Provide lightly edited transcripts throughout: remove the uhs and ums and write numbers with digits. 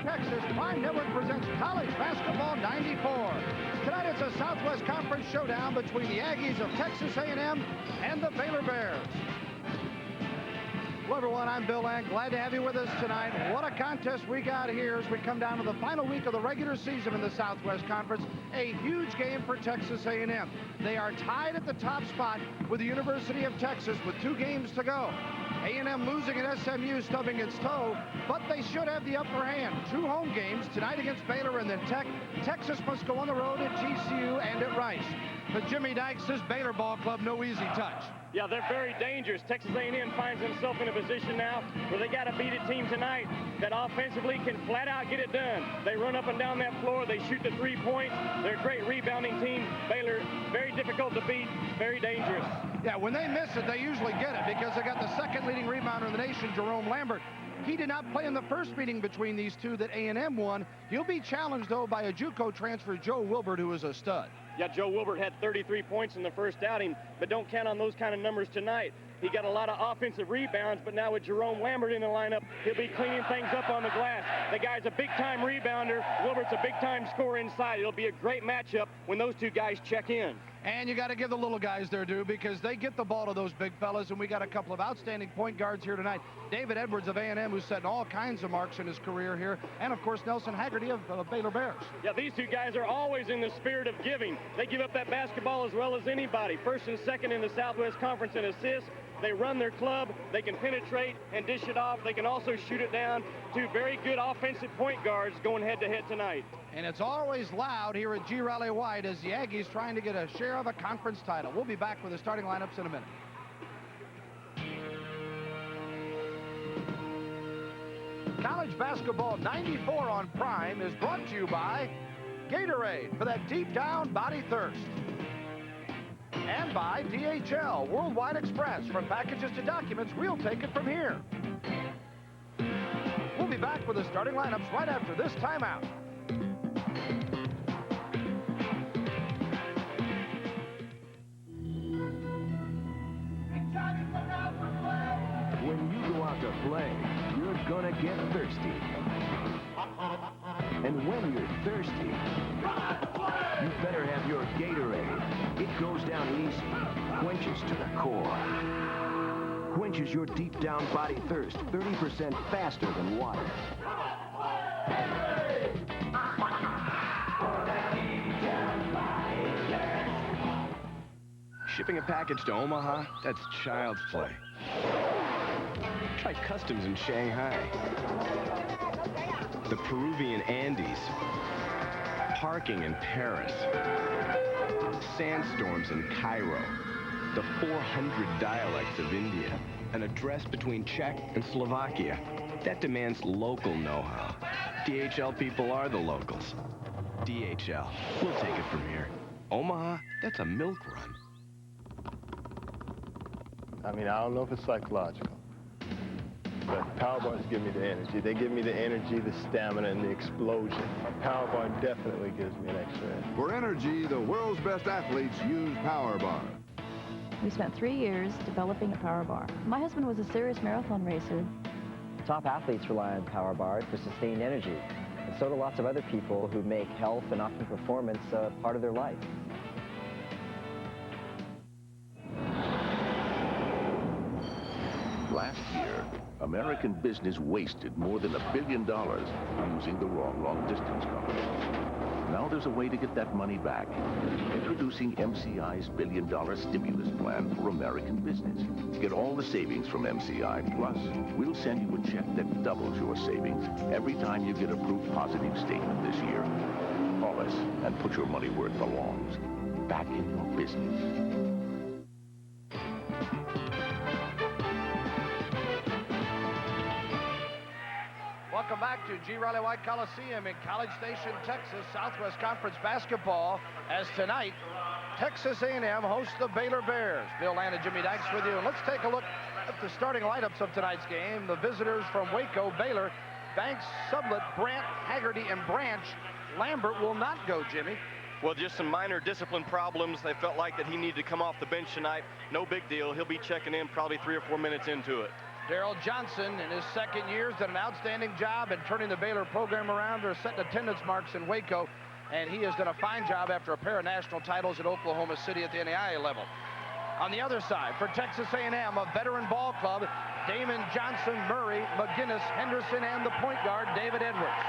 Texas, Prime Network presents College Basketball 94. Tonight it's a Southwest Conference showdown between the Aggies of Texas A&M and the Baylor Bears. Hello, everyone. I'm Bill Lang. Glad to have you with us tonight. What a contest we got here as we come down to the final week of the regular season in the Southwest Conference. A huge game for Texas A&M. They are tied at the top spot with the University of Texas with 2 games to go. A&M losing at SMU, stubbing its toe, but they should have the upper hand. 2 home games tonight against Baylor and then Texas must go on the road at GCU and at Rice. But Jimmy Dykes, this Baylor ball club, no easy touch. Yeah, they're very dangerous. Texas A&M finds himself in a position now where they got to beat a team tonight that offensively can flat out get it done. They run up and down that floor. They shoot the 3 points. They're a great rebounding team. Baylor, very difficult to beat, very dangerous. Yeah, when they miss it, they usually get it because they got the second leading rebounder in the nation, Jerome Lambert. He did not play in the first meeting between these two that A&M won. He'll be challenged, though, by a JUCO transfer, Joe Wilbert, who is a stud. Yeah, Joe Wilbert had 33 points in the first outing, but don't count on those kind of numbers tonight. He got a lot of offensive rebounds, but now with Jerome Lambert in the lineup, he'll be cleaning things up on the glass. The guy's a big-time rebounder. Wilbert's a big-time scorer inside. It'll be a great matchup when those 2 guys check in. And you got to give the little guys their due because they get the ball to those big fellas, and we got a couple of outstanding point guards here tonight. David Edwards of A&M, who's setting all kinds of marks in his career here, and, of course, Nelson Haggerty of Baylor Bears. Yeah, these 2 guys are always in the spirit of giving. They give up that basketball as well as anybody. First and second in the Southwest Conference in assists. They run their club. They can penetrate and dish it off. They can also shoot it down. 2 very good offensive point guards going head-to-head tonight. And it's always loud here at G. Riley White as the Aggies trying to get a share of a conference title. We'll be back with the starting lineups in a minute. College Basketball 94 on Prime is brought to you by Gatorade for that deep-down body thirst. And by DHL, Worldwide Express. From packages to documents, we'll take it from here. We'll be back with the starting lineups right after this timeout. When you go out to play, you're gonna get thirsty. And when you're thirsty, you better have your Gatorade. It goes down easy, quenches to the core. Quenches your deep down body thirst 30% faster than water. Shipping a package to Omaha, that's child's play. Try customs in Shanghai. The Peruvian Andes. Parking in Paris. Sandstorms in Cairo. The 400 dialects of India. An address between Czech and Slovakia. That demands local know-how. DHL people are the locals. DHL. We'll take it from here. Omaha, that's a milk run. I mean, I don't know if it's psychological, but power bars give me the energy. They give me the energy, the stamina, and the explosion. A power bar definitely gives me an extra edge. For energy, the world's best athletes use power bar. We spent 3 years developing a power bar. My husband was a serious marathon racer. Top athletes rely on power bars for sustained energy, and so do lots of other people who make health and often performance part of their life. Last year, American business wasted more than $1 billion using the wrong long-distance card. Now there's a way to get that money back. Introducing MCI's billion-dollar stimulus plan for American business. Get all the savings from MCI, plus we'll send you a check that doubles your savings every time you get a proof positive statement this year. Call us and put your money where it belongs. Back in your business. Welcome back to G. Riley White Coliseum in College Station, Texas, Southwest Conference basketball. As tonight, Texas A&M hosts the Baylor Bears. Bill Land and Jimmy Dykes with you. And let's take a look at the starting lineups of tonight's game. The visitors from Waco, Baylor, Banks, Sublett, Brandt, Haggerty, and Branch. Lambert will not go, Jimmy. Well, just some minor discipline problems. They felt like that he needed to come off the bench tonight. No big deal. He'll be checking in probably 3 or 4 minutes into it. Daryl Johnson, in his second year, has done an outstanding job in turning the Baylor program around. They're setting attendance marks in Waco, and he has done a fine job after a pair of national titles at Oklahoma City at the NAIA level. On the other side, for Texas A&M, a veteran ball club, Damon Johnson, Murray, McGinnis, Henderson, and the point guard, David Edwards.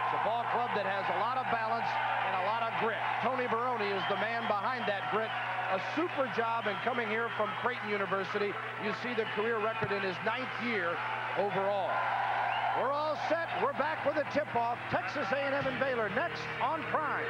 It's a ball club that has a lot of balance and a lot of grit. Tony Barone is the man behind that grit. A super job in coming here from Creighton University. You see the career record in his 9th year overall. We're all set. We're back with a tip-off. Texas A&M and Baylor next on Prime.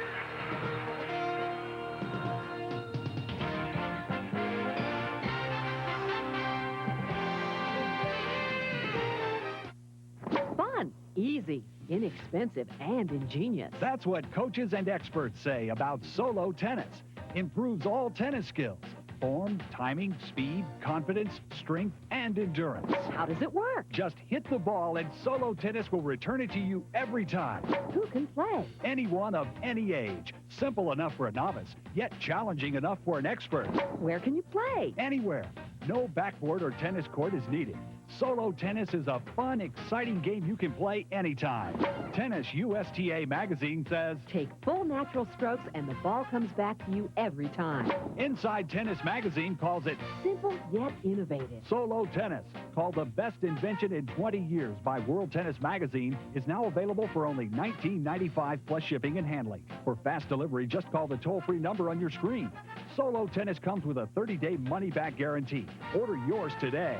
Fun, easy, inexpensive, and ingenious. That's what coaches and experts say about Solo Tennis. Improves all tennis skills: form, timing, speed, confidence, strength, and endurance. How does it work? Just hit the ball and Solo Tennis will return it to you every time. Who can play? Anyone of any age. Simple enough for a novice, yet challenging enough for an expert. Where can you play? Anywhere. No backboard or tennis court is needed. Solo Tennis is a fun, exciting game you can play anytime. Tennis USTA magazine says, take full natural strokes and the ball comes back to you every time. Inside Tennis magazine calls it simple yet innovative. Solo Tennis, called the best invention in 20 years by World Tennis magazine, is now available for only $19.95 plus shipping and handling. For fast delivery, just call the toll-free number on your screen. Solo Tennis comes with a 30-day money-back guarantee. Order yours today.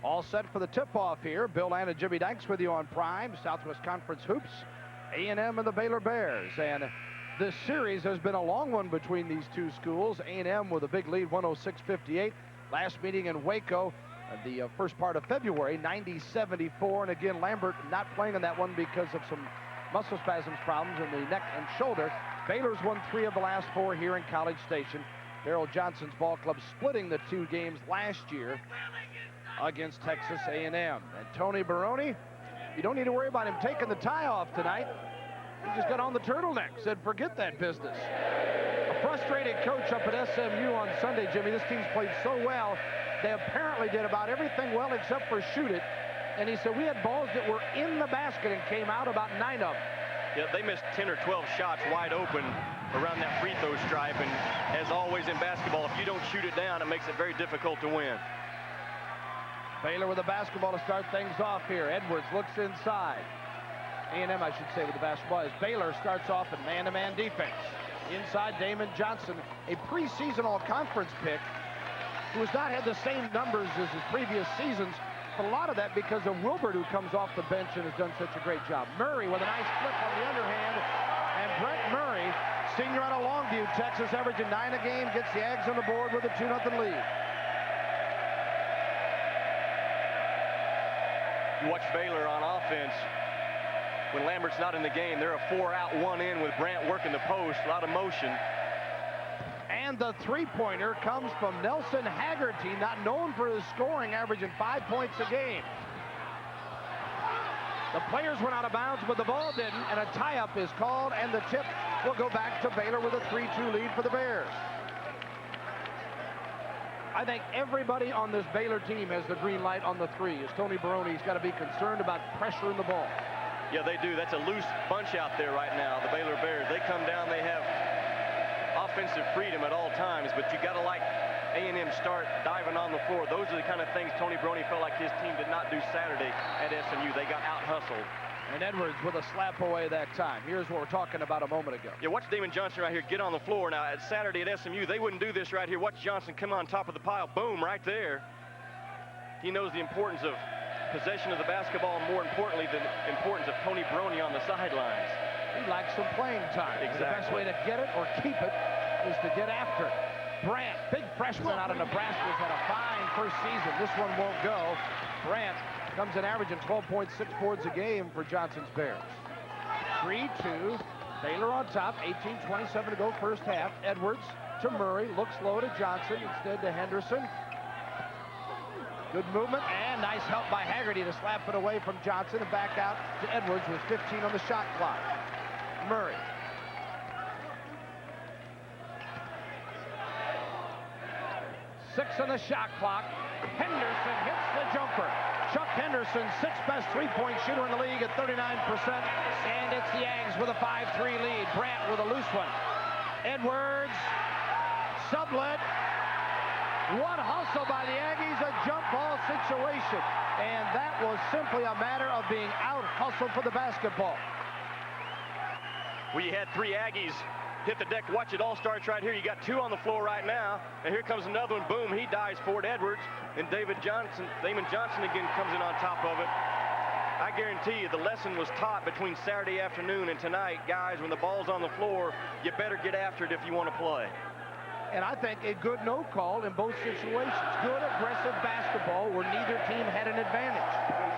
All set for the tip-off here. Bill Land and Jimmy Dykes with you on Prime, Southwest Conference Hoops, A&M and the Baylor Bears. And this series has been a long one between these two schools. A&M with a big lead, 106-58. Last meeting in Waco, the first part of February, 90-74. And again, Lambert not playing in that one because of some muscle spasms problems in the neck and shoulder. Baylor's won 3 of the last 4 here in College Station. Daryl Johnson's ball club splitting the 2 games last year against Texas A&M. And Tony Barone, you don't need to worry about him taking the tie off tonight. He just got on the turtleneck, said forget that business. A frustrated coach up at SMU on Sunday, Jimmy. This team's played so well. They apparently did about everything well except for shoot it. And he said we had balls that were in the basket and came out about 9 of them. Yeah, they missed 10 or 12 shots wide open around that free throw stripe. And as always in basketball, if you don't shoot it down, it makes it very difficult to win. Baylor with the basketball to start things off here. Edwards looks inside. A&M, I should say, with the basketball, as Baylor starts off in man-to-man defense. Inside, Damon Johnson, a preseason all-conference pick, who has not had the same numbers as his previous seasons, but a lot of that because of Wilbert, who comes off the bench and has done such a great job. Murray with a nice flip on the underhand, and Brett Murray, senior out of Longview, Texas, averaging 9 a game, gets the Ags on the board with a 2-0 lead. You watch Baylor on offense. When Lambert's not in the game, they're a 4 out, 1 in with Brandt working the post, a lot of motion. And the three-pointer comes from Nelson Haggerty, not known for his scoring, averaging 5 points a game. The players went out of bounds, but the ball didn't, and a tie-up is called, and the tip will go back to Baylor with a 3-2 lead for the Bears. I think everybody on this Baylor team has the green light on the 3. As Tony Barone's got to be concerned about pressuring the ball. Yeah, they do. That's a loose bunch out there right now, the Baylor Bears. They come down, they have offensive freedom at all times, but you got to like A&M start diving on the floor. Those are the kind of things Tony Barone felt like his team did not do Saturday at SMU. They got out-hustled. And Edwards with a slap away that time. Here's what we're talking about a moment ago. Yeah, watch Damon Johnson right here get on the floor. Now, at Saturday at SMU, they wouldn't do this right here. Watch Johnson come on top of the pile. Boom, right there. He knows the importance of possession of the basketball, and more importantly, the importance of Tony Barone on the sidelines. He likes some playing time. Exactly. The best way to get it or keep it is to get after it. Brandt, big freshman out of Nebraska, has had a fine first season. This one won't go. Brandt comes in averaging 12.6 boards a game for Johnson's Bears. 3-2. Baylor on top. 18:27 to go first half. Edwards to Murray. Looks low to Johnson. Instead to Henderson. Good movement and nice help by Haggerty to slap it away from Johnson and back out to Edwards with 15 on the shot clock. Murray. 6 on the shot clock. Henderson hits the jumper. Chuck Henderson, 6th best three-point shooter in the league at 39%. And it's the Aggies with a 5-3 lead. Brandt with a loose one. Edwards, sublet. What hustle by the Aggies, a jump ball situation. And that was simply a matter of being out-hustled for the basketball. We had 3 Aggies hit the deck. Watch, it all starts right here. You got 2 on the floor right now. And here comes another one. Boom, he dives for it. Edwards. And Damon Johnson again comes in on top of it. I guarantee you the lesson was taught between Saturday afternoon and tonight. Guys, when the ball's on the floor, you better get after it if you want to play. And I think a good no call in both situations. Good aggressive basketball where neither team had an advantage.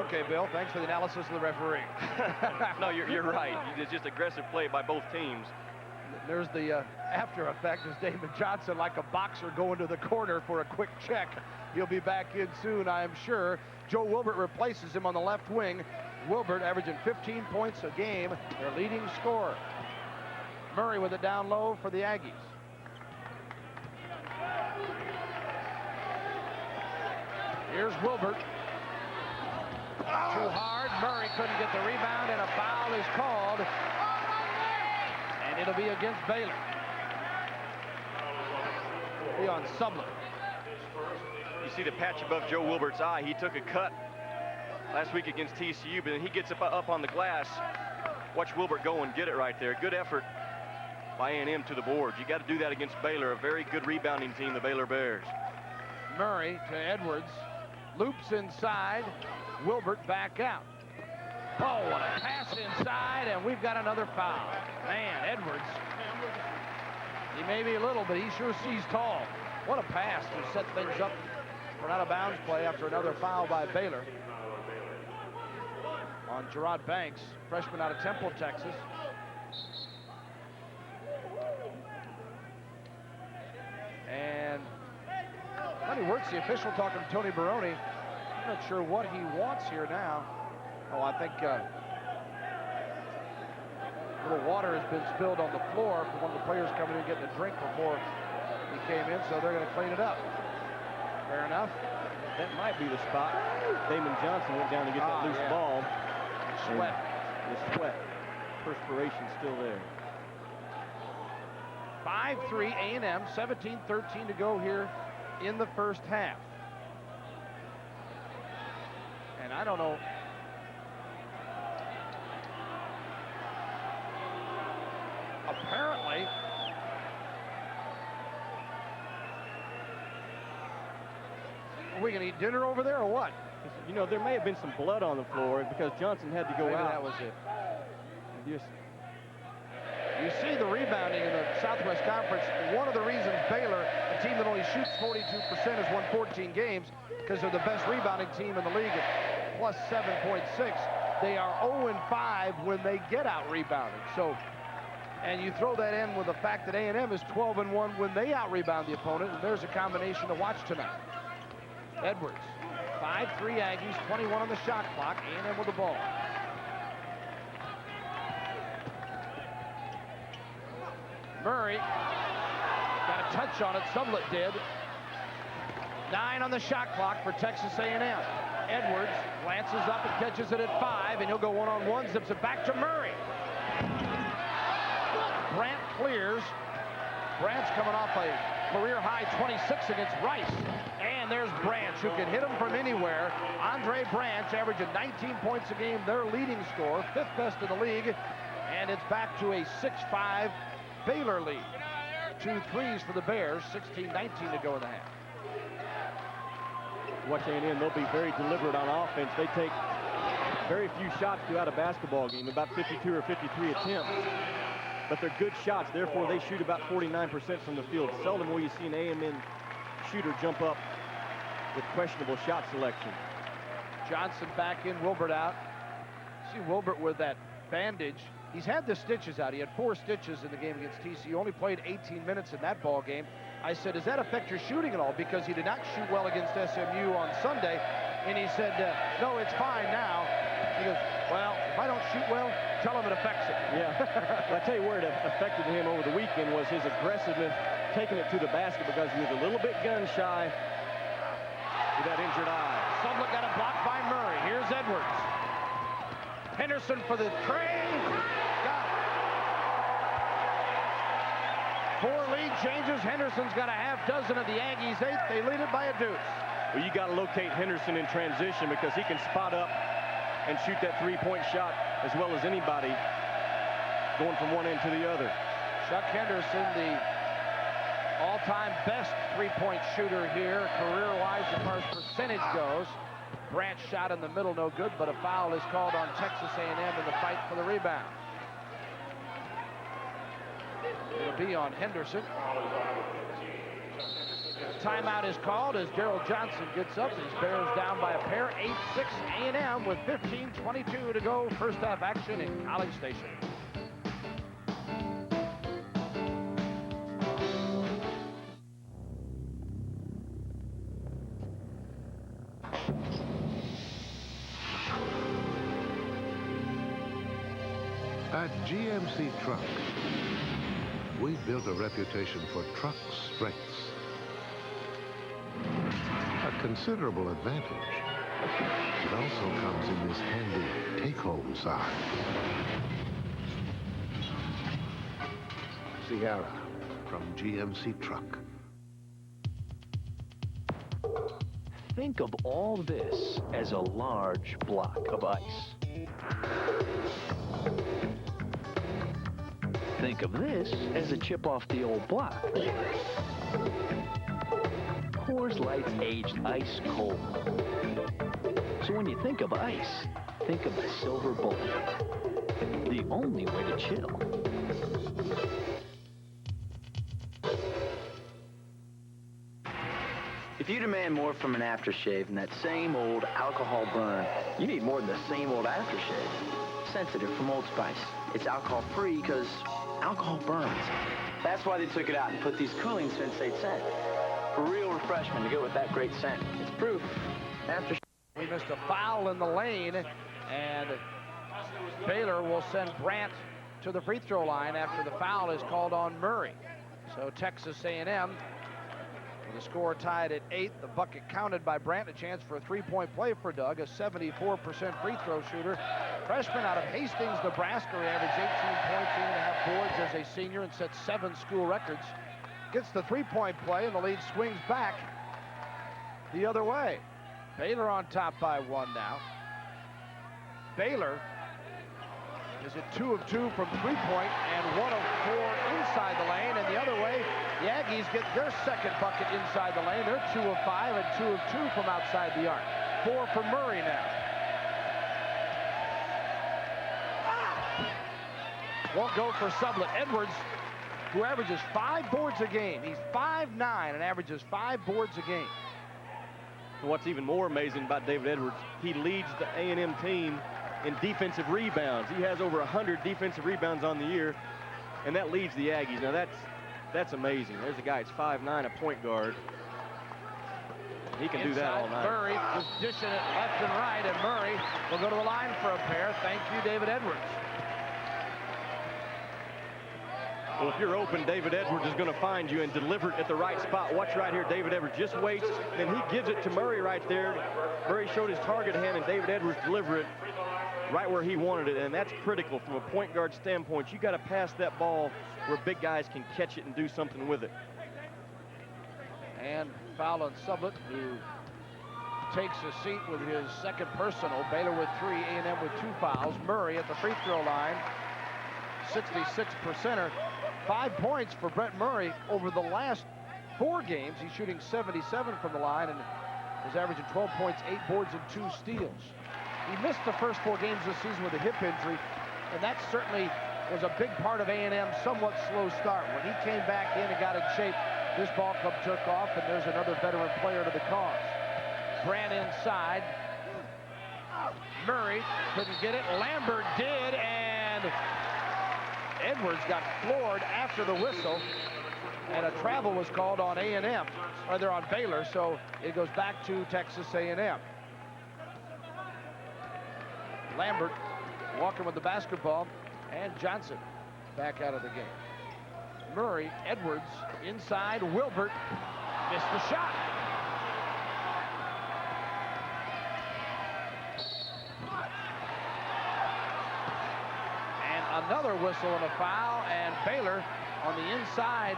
Okay, Bill, thanks for the analysis of the referee. No, you're right. It's just aggressive play by both teams. There's the after effect as Damon Johnson, like a boxer, going to the corner for a quick check. He'll be back in soon, I am sure. Joe Wilbert replaces him on the left wing. Wilbert averaging 15 points a game, their leading scorer. Murray with it down low for the Aggies. Here's Wilbert. Too hard. Murray couldn't get the rebound, and a foul is called. And it'll be against Baylor. Be on Sublet. You see the patch above Joe Wilbert's eye. He took a cut last week against TCU, but then he gets up on the glass. Watch Wilbert go and get it right there. Good effort by A&M to the boards. You got to do that against Baylor, a very good rebounding team, the Baylor Bears. Murray to Edwards. Loops inside. Wilbert back out. Oh, what a pass inside, and we've got another foul. Man, Edwards, he may be little, but he sure sees tall. What a pass to set things up for an out-of-bounds play after another foul by Baylor on Gerard Banks, freshman out of Temple, Texas. And Tony Wirtz, the official, talking to Tony Baroni. I'm not sure what he wants here now. Oh, I think a little water has been spilled on the floor from one of the players coming in getting a drink before he came in, so they're going to clean it up. Fair enough. That might be the spot. Damon Johnson went down to get that loose ball. Sweat. The sweat. Perspiration still there. 5-3 A&M, 17-13 to go here in the first half. And I don't know. Apparently, are we going to eat dinner over there or what? You know, there may have been some blood on the floor because Johnson had to go Maybe out. That was it. Just, you see the rebounding in the Southwest Conference. One of the reasons Baylor, a team that only shoots 42%, has won 14 games because they're the best rebounding team in the league at plus 7.6. They are 0-5 when they get out rebounded. So, and you throw that in with the fact that A&M is 12-1 when they out rebound the opponent, and there's a combination to watch tonight. Edwards, 5-3 Aggies, 21 on the shot clock. A&M with the ball. Murray got a touch on it. Sublet did. 9 on the shot clock for Texas A&M. Edwards glances up and catches it at 5, and he'll go one-on-one, zips it back to Murray. Brandt clears. Brandt's coming off a career-high 26 against Rice. And there's Brandt, who can hit him from anywhere. Andre Brandt averaging 19 points a game, their leading scorer, 5th best in the league. And it's back to a 6-5 Baylor lead. 2 threes for the Bears, 16-19 to go in the half. watch A&M, they'll be very deliberate on offense. They take very few shots throughout a basketball game, about 52 or 53 attempts. But they're good shots, therefore they shoot about 49% from the field. Seldom will you see an A&M shooter jump up with questionable shot selection. Johnson back in, Wilbert out. See Wilbert with that bandage. He's had the stitches out. He had 4 stitches in the game against TCU. Only played 18 minutes in that ball game. I said, does that affect your shooting at all? Because he did not shoot well against SMU on Sunday. And he said, no, it's fine now. He goes, Well, if I don't shoot well, tell him it affects it. Yeah. Well, I tell you where it affected him over the weekend was his aggressiveness, taking it to the basket because he was a little bit gun shy with that injured eye. Sublett got it blocked by Murray. Here's Edwards. Henderson for the tray. Got it. 4 lead changes. Henderson's got a half dozen of the Aggies' 8. They lead it by a deuce. Well, you got to locate Henderson in transition because he can spot up and shoot that three-point shot as well as anybody going from one end to the other. Chuck Henderson, the all-time best three-point shooter here, career-wise as far as percentage goes. Branch shot in the middle, no good, but a foul is called on Texas A&M in the fight for the rebound. It'll be on Henderson. Timeout is called as Daryl Johnson gets up. His Bears down by a pair, 8-6 A&M with 15:22 to go. First half action in College Station. At GMC Truck, we've built a reputation for truck strengths. A considerable advantage. It also comes in this handy take-home size. Sierra from GMC Truck. Think of all this as a large block of ice. Think of this as a chip off the old block. Coors Light's aged ice cold. So when you think of ice, think of the silver bullet. The only way to chill. If you demand more from an aftershave than that same old alcohol burn, you need more than the same old aftershave. Sensitive from Old Spice. It's alcohol-free because alcohol burns. That's why they took it out and put these cooling Sensate scent. For real refreshment to go with that great scent. It's proof. Aftershave. He missed a foul in the lane, and Baylor will send Brandt to the free throw line after the foul is called on Murray. So Texas A&M, with the score tied at 8, the bucket counted by Brandt, a chance for a three-point play for Doug, a 74% free throw shooter. Freshman out of Hastings, Nebraska, he averaged 18 points, 8.5 boards as a senior and set 7 school records. Gets the three-point play, and the lead swings back the other way. Baylor on top by 1 now. Baylor is at 2 of 2 from three-point and 1 of 4 inside the lane. And the other way, the Aggies get their second bucket inside the lane. They're 2 of 5 and 2 of 2 from outside the arc. 4 for Murray now. Won't go for Sublett. Edwards, who averages 5 boards a game. He's 5'9" and averages 5 boards a game. What's even more amazing about David Edwards, he leads the A&M team in defensive rebounds. He has over 100 defensive rebounds on the year, and that leads the Aggies. Now that's amazing. There's a guy that's 5'9", a point guard. He can do that all night. Murray is dishing it left and right, and Murray will go to the line for a pair. Thank you, David Edwards. Well, if you're open, David Edwards is going to find you and deliver it at the right spot. Watch right here. David Edwards just waits, then he gives it to Murray right there. Murray showed his target hand, and David Edwards delivered it right where he wanted it, and that's critical from a point guard standpoint. You got to pass that ball where big guys can catch it and do something with it. And foul on Sublett, who takes a seat with his second personal. Baylor with 3, A&M with 2 fouls. Murray at the free throw line, 66%er. 5 points for Brett Murray over the last 4 games. He's shooting 77 from the line and is averaging 12 points, 8 boards, and 2 steals. He missed the first 4 games this season with a hip injury, and that certainly was a big part of A&M's somewhat slow start. When he came back in and got in shape, this ball club took off, and there's another veteran player to the cause. Brandt inside. Murray couldn't get it. Lambert did, and Edwards got floored after the whistle, and a travel was called on A&M, or they're on Baylor, so it goes back to Texas A&M. Lambert walking with the basketball, and Johnson back out of the game. Murray, Edwards, inside, Wilbert missed the shot. And another whistle and a foul, and Baylor on the inside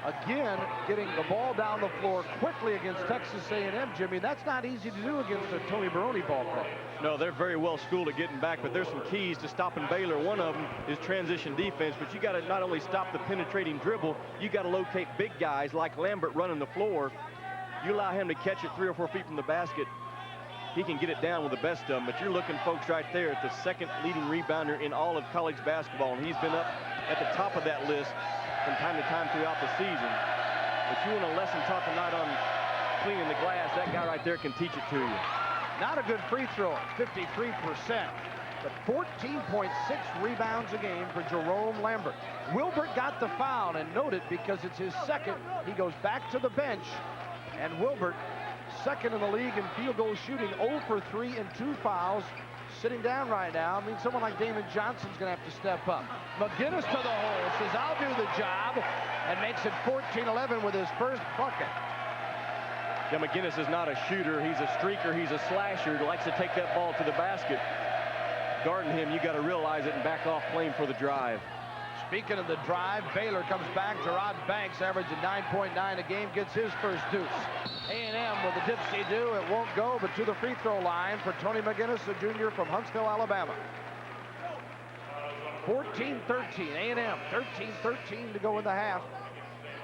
again getting the ball down the floor quickly against Texas A&M. Jimmy, that's not easy to do against a Tony Barone ball club. No, they're very well schooled at getting back, but there's some keys to stopping Baylor. One of them is transition defense, but you got to not only stop the penetrating dribble, you got to locate big guys like Lambert running the floor. You allow him to catch it 3 or 4 feet from the basket, he can get it down with the best of them. But you're looking, folks, right there at the second leading rebounder in all of college basketball, and he's been up at the top of that list from time to time throughout the season. If you want a lesson taught tonight on cleaning the glass, that guy right there can teach it to you. Not a good free throw, 53%, but 14.6 rebounds a game for Jerome Lambert. Wilbert got the foul, and note it because it's his second. He goes back to the bench, and Wilbert, second in the league in field goal shooting, 0 for 3 and 2 fouls. Sitting down right now. I mean, someone like Damon Johnson's going to have to step up. McGinnis to the hole, says, I'll do the job, and makes it 14-11 with his first bucket. Yeah, McGinnis is not a shooter. He's a streaker. He's a slasher. He likes to take that ball to the basket. Guarding him, you got to realize it and back off playing for the drive. Speaking of the drive, Baylor comes back. Gerard Banks averaging 9.9 a game, gets his first deuce. A&M with a dipsy-do. It won't go, but to the free throw line for Tony McGinnis, the junior from Huntsville, Alabama. 14-13, A&M, 13-13 to go in the half.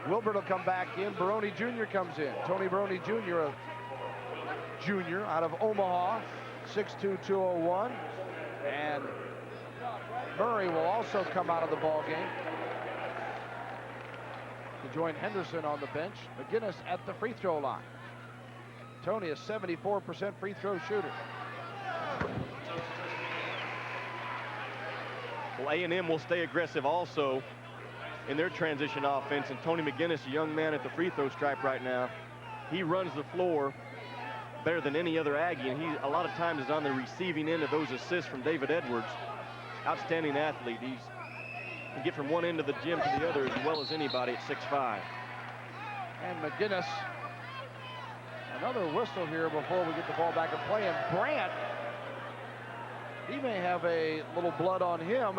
Wilbert will come back in. Barone Jr. comes in. Tony Barone Jr., a junior out of Omaha, 6'2", 201. And Murray will also come out of the ball game to join Henderson on the bench. McGinnis at the free throw line. Tony, a 74% free throw shooter. Well, A&M will stay aggressive also in their transition offense, and Tony McGinnis, a young man at the free throw stripe right now, he runs the floor better than any other Aggie, and he a lot of times is on the receiving end of those assists from David Edwards. Outstanding athlete. He can get from one end of the gym to the other as well as anybody at 6'5". And McGinnis, another whistle here before we get the ball back in play. And Brandt, he may have a little blood on him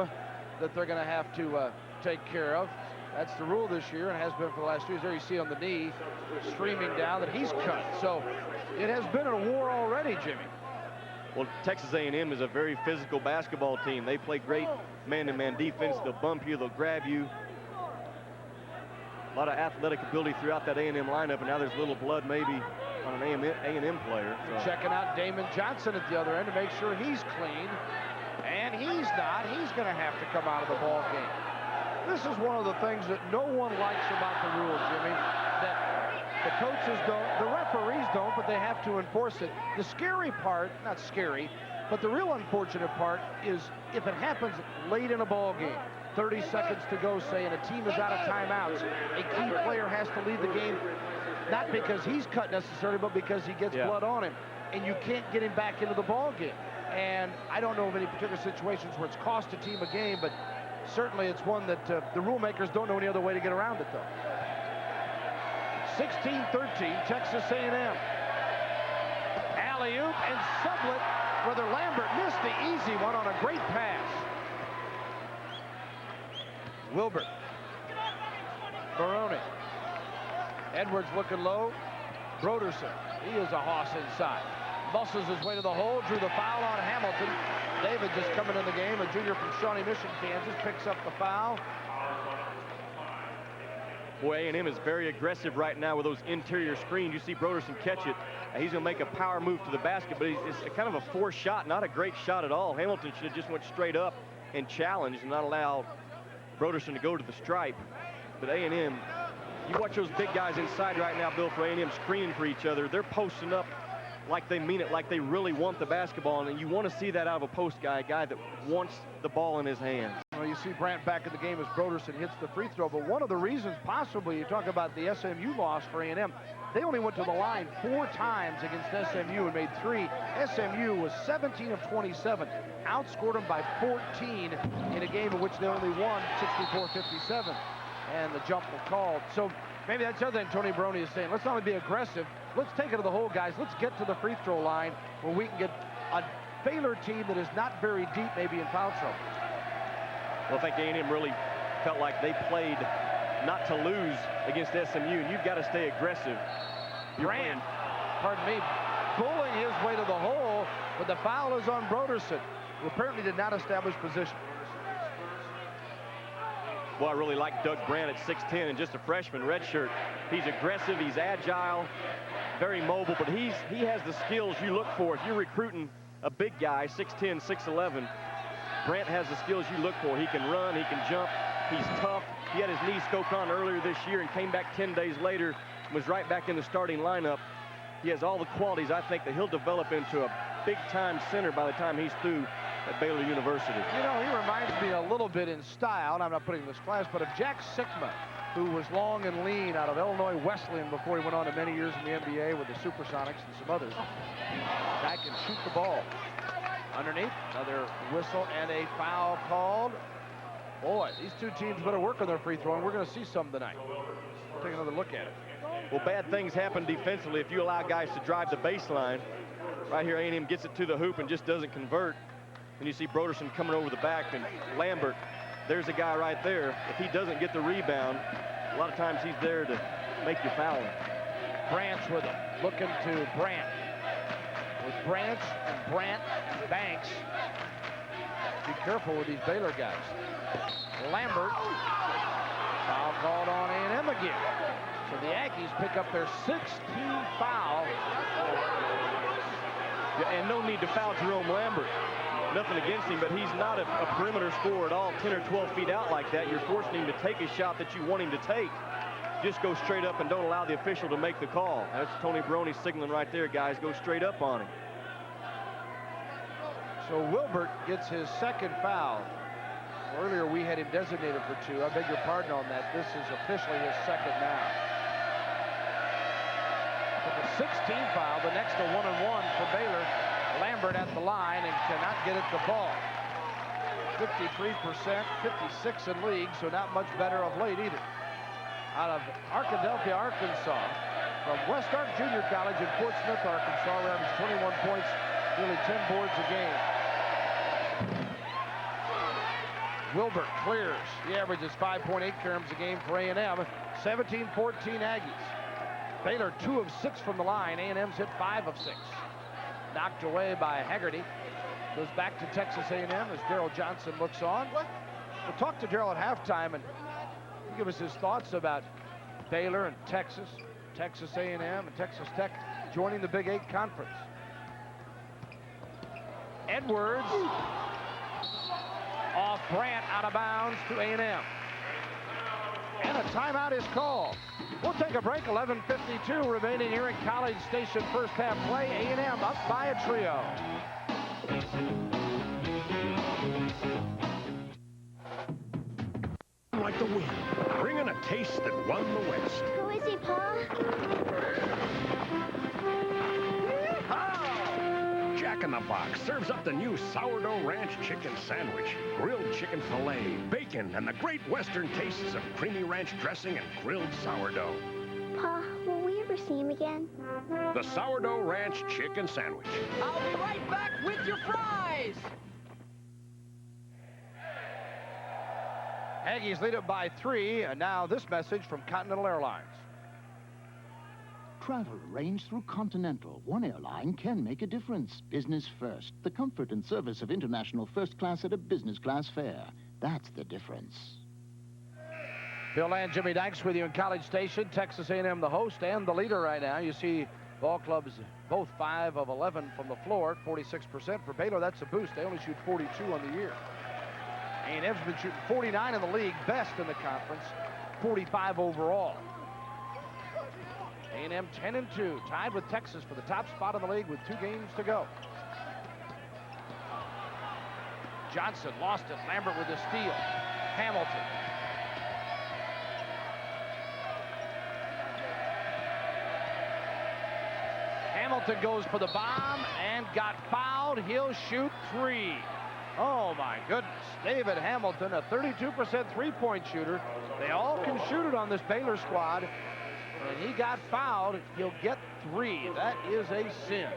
that they're going to have to take care of. That's the rule this year and has been for the last 2 years. There you see on the knee, streaming down, that he's cut. So it has been a war already, Jimmy. Well, Texas A&M is a very physical basketball team. They play great man-to-man defense. They'll bump you, they'll grab you. A lot of athletic ability throughout that A&M lineup, and now there's a little blood maybe on an A&M player. So. Checking out Damon Johnson at the other end to make sure he's clean. And he's not. He's going to have to come out of the ball game. This is one of the things that no one likes about the rules, Jimmy, that the coaches don't, the referees don't, but they have to enforce it. The scary part, not scary, but the real unfortunate part is if it happens late in a ball game, 30 seconds to go, say, and a team is out of timeouts, a key player has to leave the game, not because he's cut necessarily, but because he gets blood on him, and you can't get him back into the ball game. And I don't know of any particular situations where it's cost a team a game, but certainly it's one that the rule makers don't know any other way to get around it, though. 16-13, Texas A&M. Alley-oop and Sublet. Brother Lambert missed the easy one on a great pass. Wilbert. Barone. Edwards looking low. Broderson. He is a hoss inside. Muscles his way to the hole. Drew the foul on Hamilton. David just coming in the game. A junior from Shawnee Mission, Kansas, picks up the foul. Boy, A&M is very aggressive right now with those interior screens. You see Broderson catch it. He's going to make a power move to the basket, but it's kind of a forced shot, not a great shot at all. Hamilton should have just went straight up and challenged and not allowed Broderson to go to the stripe. But A&M, you watch those big guys inside right now, Bill, for A&M screening for each other. They're posting up like they mean it, like they really want the basketball, and you want to see that out of a post guy, a guy that wants the ball in his hands. Well, you see Brandt back in the game as Broderson hits the free throw, but one of the reasons possibly, you talk about the SMU loss for A&M, They only went to the line 4 times against SMU and made 3. SMU was 17 of 27, outscored them by 14 in a game in which they only won 64-57, and the jump was called. So maybe that's the other thing Tony Barone is saying. Let's not only be aggressive, let's take it to the hole, guys. Let's get to the free throw line where we can get a Baylor team that is not very deep, maybe in foul trouble. Well, I think A&M really felt like they played not to lose against SMU, and you've got to stay aggressive. Grant, pardon me, bullying his way to the hole, but the foul is on Broderson, who apparently did not establish position. Well, I really like Doug Brandt at 6'10" and just a freshman redshirt. He's aggressive, he's agile, very mobile, but he has the skills you look for if you're recruiting a big guy, 6'10", 6'11". Brandt has the skills you look for. He can run, he can jump, he's tough. He had his knee scoped on earlier this year and came back 10 days later, was right back in the starting lineup. He has all the qualities, I think, that he'll develop into a big-time center by the time he's through at Baylor University. You know, he reminds me a little bit in style, and I'm not putting this class, but of Jack Sikma, who was long and lean out of Illinois Wesleyan before he went on to many years in the NBA with the Supersonics and some others. Back and shoot the ball. Underneath, another whistle and a foul called. Boy, these two teams better work on their free throw, and we're going to see some tonight. We'll take another look at it. Well, bad things happen defensively if you allow guys to drive the baseline. Right here, A&M gets it to the hoop and just doesn't convert. And you see Broderson coming over the back, and Lambert, there's a guy right there. If he doesn't get the rebound, a lot of times he's there to make you foul him. Brandt's with him, looking to Brandt. With Brandt and Brandt, Banks. Be careful with these Baylor guys. Lambert, foul called on A&M again. So the Aggies pick up their 16th foul. And no need to foul Jerome Lambert. Nothing against him, but he's not a perimeter scorer at all, 10 or 12 feet out like that. You're forcing him to take a shot that you want him to take. Just go straight up and don't allow the official to make the call. That's Tony Barone signaling right there, guys. Go straight up on him. So Wilbert gets his 2nd foul. Earlier we had him designated for 2. I beg your pardon on that. This is officially his 2nd now. With the 16th foul, the next a 1-and-1 for Baylor. Lambert at the line and cannot get at the ball. 53%, 56 in league, so not much better of late either. Out of Arkadelphia, Arkansas, from West Ark Junior College in Fort Smith, Arkansas, where averaged 21 points, nearly 10 boards a game. Wilbert clears. He averages 5.8 caroms a game for A&M. 17-14 Aggies. Baylor 2 of 6 from the line. A&M's hit 5 of 6. Knocked away by Haggerty. Goes back to Texas A&M as Darrell Johnson looks on. We'll talk to Darrell at halftime and give us his thoughts about Baylor and Texas, Texas A&M and Texas Tech joining the Big 8 Conference. Edwards off Brandt, out of bounds to A&M. And a timeout is called. We'll take a break. 11:52 remaining here in College Station first half play. A&M up by a trio. Like the wind, bringing a taste that won the West. Who is he, Pa? Jack in the Box serves up the new Sourdough Ranch Chicken Sandwich, grilled chicken filet, bacon, and the great Western tastes of creamy ranch dressing and grilled sourdough. Pa, will we ever see him again? The Sourdough Ranch Chicken Sandwich. I'll be right back with your fries. Aggies lead it by 3, and now this message from Continental Airlines. Travel arranged through Continental. One airline can make a difference. Business first. The comfort and service of international first class at a business class fare. That's the difference. Bill and Jimmy Dykes with you in College Station. Texas A&M the host and the leader right now. You see ball clubs both 5 of 11 from the floor, 46%. For Baylor, that's a boost. They only shoot 42 on the year. A&M's been shooting 49 in the league, best in the conference, 45 overall. A&M 10-2, tied with Texas for the top spot in the league with 2 games to go. Johnson lost it. Lambert with the steal. Hamilton. Hamilton goes for the bomb and got fouled. He'll shoot 3. Oh, my goodness. David Hamilton, a 32% three-point shooter. They all can shoot it on this Baylor squad. And he got fouled. He'll get 3. That is a sin.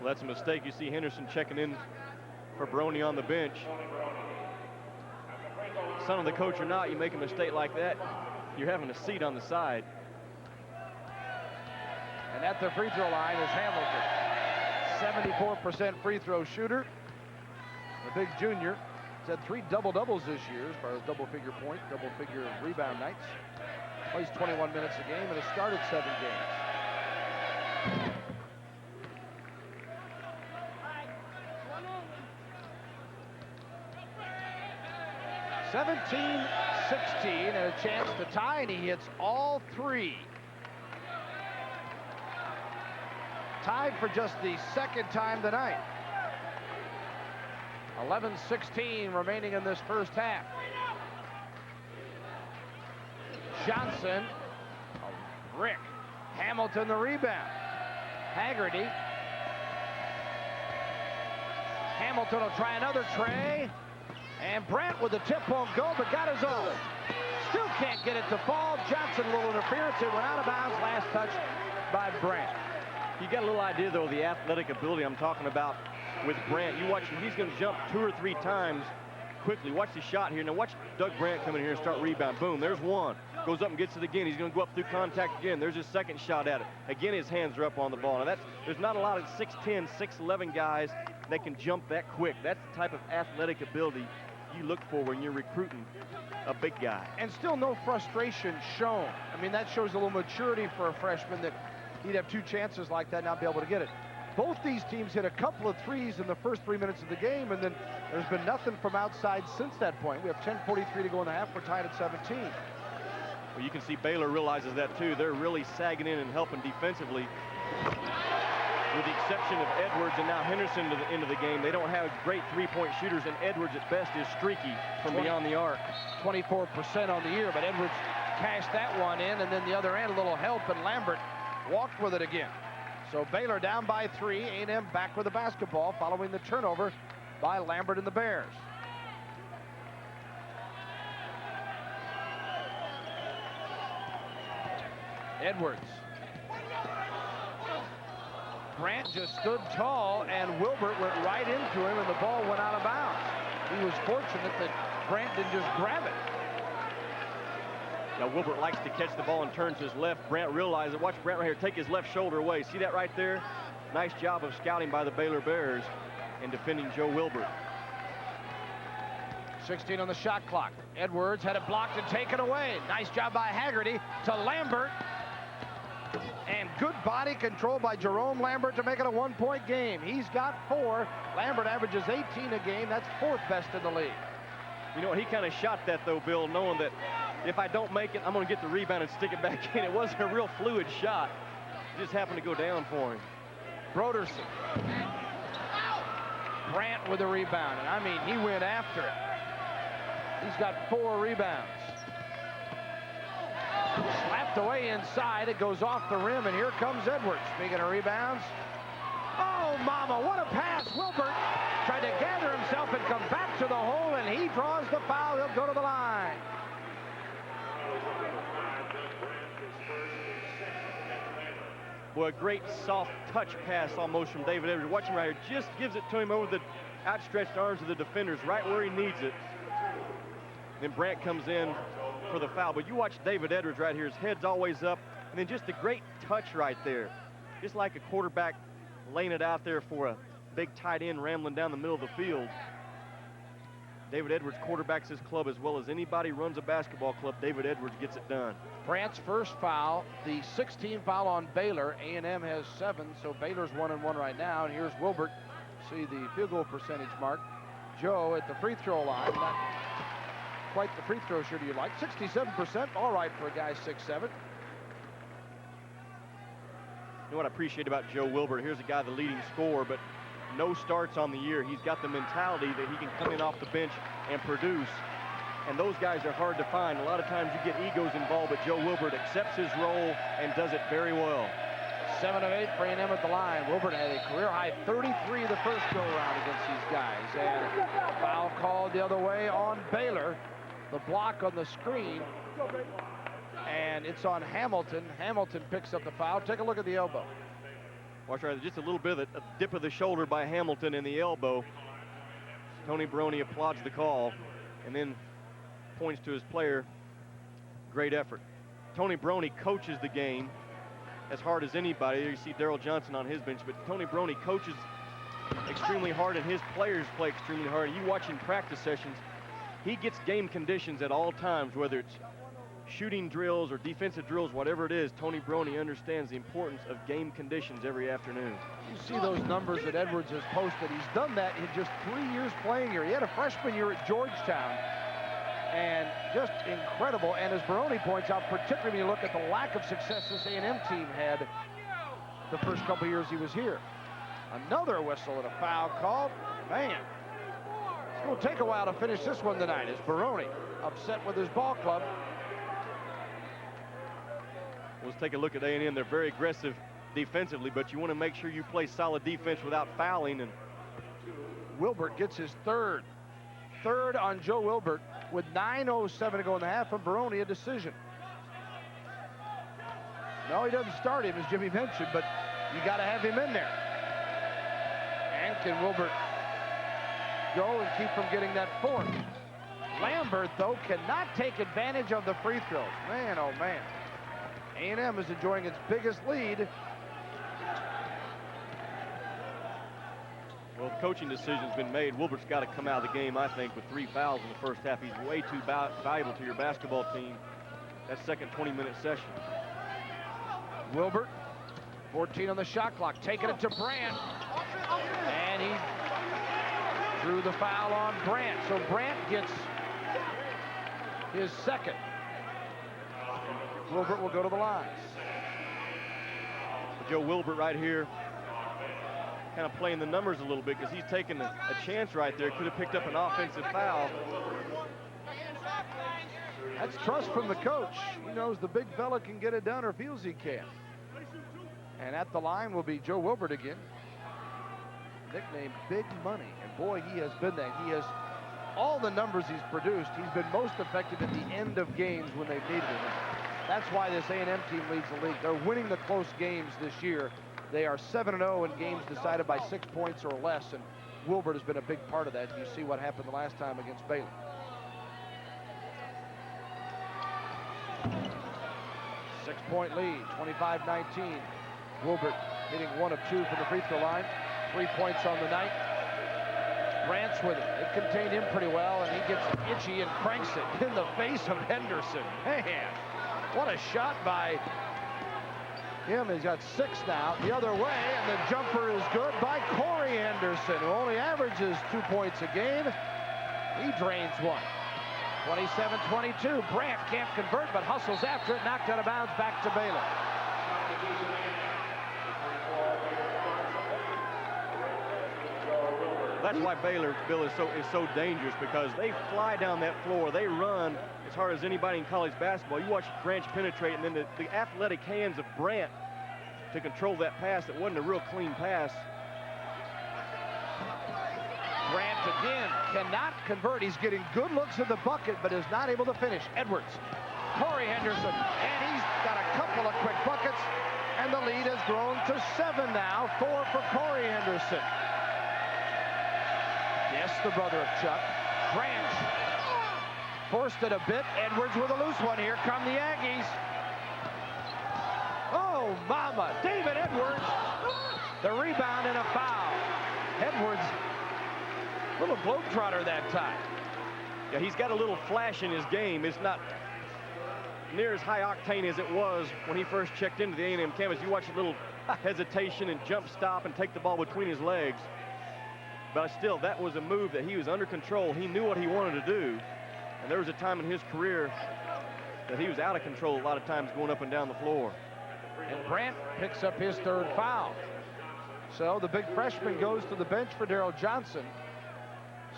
Well, that's a mistake. You see Henderson checking in for Brony on the bench. Son of the coach or not, you make a mistake like that, you're having a seat on the side. And at the free throw line is Hamilton. 74% free throw shooter. The big junior. He's had 3 double-doubles this year as far as double-figure point, double-figure rebound nights. Plays 21 minutes a game and has started 7 games. (17-16) and a chance to tie, and he hits all 3. Tied for just the second time tonight. 11-16 remaining in this first half. Johnson, a brick. Hamilton the rebound. Haggerty. Hamilton will try another tray. And Brandt with the tip won't go, but got his own. Still can't get it to fall. Johnson, a little interference. It went out of bounds. Last touch by Brandt. You got a little idea, though, of the athletic ability I'm talking about with Brandt. You watch him. He's going to jump 2 or 3 times quickly. Watch the shot here. Now watch Doug Brandt come in here and start rebound. Boom, there's one. Goes up and gets it again. He's going to go up through contact again. There's his second shot at it. Again, his hands are up on the ball. Now there's not a lot of 6'10", 6'11" guys that can jump that quick. That's the type of athletic ability you look for when you're recruiting a big guy. And still no frustration shown. I mean, that shows a little maturity for a freshman that he'd have 2 chances like that and not be able to get it. Both these teams hit a couple of threes in the first 3 minutes of the game, and then there's been nothing from outside since that point. We have 10:43 to go in the half. We're tied at 17. Well, you can see Baylor realizes that too. They're really sagging in and helping defensively. With the exception of Edwards and now Henderson into the game, they don't have great three-point shooters, and Edwards at best is streaky from beyond the arc. 24% on the year, but Edwards cashed that one in, and then the other end, a little help, and Lambert walked with it again. So Baylor down by 3, A&M back with the basketball following the turnover by Lambert and the Bears. Edwards. Brandt just stood tall, and Wilbert went right into him, and the ball went out of bounds. He was fortunate that Brandt didn't just grab it. Now Wilbert likes to catch the ball and turns his left. Brandt realized it. Watch Brandt right here take his left shoulder away. See that right there? Nice job of scouting by the Baylor Bears and defending Joe Wilbert. 16 on the shot clock. Edwards had it blocked and taken away. Nice job by Haggerty to Lambert. And good body control by Jerome Lambert to make it a 1-point game. He's got 4. Lambert averages 18 a game. That's 4th best in the league. You know, he kind of shot that, though, Bill, knowing that if I don't make it, I'm going to get the rebound and stick it back in. It wasn't a real fluid shot. It just happened to go down for him. Broderson. Brandt with the rebound. And I mean, he went after it. He's got 4 rebounds. Slapped away inside. It goes off the rim, and here comes Edwards. Speaking of rebounds. Oh, mama, what a pass. Wilbert tried to gather himself and come back to the hole, and he draws the foul. He'll go to the line. Boy, a great soft touch pass almost from David Edwards. Watch him right here. Just gives it to him over the outstretched arms of the defenders, right where he needs it. Then Brandt comes in for the foul. But you watch David Edwards right here. His head's always up. And then just a great touch right there. Just like a quarterback laying it out there for a big tight end rambling down the middle of the field. David Edwards quarterbacks his club as well as anybody runs a basketball club. David Edwards gets it done. Brandt's first foul, the 16th foul on Baylor. A&M has 7, so Baylor's 1-1 right now. And here's Wilbert. See the field goal percentage mark. Joe at the free throw line. Not quite the free throw shooter you like. 67%, all right for a guy 6'7". You know what I appreciate about Joe Wilbert? Here's a guy, the leading scorer, but no starts on the year. He's got the mentality that he can come in off the bench and produce. And those guys are hard to find. A lot of times you get egos involved, but Joe Wilbert accepts his role and does it very well. 7 of 8 for A&M at the line. Wilbert had a career-high 33 the first go-around against these guys. And foul called the other way on Baylor. The block on the screen. And it's on Hamilton. Hamilton picks up the foul. Take a look at the elbow. Watch right, just a little bit of a dip of the shoulder by Hamilton in the elbow. Tony Barone applauds the call and then points to his player. Great effort. Tony Barone coaches the game as hard as anybody. There you see Daryl Johnson on his bench, but Tony Barone coaches extremely hard and his players play extremely hard. You watch in practice sessions, he gets game conditions at all times, whether it's shooting drills or defensive drills, whatever it is. Tony Barone understands the importance of game conditions every afternoon. You see those numbers that Edwards has posted. He's done that in just 3 years playing here. He had a freshman year at Georgetown, and just incredible. And as Barone points out, particularly when you look at the lack of success this A&M team had the first couple years he was here. Another whistle and a foul called. Man, it's going to take a while to finish this one tonight as Barone upset with his ball club. Let's take a look at A&M. They're very aggressive defensively, but you want to make sure you play solid defense without fouling. And Wilbert gets his third on Joe Wilbert with 9:07 to go in the half, and Barone a decision. No, he doesn't start him, as Jimmy mentioned, but you got to have him in there. And can Wilbert go and keep from getting that fourth? Lambert, though, cannot take advantage of the free throws. Man, oh man. A&M is enjoying its biggest lead. Well, the coaching decision's been made. Wilbert's got to come out of the game, I think, with 3 fouls in the first half. He's way too valuable to your basketball team. That second 20-minute session. Wilbert, 14 on the shot clock, taking it to Brandt. And he drew the foul on Brandt. So Brandt gets his second. Wilbert will go to the lines. Joe Wilbert right here kind of playing the numbers a little bit because he's taking a chance right there. Could have picked up an offensive foul. That's trust from the coach. He knows the big fella can get it done or feels he can. And at the line will be Joe Wilbert again. Nicknamed Big Money. And boy, he has been that. He has all the numbers he's produced. He's been most effective at the end of games when they've needed him. That's why this A&M team leads the league. They're winning the close games this year. They are 7-0 in games decided by 6 points or less, and Wilbert has been a big part of that. You see what happened the last time against Baylor. Six-point lead, 25-19. Wilbert hitting 1 of 2 from the free throw line. 3 points on the night. Brandt's with it. They contained him pretty well, and he gets itchy and cranks it in the face of Henderson. Man. What a shot by him. He's got 6 now. The other way, and the jumper is good by Corey Henderson, who only averages 2 points a game. He drains one. 27-22. Brandt can't convert, but hustles after it. Knocked out of bounds back to Baylor. That's why Baylor, Bill, is so dangerous, because they fly down that floor. They run as hard as anybody in college basketball. You watch Branch penetrate, and then the athletic hands of Brandt to control that pass that wasn't a real clean pass. Brandt again cannot convert. He's getting good looks at the bucket, but is not able to finish. Edwards, Corey Henderson, and he's got a couple of quick buckets, and the lead has grown to 7 now. 4 for Corey Henderson. Yes, the brother of Chuck. Branch forced it a bit. Edwards with a loose one. Here come the Aggies. Oh, mama. David Edwards. The rebound and a foul. Edwards, little globetrotter that time. Yeah, he's got a little flash in his game. It's not near as high octane as it was when he first checked into the A&M campus. You watch a little hesitation and jump stop and take the ball between his legs. But still, that was a move that he was under control. He knew what he wanted to do. And there was a time in his career that he was out of control a lot of times going up and down the floor. And Brandt picks up his 3rd foul. So the big freshman goes to the bench for Daryl Johnson.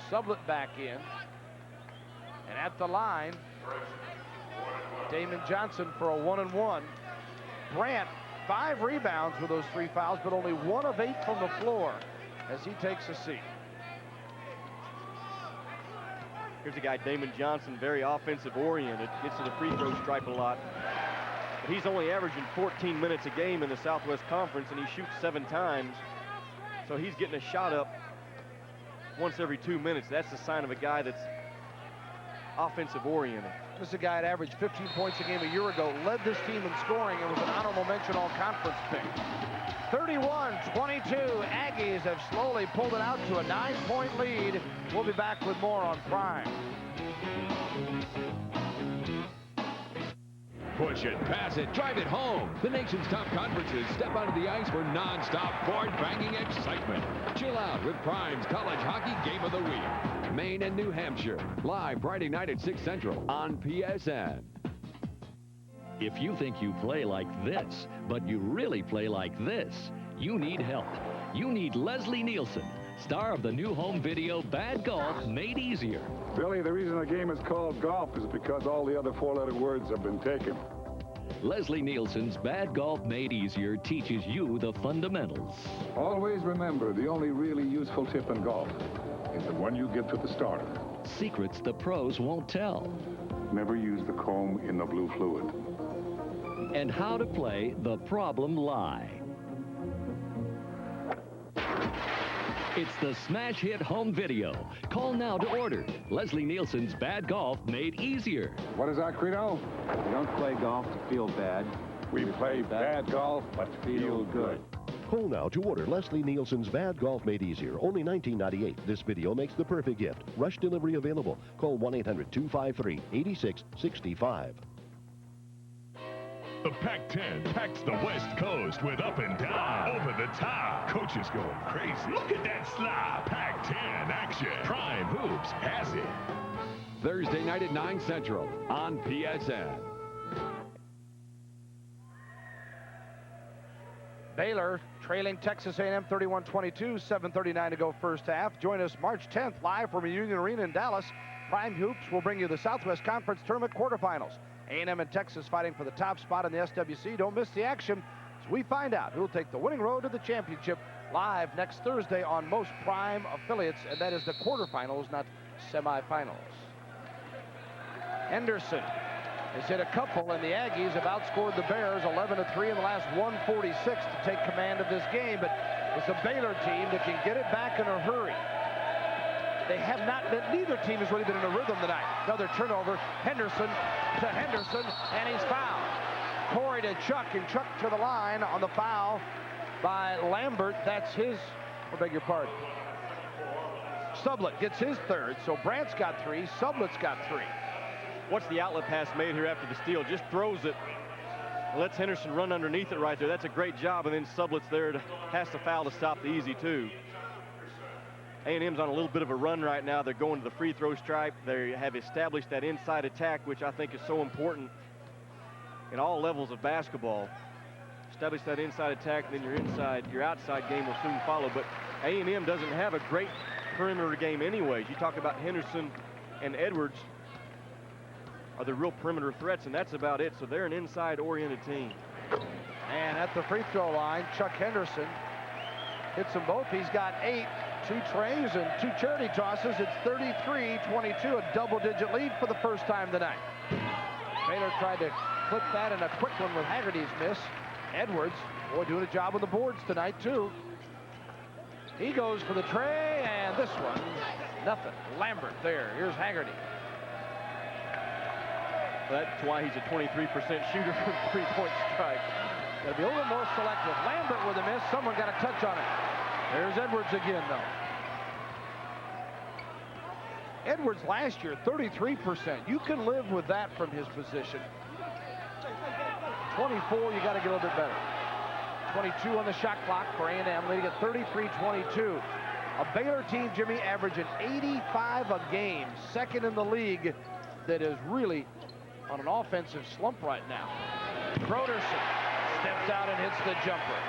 Sublett back in. And at the line, Damon Johnson for a 1-and-1. Brandt 5 rebounds with those 3 fouls, but only 1 of 8 from the floor as he takes a seat. Here's a guy, Damon Johnson, very offensive oriented, gets to the free throw stripe a lot. But he's only averaging 14 minutes a game in the Southwest Conference, and he shoots 7 times. So he's getting a shot up once every 2 minutes. That's a sign of a guy that's offensive oriented. This is a guy that averaged 15 points a game a year ago, led this team in scoring, and was an honorable mention all-conference pick. 31-22. Aggies have slowly pulled it out to a 9-point lead. We'll be back with more on Prime. Push it, pass it, drive it home. The nation's top conferences step onto the ice for non-stop board-banging excitement. Chill out with Prime's College Hockey Game of the Week. Maine and New Hampshire, live Friday night at 6 Central on PSN. If you think you play like this, but you really play like this, you need help. You need Leslie Nielsen, star of the new home video Bad Golf Made Easier. Billy, the reason the game is called golf is because all the other 4-letter words have been taken. Leslie Nielsen's Bad Golf Made Easier teaches you the fundamentals. Always remember, the only really useful tip in golf is the one you give to the starter. Secrets the pros won't tell. Never use the comb in the blue fluid. And how to play the problem lie. It's the smash hit home video. Call now to order. Leslie Nielsen's Bad Golf Made Easier. What is our credo? We don't play golf to feel bad. We play bad golf, but feel good. Call now to order Leslie Nielsen's Bad Golf Made Easier. Only $19.98. This video makes the perfect gift. Rush delivery available. Call 1-800-253-8665. The Pac-10 packs the West Coast with up and down, over the top. Coaches going crazy. Look at that slide. Pac-10 action. Prime Hoops has it. Thursday night at 9 Central on PSN. Baylor trailing Texas A&M 31-22, 7:39 to go first half. Join us March 10th live from Union Arena in Dallas. Prime Hoops will bring you the Southwest Conference Tournament quarterfinals. A&M and Texas fighting for the top spot in the SWC. Don't miss the action as we find out who will take the winning road to the championship live next Thursday on most Prime affiliates, and that is the quarterfinals, not semifinals. Henderson has hit a couple, and the Aggies have outscored the Bears 11-3 in the last 146 to take command of this game, but it's a Baylor team that can get it back in a hurry. They have not been, neither team has really been in a rhythm tonight. Another turnover, Henderson to Henderson, and he's fouled. Corey to Chuck, and Chuck to the line on the foul by Lambert. That's his, I beg your pardon. Sublett gets his third, so Brandt's got 3, Sublett's got 3. What's the outlet pass made here after the steal? Just throws it, lets Henderson run underneath it right there. That's a great job, and then Sublett's there, has to foul to stop the easy 2. A&M's on a little bit of a run right now. They're going to the free throw stripe. They have established that inside attack, which I think is so important in all levels of basketball. Establish that inside attack, and then your outside game will soon follow. But A&M doesn't have a great perimeter game anyways. You talk about Henderson and Edwards are the real perimeter threats, and that's about it. So they're an inside-oriented team. And at the free throw line, Chuck Henderson hits them both. He's got 8. 2 trays and 2 charity tosses. It's 33-22, a double-digit lead for the first time tonight. Baylor tried to clip that in a quick one with Haggerty's miss. Edwards, boy, doing a job with the boards tonight, too. He goes for the tray, and this one, nothing. Lambert there. Here's Haggerty. That's why he's a 23% shooter from three-point strike. Got to be a little bit more selective. Lambert with a miss. Someone got a touch on it. There's Edwards again, though. Edwards last year, 33%. You can live with that from his position. 24, you got to get a little bit better. 22 on the shot clock for A&M, leading at 33-22. A Baylor team, Jimmy, averaging 85 a game, second in the league, that is really on an offensive slump right now. Broderson steps out and hits the jumper.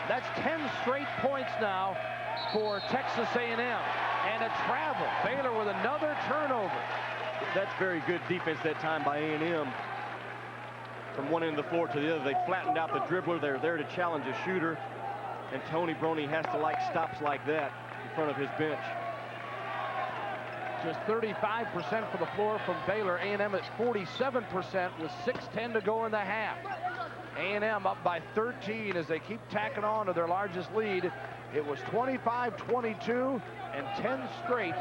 That's 10 straight points now for Texas A&M. And a travel. Baylor with another turnover. That's very good defense that time by A&M. from one end of the floor to the other. They flattened out the dribbler. They're there to challenge a shooter. And Tony Brony has to like stops like that in front of his bench. Just 35% for the floor from Baylor. A&M at 47% with 6:10 to go in the half. A&M up by 13 as they keep tacking on to their largest lead. It was 25-22 and 10 straight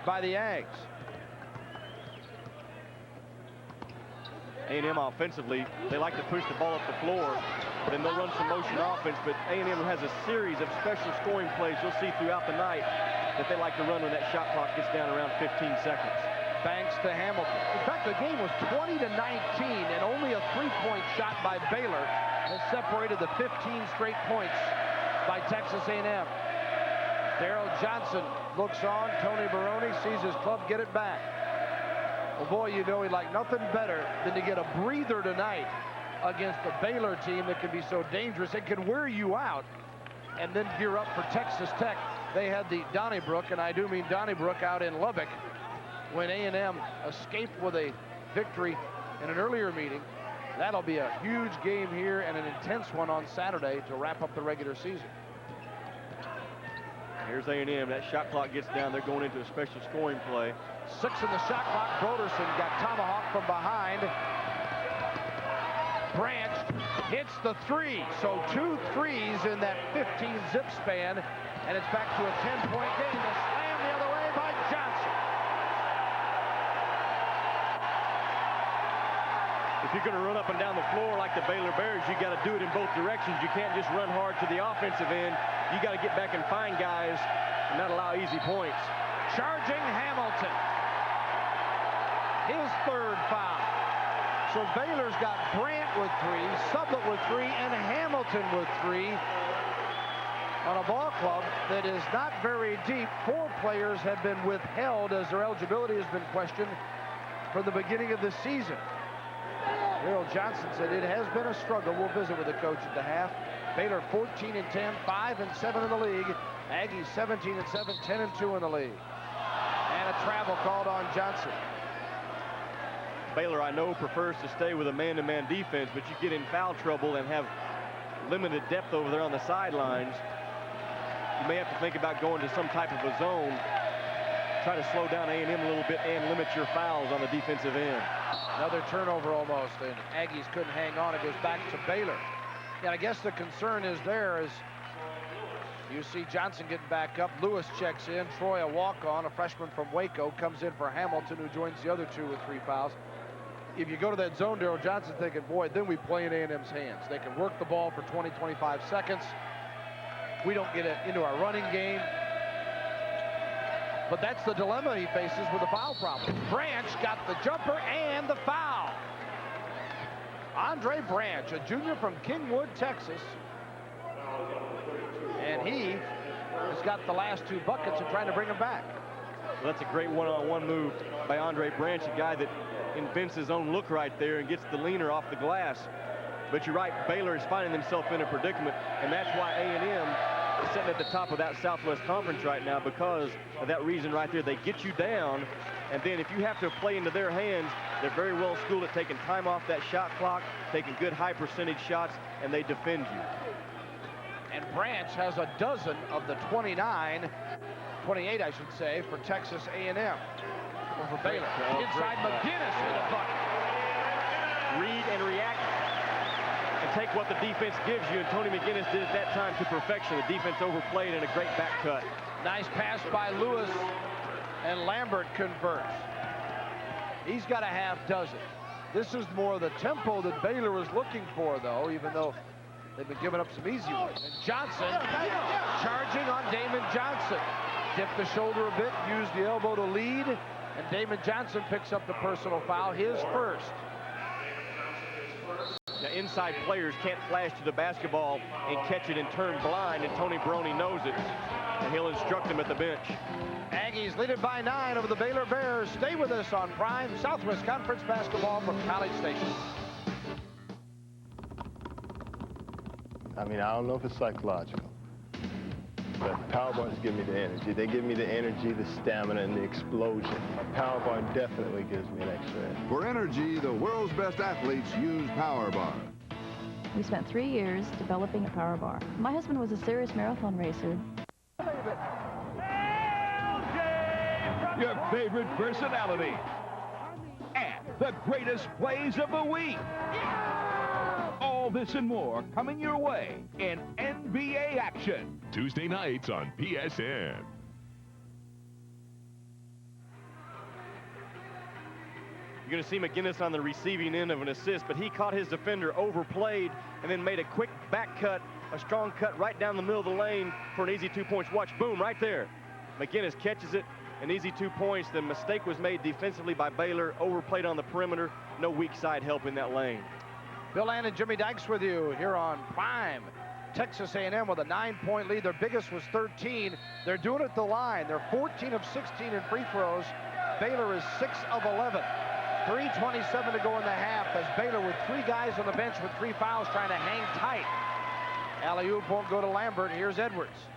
by the Ags. A&M offensively, they like to push the ball up the floor. Then they'll run some motion offense, but A&M has a series of special scoring plays you'll see throughout the night that they like to run when that shot clock gets down around 15 seconds. Banks to Hamilton. In fact, the game was 20-19, and only a three-point shot by Baylor has separated the 15 straight points by Texas A&M. Daryl Johnson looks on. Tony Baroni sees his club get it back. Well, boy, you know he'd like nothing better than to get a breather tonight against the Baylor team that can be so dangerous. It can wear you out and then gear up for Texas Tech. They had the Donnybrook, and I do mean Donnybrook, out in Lubbock when A&M escaped with a victory in an earlier meeting. That'll be a huge game here and an intense one on Saturday to wrap up the regular season. Here's A&M. That shot clock gets down. They're going into a special scoring play. 6 in the shot clock. Broderson got tomahawked from behind. Branch hits the three. So 2 threes in that 15 zip span. And it's back to a 10-point game. The slam the other way by Johnson. If you're going to run up and down the floor like the Baylor Bears, you got to do it in both directions. You can't just run hard to the offensive end. You got to get back and find guys and not allow easy points. Charging Hamilton. His third foul. So Baylor's got Brandt with 3, Sublett with 3, and Hamilton with 3 on a ball club that is not very deep. 4 players have been withheld as their eligibility has been questioned from the beginning of the season. Daryl Johnson said it has been a struggle. We'll visit with the coach at the half. Baylor 14-10, 5-7 in the league. Aggies 17-7, 10-2 in the league. And a travel called on Johnson. Baylor, I know, prefers to stay with a man-to-man defense, but you get in foul trouble and have limited depth over there on the sidelines. You may have to think about going to some type of a zone, try to slow down A&M a little bit and limit your fouls on the defensive end. Another turnover almost, and Aggies couldn't hang on. It goes back to Baylor. And I guess the concern is there is you see Johnson getting back up. Lewis checks in. Troy, a walk-on, a freshman from Waco, comes in for Hamilton, who joins the other 2 with 3 fouls. If you go to that zone, Daryl Johnson thinking, boy, then we play in A&M's hands. They can work the ball for 20, 25 seconds. We don't get it into our running game. But that's the dilemma he faces with the foul problem. Branch got the jumper and the foul. Andre Branch, a junior from Kingwood, Texas. And he has got the last 2 buckets and trying to bring him back. Well, that's a great one-on-one move by Andre Branch, a guy that invents his own look right there and gets the leaner off the glass. But you're right, Baylor is finding themselves in a predicament, and that's why A&M is sitting at the top of that Southwest Conference right now, because of that reason right there. They get you down, and then if you have to play into their hands, they're very well schooled at taking time off that shot clock, taking good high percentage shots, and they defend you. And Branch has a dozen of the 28, I should say, for Texas A&M. Or for Baylor. Inside McGinnis with a bucket. Read and react and take what the defense gives you, and Tony McGinnis did at that time to perfection. The defense overplayed and a great back cut. Nice pass by Lewis, and Lambert converts. He's got a half dozen. This is more the tempo that Baylor was looking for, though, even though they've been giving up some easy ones. And Johnson charging on Damon Johnson. Dipped the shoulder a bit, used the elbow to lead, and Damon Johnson picks up the personal foul, his first. Now, inside players can't flash to the basketball and catch it and turn blind, and Tony Baroni knows it, and he'll instruct them at the bench. Aggies lead it by 9 over the Baylor Bears. Stay with us on Prime Southwest Conference basketball from College Station. I mean, I don't know if it's psychological, But power bars give me the energy. They give me the energy, the stamina, and the explosion. A power bar definitely gives me an extra edge. For energy, the world's best athletes use power bar. We spent 3 years developing a power bar. My husband was a serious marathon racer. Your favorite personality. And the greatest plays of the week. All this and more coming your way in NBA action. Tuesday nights on PSN. You're going to see McGinnis on the receiving end of an assist, but he caught his defender overplayed and then made a quick back cut, a strong cut right down the middle of the lane for an easy 2 points. Watch, boom, right there. McGinnis catches it, an easy 2 points. The mistake was made defensively by Baylor, overplayed on the perimeter, no weak side help in that lane. Bill Land and Jimmy Dykes with you here on Prime. Texas A&M with a 9-point lead. Their biggest was 13. They're doing it at the line. They're 14 of 16 in free throws. Baylor is 6 of 11. 3:27 to go in the half as Baylor with 3 guys on the bench with 3 fouls trying to hang tight. Alley-oop won't go to Lambert. Here's Edwards.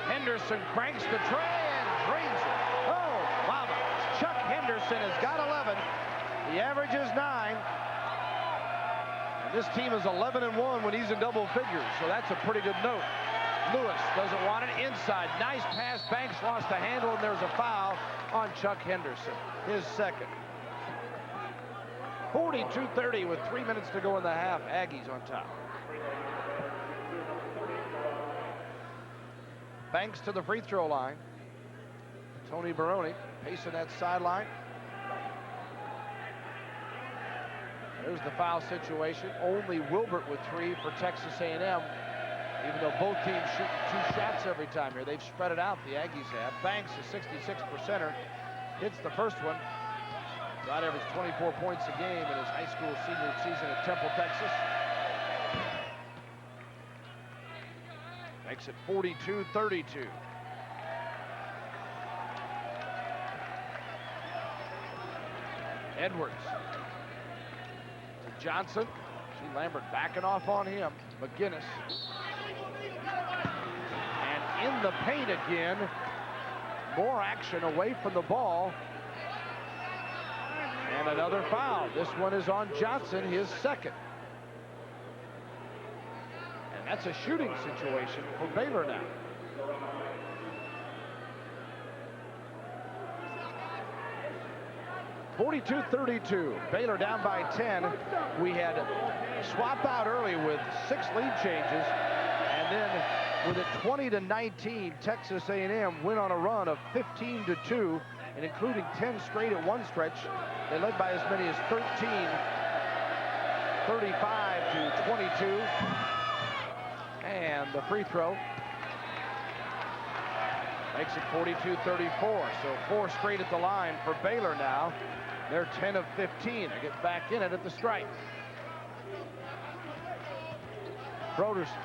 Henderson cranks the tray and drains it. Oh, mama. Chuck Henderson has got 11. The average is 9. And this team is 11-1 when he's in double figures, so that's a pretty good note. Lewis doesn't want it inside. Nice pass. Banks lost the handle, and there's a foul on Chuck Henderson, his second. 42-30 with 3 minutes to go in the half. Aggies on top. Banks to the free throw line. Tony Baroni pacing that sideline. There's the foul situation. Only Wilbert with 3 for Texas A&M. Even though both teams shooting 2 shots every time here. They've spread it out, the Aggies have. Banks, a 66%er, hits the first one. Rod averaged 24 points a game in his high school senior season at Temple, Texas. Makes it 42-32. Edwards to Johnson. See Lambert backing off on him. McGinnis. And in the paint again. More action away from the ball. And another foul. This one is on Johnson, his second. And that's a shooting situation for Baylor now. (42-32). Baylor down by 10. We had swap out early with 6 lead changes, and then with it 20-19, Texas A&M went on a run of 15-2, and including 10 straight at one stretch. They led by as many as 13, 35-22, and the free throw makes it 42-34. So 4 straight at the line for Baylor now. They're 10 of 15. They get back in it at the stripe. Broderson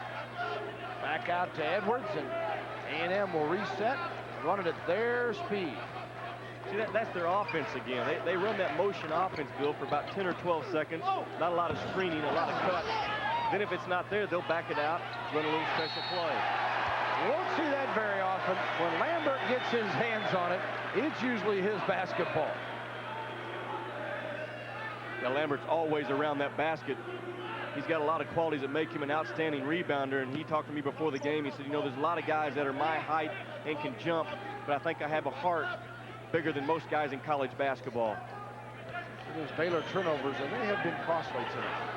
back out to Edwards, and A&M will reset, run it at their speed. See, that's their offense again. They run that motion offense, Bill, for about 10 or 12 seconds. Not a lot of screening, a lot of cuts. Then if it's not there, they'll back it out, run a little special play. You won't see that very often. When Lambert gets his hands on it, it's usually his basketball. Now, Lambert's always around that basket. He's got a lot of qualities that make him an outstanding rebounder, and he talked to me before the game. He said, you know, there's a lot of guys that are my height and can jump, but I think I have a heart bigger than most guys in college basketball. There's Baylor turnovers, and they have been costly tonight.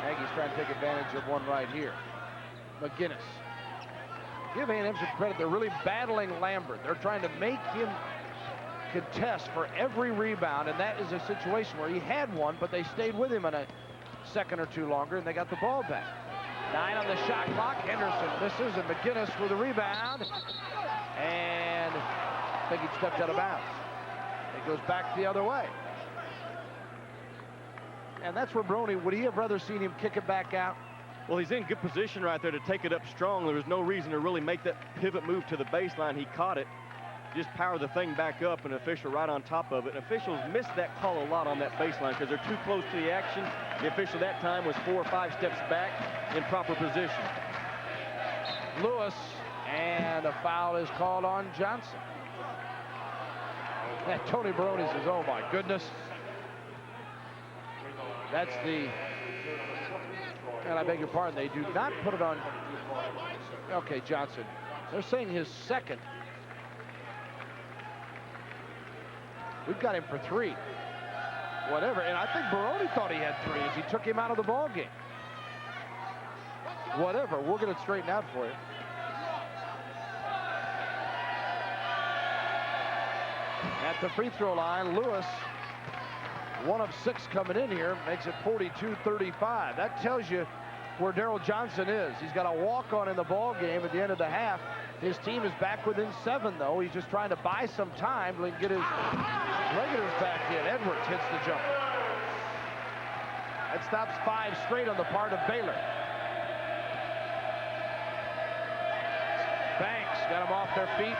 Aggies trying to take advantage of one right here. McGinnis. Give A&M some credit. They're really battling Lambert. They're trying to make him contest for every rebound, and that is a situation where he had one, but they stayed with him in a second or two longer, and they got the ball back. 9 on the shot clock. Henderson misses, and McGinnis with a rebound. And I think he stepped out of bounds. It goes back the other way. And that's where Brony, would he have rather seen him kick it back out? Well, he's in good position right there to take it up strong. There was no reason to really make that pivot move to the baseline. He caught it, just power the thing back up, and official right on top of it. And officials miss that call a lot on that baseline because they're too close to the action. The official that time was 4 or 5 steps back in proper position. Lewis, and a foul is called on Johnson. And Tony Barone says, oh my goodness. That's the, and I beg your pardon, they do not put it on, okay, Johnson. They're saying his second. We've got him for 3. Whatever, and I think Barone thought he had 3 as he took him out of the ball game. Whatever, we'll get it straightened out for you. At the free throw line, Lewis, 1 of 6 coming in here, makes it 42-35. That tells you where Daryl Johnson is. He's got a walk-on in the ball game at the end of the half. His team is back within 7, though. He's just trying to buy some time to get his regulars back in. Edwards hits the jumper. That stops 5 straight on the part of Baylor. Banks got them off their feet.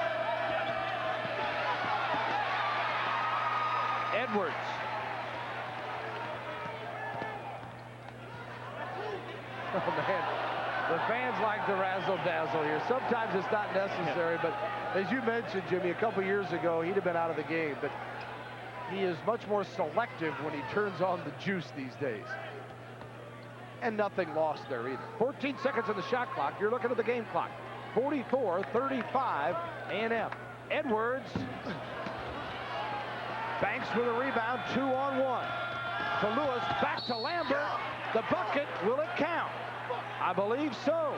Edwards. Oh, man. The fans like to razzle-dazzle here. Sometimes it's not necessary, but as you mentioned, Jimmy, a couple years ago, he'd have been out of the game, but he is much more selective when he turns on the juice these days. And nothing lost there either. 14 seconds on the shot clock. You're looking at the game clock. 44-35 A&M. Edwards. Banks with a rebound, 2-on-1. To Lewis, back to Lambert. The bucket, will it count? I believe so.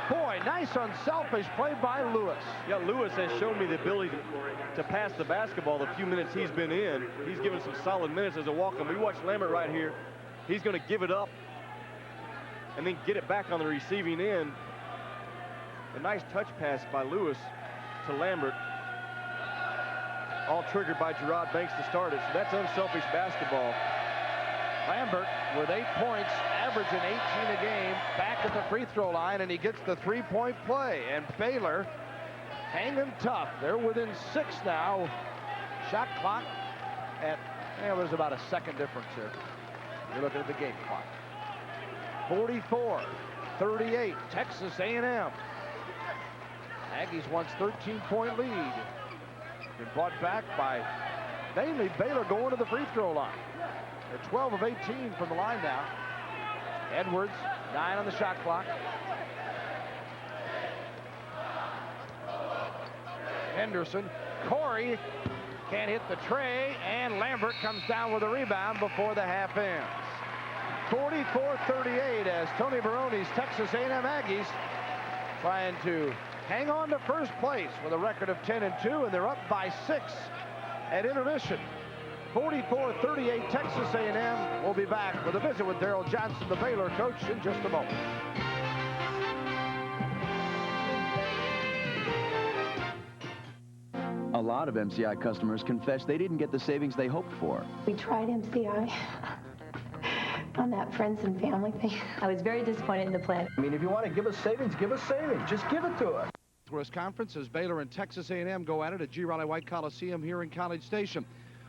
Boy, nice unselfish play by Lewis. Yeah, Lewis has shown me the ability to pass the basketball the few minutes he's been in. He's given some solid minutes as a walk-on. We watch Lambert right here. He's going to give it up and then get it back on the receiving end. A nice touch pass by Lewis to Lambert. All triggered by Gerard Banks to start it. So that's unselfish basketball. Lambert with 8 points, averaging 18 a game, back at the free throw line, and he gets the 3-point play. And Baylor hanging tough. They're within 6 now. Shot clock at, well, there's about a second difference here. You're looking at the game clock. 44-38, Texas A&M. Aggies wants 13-point lead. Been brought back by mainly Baylor going to the free throw line. They're 12 of 18 from the line now. Edwards, 9 on the shot clock. Henderson, Corey can't hit the tray, and Lambert comes down with a rebound before the half ends. 44-38 as Tony Barone's Texas A&M Aggies trying to hang on to first place with a record of 10-2, and they're up by 6 at intermission. 44-38 Texas A&M. We'll be back with a visit with Daryl Johnson, the Baylor coach, in just a moment. A lot of MCI customers confess they didn't get the savings they hoped for. We tried MCI on that friends and family thing. I was very disappointed in the plan. I mean, if you want to give us savings, give us savings. Just give it to us. Southwest Conference as Baylor and Texas A&M go at it at G. Riley White Coliseum here in College Station.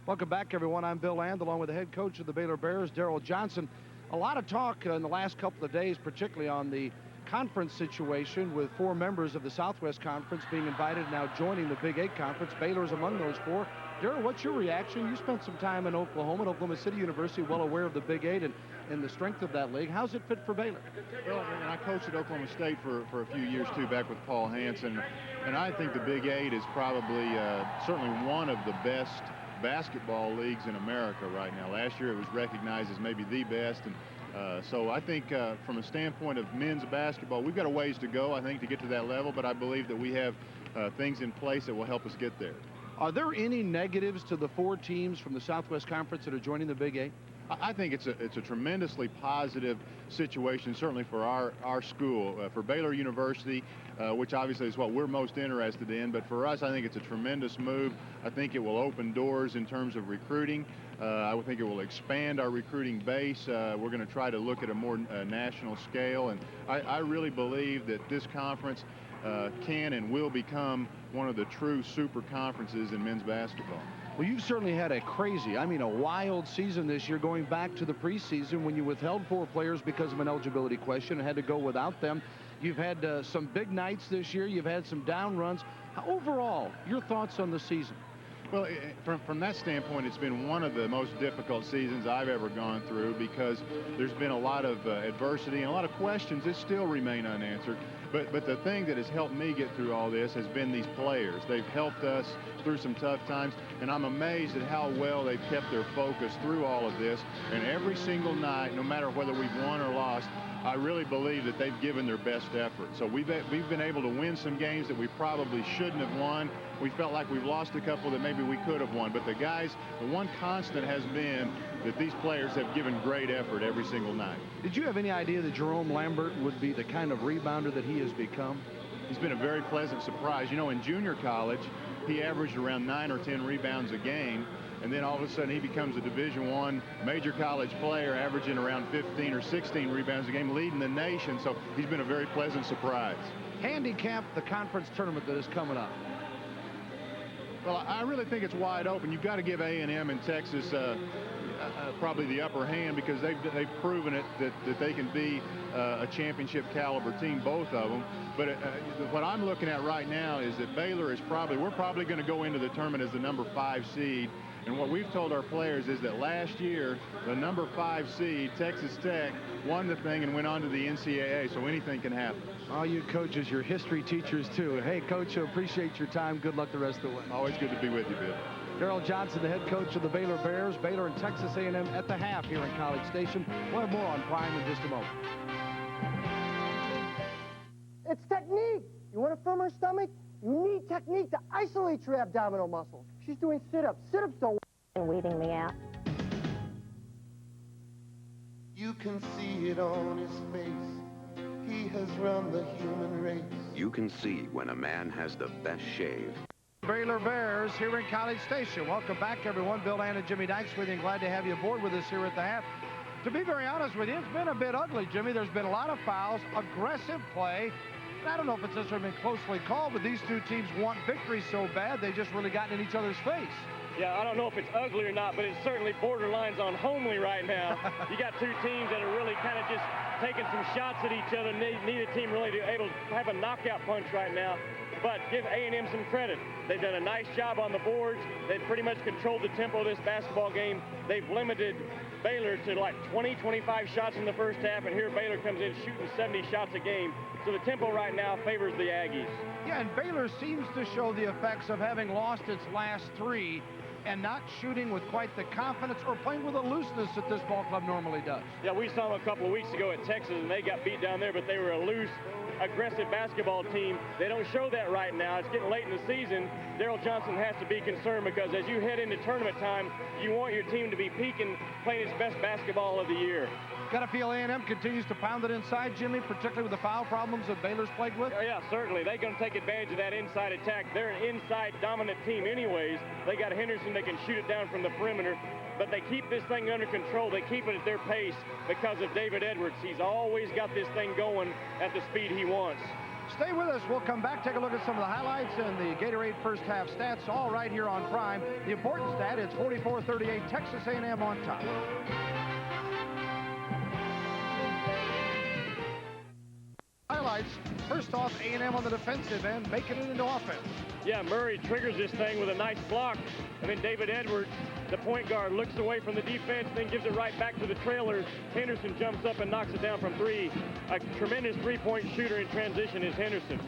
Welcome back, everyone. I'm Bill Land, along with the head coach of the Baylor Bears, Daryl Johnson. A lot of talk in the last couple of days, particularly on the conference situation with 4 members of the Southwest Conference being invited, now joining the Big 8 Conference. Baylor is among those 4. Daryl, what's your reaction? You spent some time in Oklahoma, at Oklahoma City University, well aware of the Big 8 and the strength of that league. How's it fit for Baylor? Well, I coached at Oklahoma State for a few years, too, back with Paul Hansen. And I think the Big 8 is probably certainly one of the best basketball leagues in America right now. Last year it was recognized as maybe the best, and so I think from a standpoint of men's basketball, we've got a ways to go, I think, to get to that level, but I believe that we have things in place that will help us get there. Are there any negatives to the 4 teams from the Southwest Conference that are joining the Big 8? I think it's a tremendously positive situation, certainly for our school, for Baylor University, which obviously is what we're most interested in. But for us, I think it's a tremendous move. I think it will open doors in terms of recruiting. I would think it will expand our recruiting base. We're going to try to look at a more national scale. And I really believe that this conference can and will become one of the true super conferences in men's basketball. Well, you've certainly had a crazy, I mean a wild season this year, going back to the preseason when you withheld 4 players because of an eligibility question and had to go without them. You've had some big nights this year. You've had some down runs. Overall, your thoughts on the season? Well, from that standpoint, it's been one of the most difficult seasons I've ever gone through because there's been a lot of adversity and a lot of questions that still remain unanswered. But the thing that has helped me get through all this has been these players. They've helped us through some tough times, and I'm amazed at how well they've kept their focus through all of this. And every single night, no matter whether we've won or lost, I really believe that they've given their best effort. So we've been able to win some games that we probably shouldn't have won. We felt like we've lost a couple that maybe we could have won. But the guys, the one constant has been that these players have given great effort every single night. Did you have any idea that Jerome Lambert would be the kind of rebounder that he has become? He's been a very pleasant surprise. You know, in junior college, he averaged around 9 or 10 rebounds a game. And then all of a sudden he becomes a Division I major college player, averaging around 15 or 16 rebounds a game, leading the nation. So he's been a very pleasant surprise. Handicap the conference tournament that is coming up. Well, I really think it's wide open. You've got to give A&M and Texas probably the upper hand because they've proven it that they can be a championship caliber team, both of them. But what I'm looking at right now is that Baylor is we're probably going to go into the tournament as the number 5 seed. And what we've told our players is that last year, the number 5 seed, Texas Tech, won the thing and went on to the NCAA, so anything can happen. All you coaches, you're history teachers, too. Hey, Coach, appreciate your time. Good luck the rest of the way. Always good to be with you, Bill. Darrell Johnson, the head coach of the Baylor Bears. Baylor and Texas A&M at the half here in College Station. We'll have more on Prime in just a moment. It's technique. You want a firmer stomach? You need technique to isolate your abdominal muscles. She's doing sit-ups. Sit-ups don't and weeding me out. You can see it on his face. He has run the human race. You can see when a man has the best shave. Baylor Bears here in College Station. Welcome back, everyone. Bill Ann and Jimmy Dykes with you. Glad to have you aboard with us here at the half. To be very honest with you, it's been a bit ugly, Jimmy. There's been a lot of fouls, aggressive play. I don't know if it's necessarily been closely called, but these two teams want victory so bad, they just really gotten in each other's face. Yeah, I don't know if it's ugly or not, but it's certainly borderlines on homely right now. You got two teams that are really kind of just taking some shots at each other. Neither team really able to have a knockout punch right now. But give A&M some credit. They've done a nice job on the boards. They've pretty much controlled the tempo of this basketball game. They've limited Baylor to like 20, 25 shots in the first half, and here Baylor comes in shooting 70 shots a game. So the tempo right now favors the Aggies. Yeah, and Baylor seems to show the effects of having lost its last 3 and not shooting with quite the confidence or playing with the looseness that this ball club normally does. Yeah, we saw them a couple of weeks ago at Texas, and they got beat down there, but they were a loose, aggressive basketball team. They don't show that right now. It's getting late in the season. Darrell Johnson has to be concerned because as you head into tournament time, you want your team to be peaking, playing its best basketball of the year. Got to feel A&M continues to pound it inside, Jimmy, particularly with the foul problems that Baylor's plagued with? Yeah, certainly. They're going to take advantage of that inside attack. They're an inside dominant team anyways. They got Henderson that can shoot it down from the perimeter, but they keep this thing under control. They keep it at their pace because of David Edwards. He's always got this thing going at the speed he wants. Stay with us. We'll come back, take a look at some of the highlights and the Gatorade first half stats, all right here on Prime. The important stat, it's 44-38, Texas A&M on top. Highlights. First off, A&M on the defensive end, making it into offense. Yeah, Murray triggers this thing with a nice block, and then David Edwards, the point guard, looks away from the defense, then gives it right back to the trailer. Henderson jumps up and knocks it down from 3. A tremendous three-point shooter in transition is Henderson.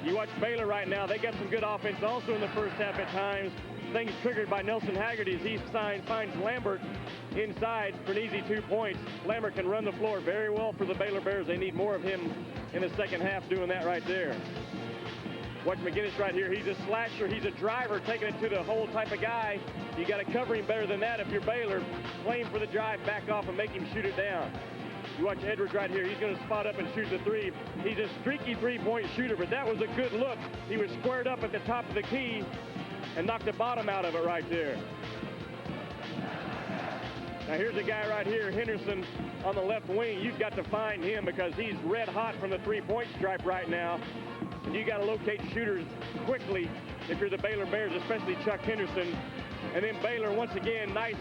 You watch Baylor right now, they got some good offense also in the first half at times. Things triggered by Nelson Haggerty as he finds Lambert inside for an easy 2 points. Lambert can run the floor very well for the Baylor Bears. They need more of him in the second half doing that right there. Watch McGinnis right here. He's a slasher. He's a driver, taking it to the hole type of guy. You got to cover him better than that if you're Baylor. Play him for the drive, back off, and make him shoot it down. You watch Edwards right here. He's going to spot up and shoot the 3. He's a streaky three-point shooter, but that was a good look. He was squared up at the top of the key and knocked the bottom out of it right there. Now here's a guy right here, Henderson, on the left wing. You've got to find him because he's red hot from the three-point stripe right now. And you got to locate shooters quickly if you're the Baylor Bears, especially Chuck Henderson. And then Baylor, once again, nice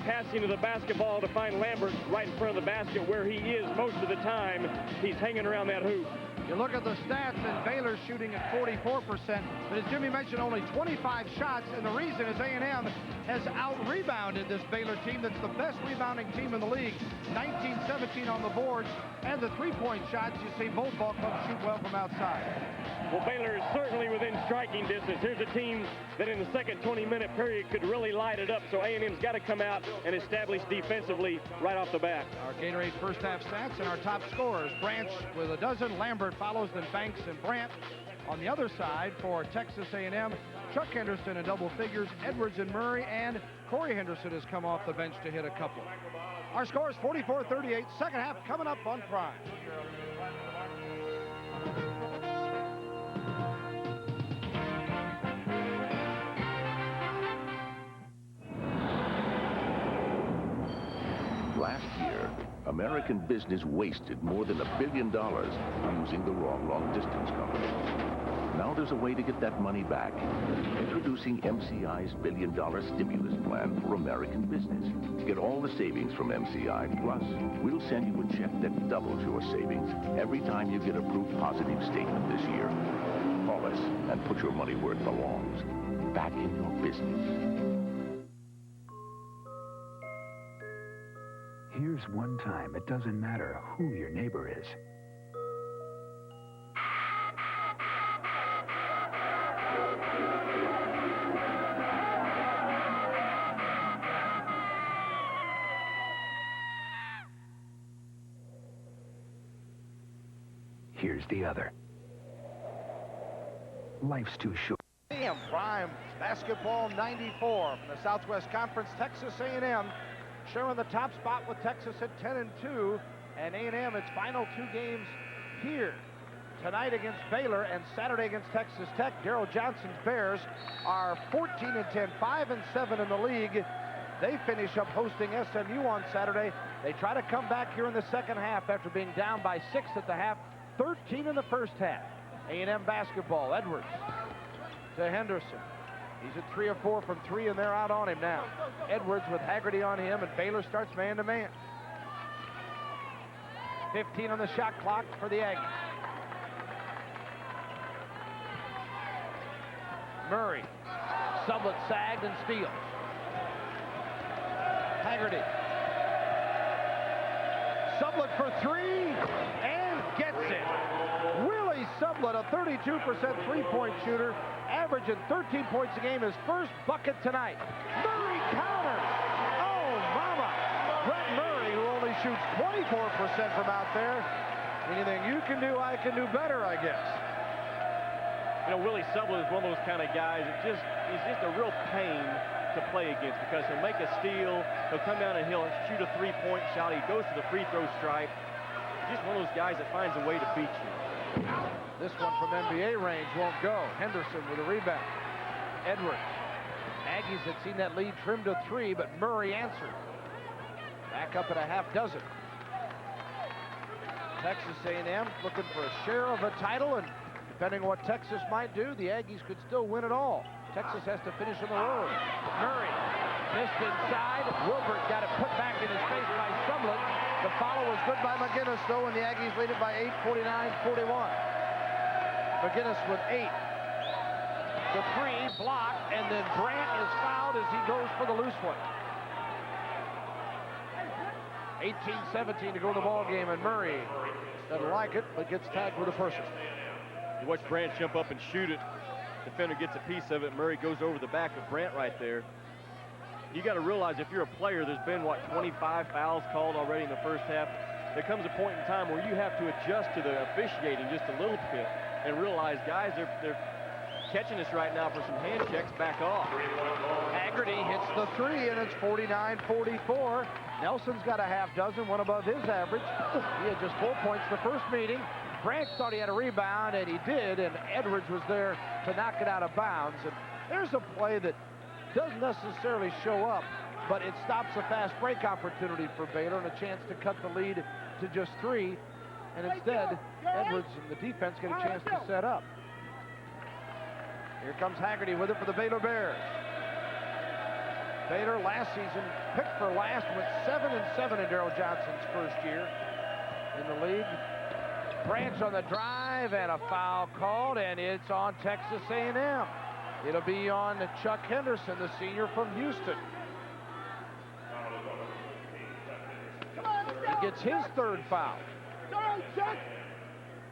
passing of the basketball to find Lambert right in front of the basket where he is most of the time. He's hanging around that hoop. You look at the stats, and Baylor's shooting at 44%, but as Jimmy mentioned, only 25 shots, and the reason is A&M has out-rebounded this Baylor team that's the best rebounding team in the league. 19-17 on the boards, and the three-point shots, you see both ball clubs shoot well from outside. Well, Baylor is certainly within striking distance. Here's a team that in the second 20-minute period could really light it up, so A&M's got to come out and establish defensively right off the bat. Our Gatorade first half stats and our top scorers. Branch with a dozen, Lambert follows, then Banks and Brandt. On the other side for Texas A&M, Chuck Henderson in double figures, Edwards and Murray, and Corey Henderson has come off the bench to hit a couple. Our score is 44-38. Second half coming up on Prime. Last year, American business wasted more than $1 billion using the wrong long-distance company. Now there's a way to get that money back. Introducing MCI's billion-dollar stimulus plan for American business. Get all the savings from MCI, plus we'll send you a check that doubles your savings every time you get a proof positive statement this year. Call us and put your money where it belongs. Back in your business. Here's one time it doesn't matter who your neighbor is. Here's the other. Life's too short. A&M Prime basketball 94 from the Southwest Conference. Texas A&M sharing the top spot with Texas at 10-2, and A&M its final two games here tonight against Baylor and Saturday against Texas Tech. Darrell Johnson's Bears are 14-10, 5-7 in the league. They finish up hosting SMU on Saturday. They try to come back here in the second half after being down by 6 at the half, 13 in the first half. A&M basketball. Edwards to Henderson. He's at 3 of 4 from 3, and they're out on him now. Edwards with Haggerty on him, and Baylor starts man-to-man. 15 on the shot clock for the Aggies. Murray. Sublett sagged and steals. Haggerty. Sublett for 3, and gets it. Willie Sublett, a 32% three-point shooter, averaging 13 points a game, his first bucket tonight. Murray counters. Oh, mama. Brett Murray, who only shoots 24% from out there. Anything you can do, I can do better, I guess. You know, Willie Sublett is one of those kind of guys that he's just a real pain to play against because he'll make a steal, he'll come down and he'll shoot a three-point shot, he goes to the free throw stripe. Just one of those guys that finds a way to beat you. This one from NBA range won't go. Henderson with a rebound. Edwards. Aggies had seen that lead trimmed to 3, but Murray answered. Back up at a half dozen. Texas A&M looking for a share of a title, and depending on what Texas might do, the Aggies could still win it all. Texas has to finish on the road. Murray missed inside. Wilbert got it put back in his face by Sublett. The follow was good by McGinnis, though, and the Aggies lead it by 8, 49-41. McGinnis with 8. The 3 blocked, and then Brandt is fouled as he goes for the loose one. 18-17 to go to the ball game, and Murray doesn't like it, but gets tagged with a person. You watch Brandt jump up and shoot it. Defender gets a piece of it. Murray goes over the back of Brandt right there. You got to realize if you're a player, there's been, 25 fouls called already in the first half. There comes a point in time where you have to adjust to the officiating just a little bit and realize, guys, they're catching us right now for some hand checks. Back off. Haggerty hits the 3, and it's 49-44. Nelson's got a half dozen, one above his average. He had just 4 points the first meeting. Brandt thought he had a rebound, and he did, and Edwards was there to knock it out of bounds. And there's a play that doesn't necessarily show up, but it stops a fast break opportunity for Baylor and a chance to cut the lead to just 3. And instead, Edwards and the defense get a chance to set up. Here comes Haggerty with it for the Baylor Bears. Baylor last season picked for last, went 7-7 in Darrell Johnson's first year in the league. Branch on the drive, and a foul called, and it's on Texas A&M. It'll be on Chuck Henderson, the senior from Houston. He gets his third foul.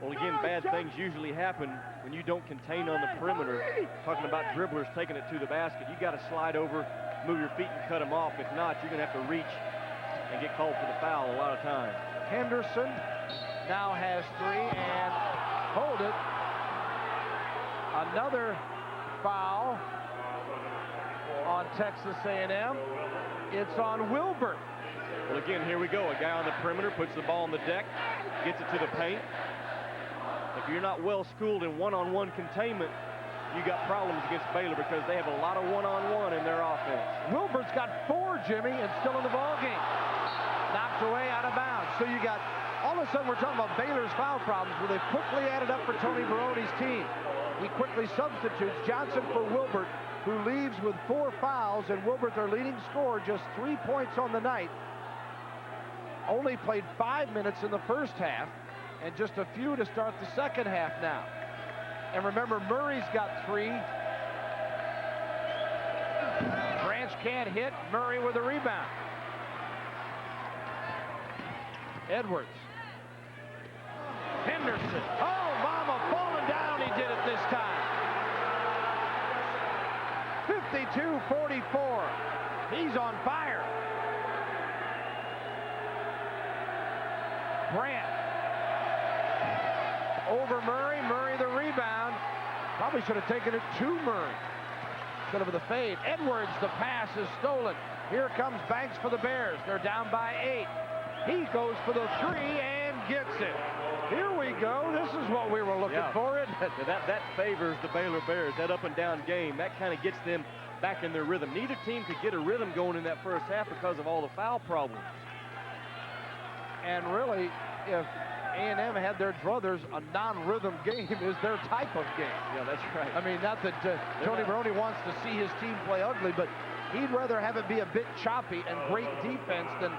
Well, again, bad things usually happen when you don't contain on the perimeter. Talking about dribblers taking it to the basket. You got to slide over, move your feet, and cut them off. If not, you're going to have to reach and get called for the foul a lot of times. Henderson now has 3, and hold it. Another foul on Texas A&M. It's on Wilbert. Well, again, here we go. A guy on the perimeter puts the ball on the deck, gets it to the paint. If you're not well schooled in one-on-one containment, you got problems against Baylor because they have a lot of one-on-one in their offense. Wilbert's got 4, Jimmy, and still in the ball game. Knocked away out of bounds. So you got, all of a sudden we're talking about Baylor's foul problems where they quickly added up for Tony Baroni's team. He quickly substitutes Johnson for Wilbert, who leaves with 4 fouls, and Wilbert, their leading scorer, just 3 points on the night. Only played 5 minutes in the first half, and just a few to start the second half now. And remember, Murray's got 3. Branch can't hit. Murray with a rebound. Edwards. Henderson. Oh, mama, falling down. He did it this time. 52-44. He's on fire. Brandt. Over Murray. Murray the rebound. Probably should have taken it to Murray instead of the fade. Edwards, the pass is stolen. Here comes Banks for the Bears. They're down by 8. He goes for the 3 and gets it. Here we go. This is what we were looking for. That favors the Baylor Bears, that up and down game. That kind of gets them back in their rhythm. Neither team could get a rhythm going in that first half because of all the foul problems. And really, if A&M had their druthers, a non-rhythm game is their type of game. Yeah, that's right. I mean, not that Tony Baroni wants to see his team play ugly, but he'd rather have it be a bit choppy and great defense than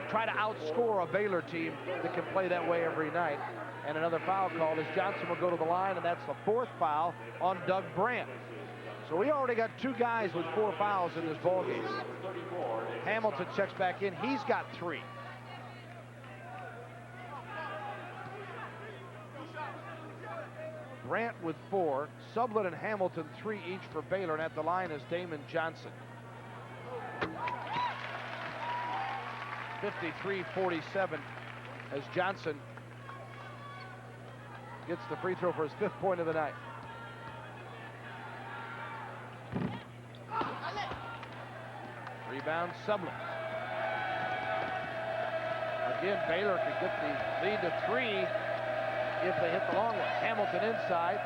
try to outscore a Baylor team that can play that way every night. And another foul called as Johnson will go to the line, and that's the 4th foul on Doug Brandt. So we already got 2 guys with 4 fouls in this ballgame. Hamilton checks back in. He's got 3. Brandt with 4, Sublett and Hamilton 3 each for Baylor, and at the line is Damon Johnson. 53-47 as Johnson gets the free throw for his 5th point of the night. Rebound, Sublett. Again, Baylor could get the lead to 3 if they hit the long one. Hamilton inside.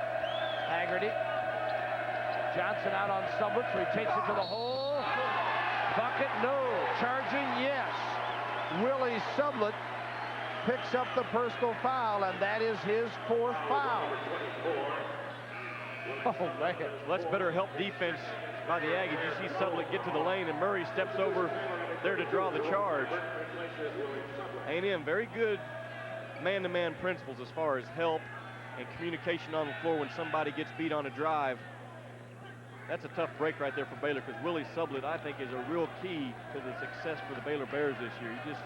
Haggerty. Johnson out on Sublett, so he takes it to the hole. Bucket, no. Charging, yes. Willie Sublett picks up the personal foul, and that is his 4th foul. Oh, man. That's better help defense by the Aggies. You see Sublett get to the lane, and Murray steps over there to draw the charge. A&M, very good man-to-man principles as far as help and communication on the floor when somebody gets beat on a drive. That's a tough break right there for Baylor, because Willie Sublett, I think, is a real key to the success for the Baylor Bears this year. He just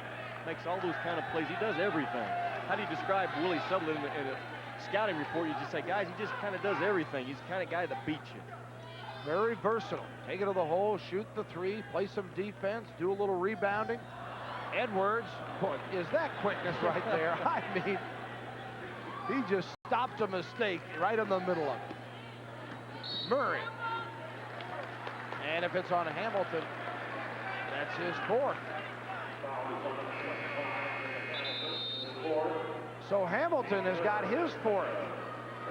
makes all those kind of plays. He does everything. How do you describe Willie Sublett in a scouting report? You just say, guys, he just kind of does everything. He's the kind of guy that beats you. Very versatile. Take it to the hole, shoot the 3, play some defense, do a little rebounding. Edwards, boy, is that quickness right there? I mean, he just stopped a mistake right in the middle of it. Murray. And if it's on Hamilton, that's his 4th. So Hamilton has got his 4th.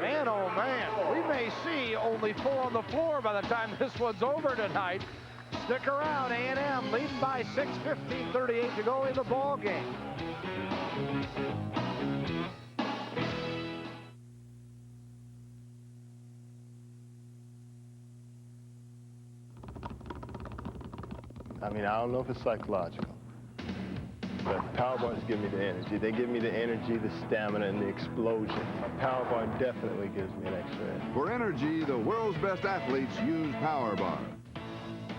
Man, oh man, we may see only 4 on the floor by the time this one's over tonight. Stick around. A&M leading by 6, 15:38 to go in the ball game. I mean, I don't know if it's psychological, but power bars give me the energy. They give me the energy, the stamina, and the explosion. A power bar definitely gives me an extra edge. For energy, the world's best athletes use power bar.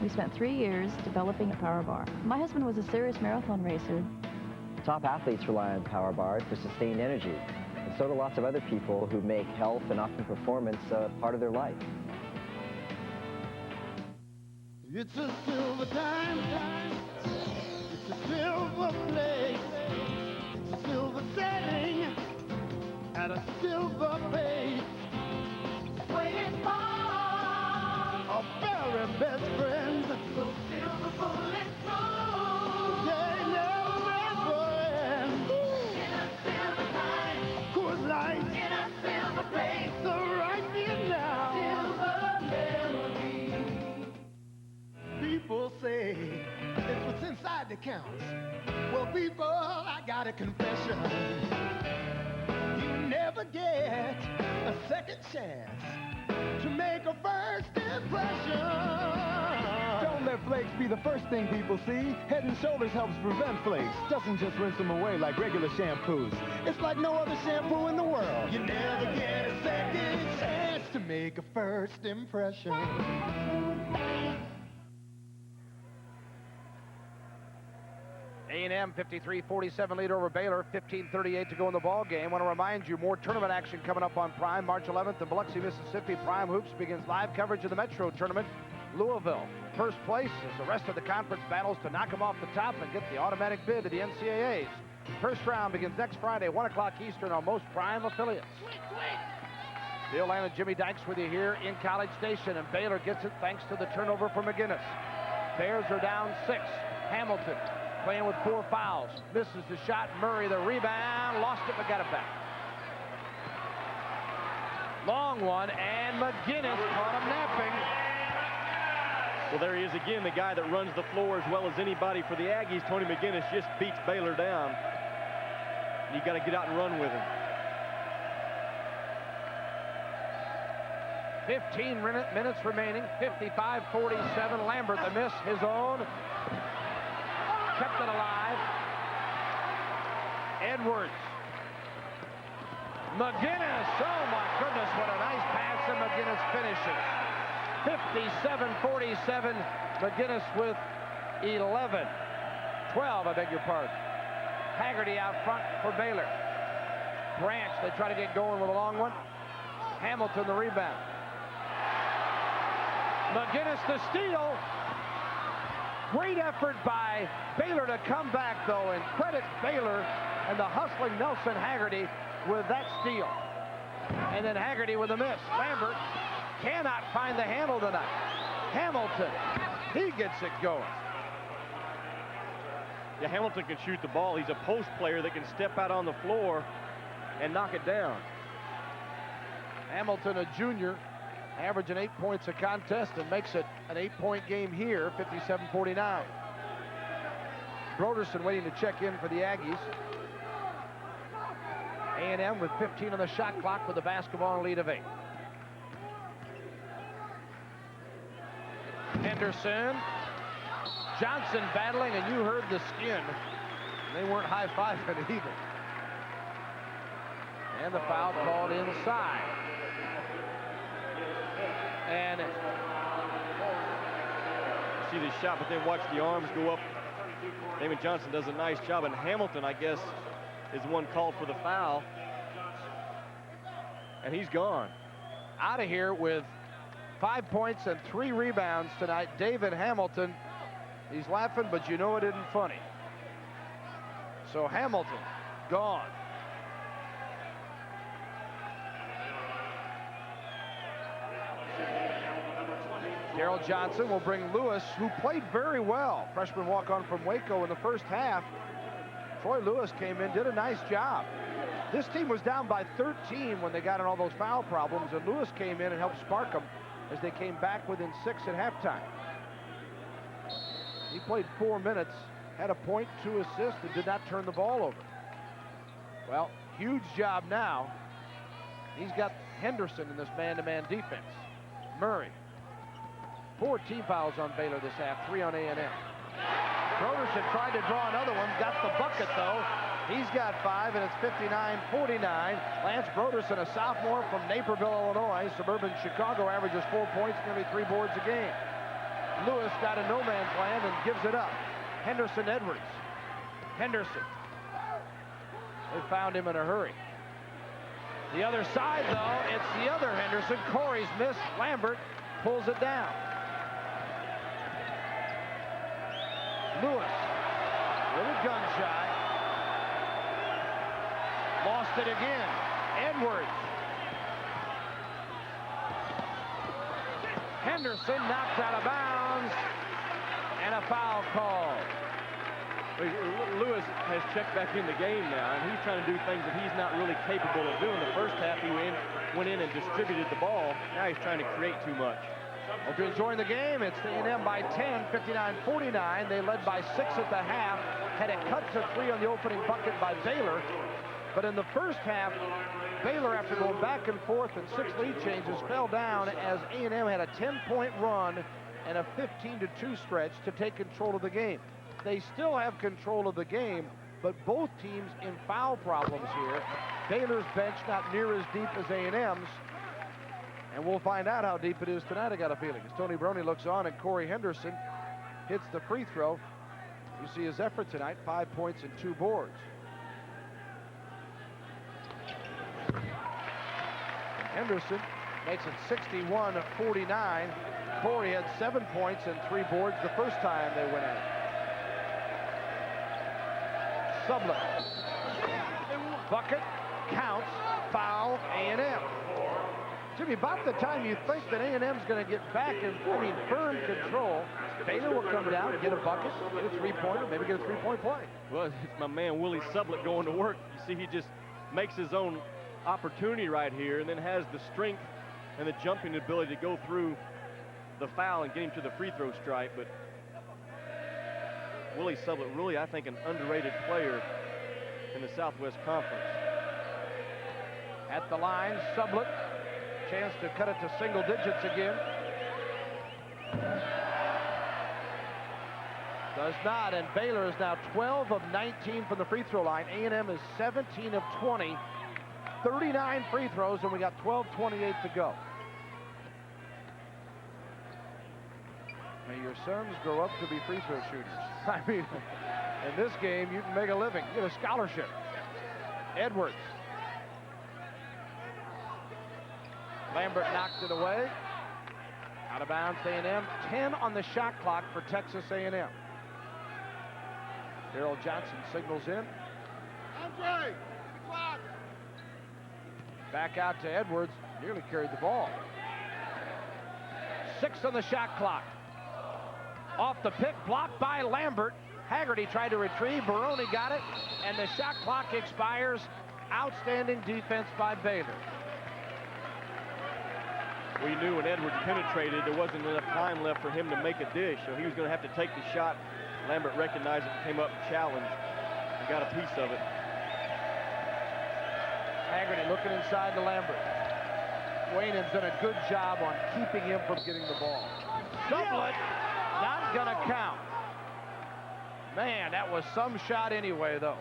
We spent 3 years developing a power bar. My husband was a serious marathon racer. Top athletes rely on power bars for sustained energy, and so do lots of other people who make health and often performance part of their life. It's a silver dime, it's a silver plate, it's a silver setting, at a silver base. Swinging by our very best friends, so silver bullet through. They never end. In a silver dime, Coors Light, in a silver plate, so right here now. Silver memory. People say it's what's inside that counts. Well, people, I got a confession. You never get a second chance to make a first impression. Don't let flakes be the first thing people see. Head & Shoulders helps prevent flakes. Doesn't just rinse them away like regular shampoos. It's like no other shampoo in the world. You never get a second chance to make a first impression. A&M 53-47 lead over Baylor, 15:38 to go in the ball game. Want to remind you, more tournament action coming up on Prime. March 11th in Biloxi, Mississippi. Prime Hoops begins live coverage of the Metro Tournament. Louisville, first place as the rest of the conference battles to knock them off the top and get the automatic bid to the NCAAs. First round begins next Friday, 1 o'clock Eastern on most Prime affiliates. Bill Land and Jimmy Dykes with you here in College Station, and Baylor gets it thanks to the turnover from McGinnis. Bears are down 6. Hamilton playing with 4 fouls. Misses the shot. Murray the rebound. Lost it, but got it back. Long one, and McGinnis caught him napping. Well, there he is again, the guy that runs the floor as well as anybody for the Aggies. Tony McGinnis just beats Baylor down. You got to get out and run with him. 15 minutes remaining. 55-47. Lambert the miss, his own. Kept it alive. Edwards. McGinnis. Oh my goodness, what a nice pass, and McGinnis finishes. 57-47. McGinnis with 11. 12, I beg your pardon. Haggerty out front for Baylor. Branch, they try to get going with a long one. Hamilton the rebound. McGinnis the steal. Great effort by Baylor to come back, though, and credit Baylor and the hustling Nelson Haggerty with that steal. And then Haggerty with a miss. Lambert cannot find the handle tonight. Hamilton, he gets it going. Yeah, Hamilton can shoot the ball. He's a post player that can step out on the floor and knock it down. Hamilton, a junior, averaging 8 points a contest and makes it an 8-point game here, 57-49. Broderson waiting to check in for the Aggies. A&M with 15 on the shot clock with the basketball lead of 8. Henderson. Johnson battling, and you heard the skin. They weren't high-fiving it either. And the foul called inside. And see the shot, but then watch the arms go up. Damon Johnson does a nice job, and Hamilton, I guess, is the one called for the foul. And he's gone. Out of here with 5 points and 3 rebounds tonight, David Hamilton. He's laughing, but you know it isn't funny. So Hamilton, gone. Darrell Johnson will bring Lewis, who played very well. Freshman walk-on from Waco in the first half. Troy Lewis came in, did a nice job. This team was down by 13 when they got in all those foul problems, and Lewis came in and helped spark them as they came back within 6 at halftime. He played 4 minutes, had a point, 2 assists, and did not turn the ball over. Well, huge job now. He's got Henderson in this man-to-man defense. Murray. 4 team fouls on Baylor this half, 3 on A&M. Broderson tried to draw another one, got the bucket though. He's got 5, and it's 59-49. Lance Broderson, a sophomore from Naperville, Illinois, suburban Chicago, averages 4 points, nearly 3 boards a game. Lewis got a no-man's land and gives it up. Henderson Edwards. Henderson. They found him in a hurry. The other side, though, it's the other Henderson. Corey's missed. Lambert pulls it down. Lewis, a little gun shy. Lost it again. Edwards. Henderson knocked out of bounds, and a foul call. Lewis has checked back in the game now, and he's trying to do things that he's not really capable of doing. The first half, he went in and distributed the ball. Now he's trying to create too much. Hope you're enjoying the game. It's A&M by 10, 59-49. They led by 6 at the half. Had it cut to 3 on the opening bucket by Baylor. But in the first half, Baylor, after going back and forth and 6 lead changes, fell down as A&M had a 10-point run and a 15-2 stretch to take control of the game. They still have control of the game, but both teams in foul problems here. Baylor's bench not near as deep as A&M's, and we'll find out how deep it is tonight, I got a feeling. As Tony Brony looks on and Corey Henderson hits the free throw. You see his effort tonight, 5 points and 2 boards. Henderson makes it 61-49. Corey had 7 points and 3 boards the first time they went at it. Sublett. Bucket, counts, foul, A&M. Jimmy, about the time you think that A&M's going to get back in, firm control, Baylor will come down and get a bucket, get a 3-pointer, maybe get a 3-point play. Well, it's my man Willie Sublett going to work. You see, he just makes his own opportunity right here and then has the strength and the jumping ability to go through the foul and get him to the free throw stripe. But Willie Sublett, really, I think, an underrated player in the Southwest Conference. At the line, Sublett, chance to cut it to single digits again. Does not, and Baylor is now 12 of 19 from the free throw line. A&M is 17 of 20. 39 free throws, and we got 12:28 to go. May your sons grow up to be free throw shooters. I mean, in this game, you can make a living. You get a scholarship. Edwards. Lambert knocked it away. Out of bounds, A&M. 10 on the shot clock for Texas A&M. Darrell Johnson signals in. Andre, clock. Back out to Edwards. Nearly carried the ball. 6 on the shot clock. Off the pick, blocked by Lambert. Haggerty tried to retrieve. Barone got it, and the shot clock expires. Outstanding defense by Baylor. We knew when Edwards penetrated, there wasn't enough time left for him to make a dish, so he was going to have to take the shot. Lambert recognized it and came up and challenged and got a piece of it. Haggerty looking inside to Lambert. Wayne's done a good job on keeping him from getting the ball. Sublett, not gonna count. Man, that was some shot anyway, though.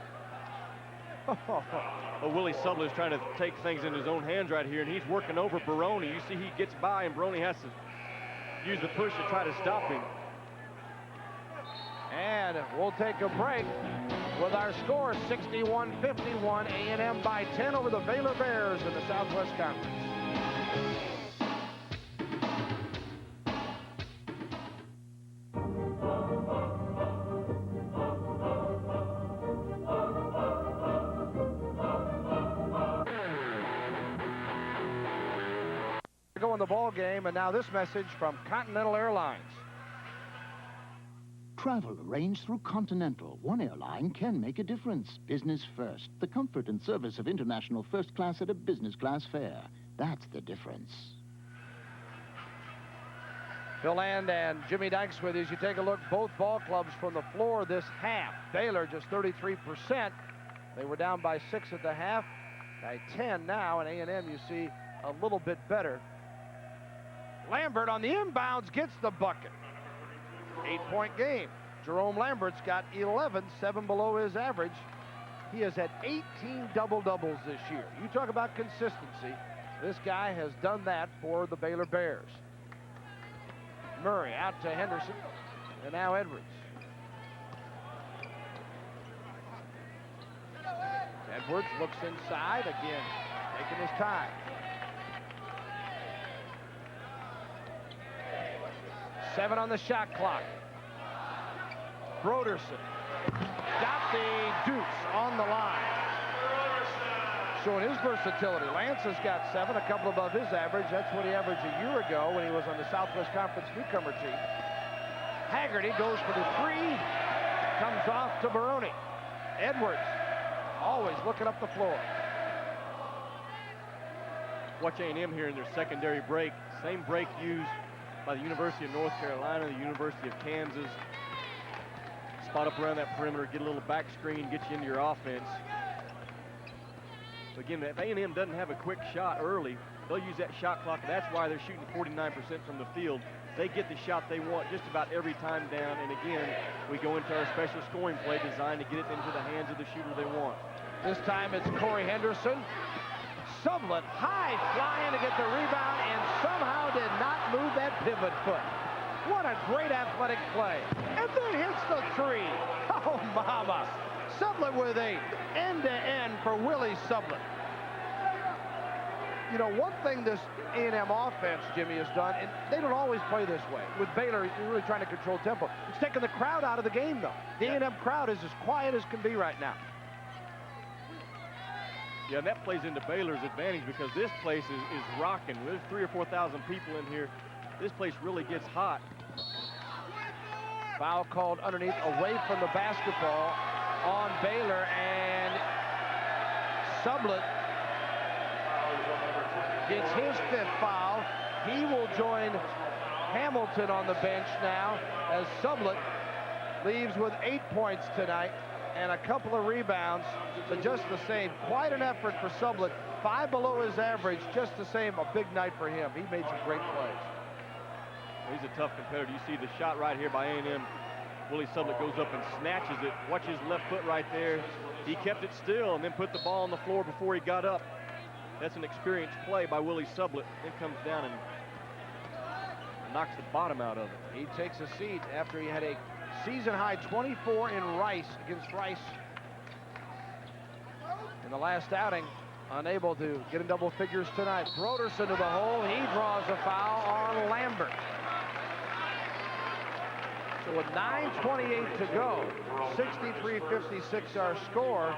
Well, Willie Sublett is trying to take things in his own hands right here, and he's working over Barone. You see he gets by, and Barone has to use the push to try to stop him. And we'll take a break with our score, 61-51, A&M by 10 over the Baylor Bears in the Southwest Conference. Go in the ball game, and now this message from Continental Airlines. Travel arranged through Continental. One airline can make a difference. Business first. The comfort and service of international first class at a business class fare. That's the difference. Phil Land and Jimmy Dykes with you. As you take a look, both ball clubs from the floor this half. Baylor just 33%. They were down by 6 at the half. By 10 now, and A&M, you see, a little bit better. Lambert on the inbounds gets the bucket. 8-point game. Jerome Lambert's got 11, 7 below his average. He has had 18 double-doubles this year. You talk about consistency. This guy has done that for the Baylor Bears. Murray out to Henderson, and now Edwards. Edwards looks inside again, taking his time. Seven on the shot clock. Broderson got the deuce on the line. Showing his versatility. Lance has got 7, a couple above his average. That's what he averaged a year ago when he was on the Southwest Conference newcomer team. Haggerty goes for the 3. Comes off to Baroni. Edwards always looking up the floor. Watch A&M here in their secondary break. Same break used by the University of North Carolina, the University of Kansas. Spot up around that perimeter, get a little back screen, get you into your offense. Again, if A&M doesn't have a quick shot early, they'll use that shot clock, and that's why they're shooting 49% from the field. They get the shot they want just about every time down, and again, we go into our special scoring play designed to get it into the hands of the shooter they want. This time it's Corey Henderson. Sublett high flying to get the rebound and somehow did not move that pivot foot. What a great athletic play. And then hits the 3. Oh, mama. Sublett with a end-to-end for Willie Sublett. You know, one thing this A&M offense, Jimmy, has done, and they don't always play this way. With Baylor, you're really trying to control tempo. It's taking the crowd out of the game, though. The A&M crowd is as quiet as can be right now. Yeah, and that plays into Baylor's advantage because this place is rocking. There's 3,000 or 4,000 people in here. This place really gets hot. Foul called underneath, away from the basketball on Baylor, and Sublett gets his 5th foul. He will join Hamilton on the bench now as Sublett leaves with 8 points tonight and a couple of rebounds. But just the same, quite an effort for Sublett. 5 below his average, just the same, a big night for him. He made some great plays. He's a tough competitor. You see the shot right here by A&M. Willie Sublett goes up and snatches it. Watch his left foot right there. He kept it still and then put the ball on the floor before he got up. That's an experienced play by Willie Sublett. Then comes down and knocks the bottom out of it. He takes a seat after he had a season-high 24 in Rice against Rice in the last outing. Unable to get in double figures tonight. Broderson to the hole. He draws a foul on Lambert. So with 9:28 to go, 63-56 our score.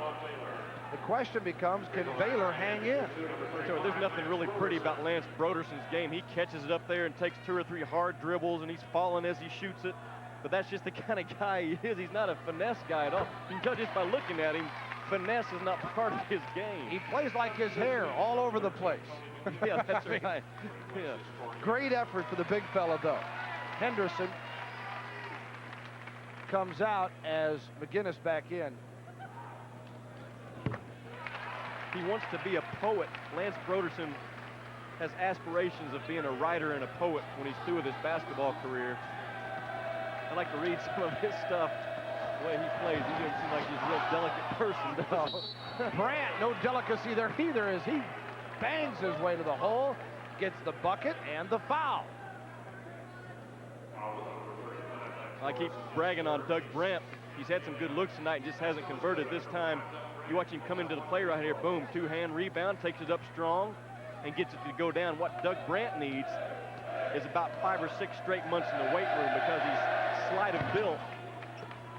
The question becomes, can Baylor hang in? So there's nothing really pretty about Lance Broderson's game. He catches it up there and takes 2 or 3 hard dribbles, and he's falling as he shoots it. But that's just the kind of guy he is. He's not a finesse guy at all. You can tell just by looking at him, finesse is not part of his game. He plays like his hair all over the place. Yeah, that's right. Yeah. Great effort for the big fella, though. Henderson comes out as McGinnis back in. He wants to be a poet. Lance Broderson has aspirations of being a writer and a poet when he's through with his basketball career. I like to read some of his stuff. The way he plays, he doesn't seem like he's a real delicate person, though. Brandt, no delicacy there either, as he bangs his way to the hole, gets the bucket and the foul. I keep bragging on Doug Brandt. He's had some good looks tonight and just hasn't converted this time. You watch him come into the play right here, boom, 2-hand rebound, takes it up strong and gets it to go down. What Doug Brandt needs is about 5 or 6 straight months in the weight room because he's slight of built,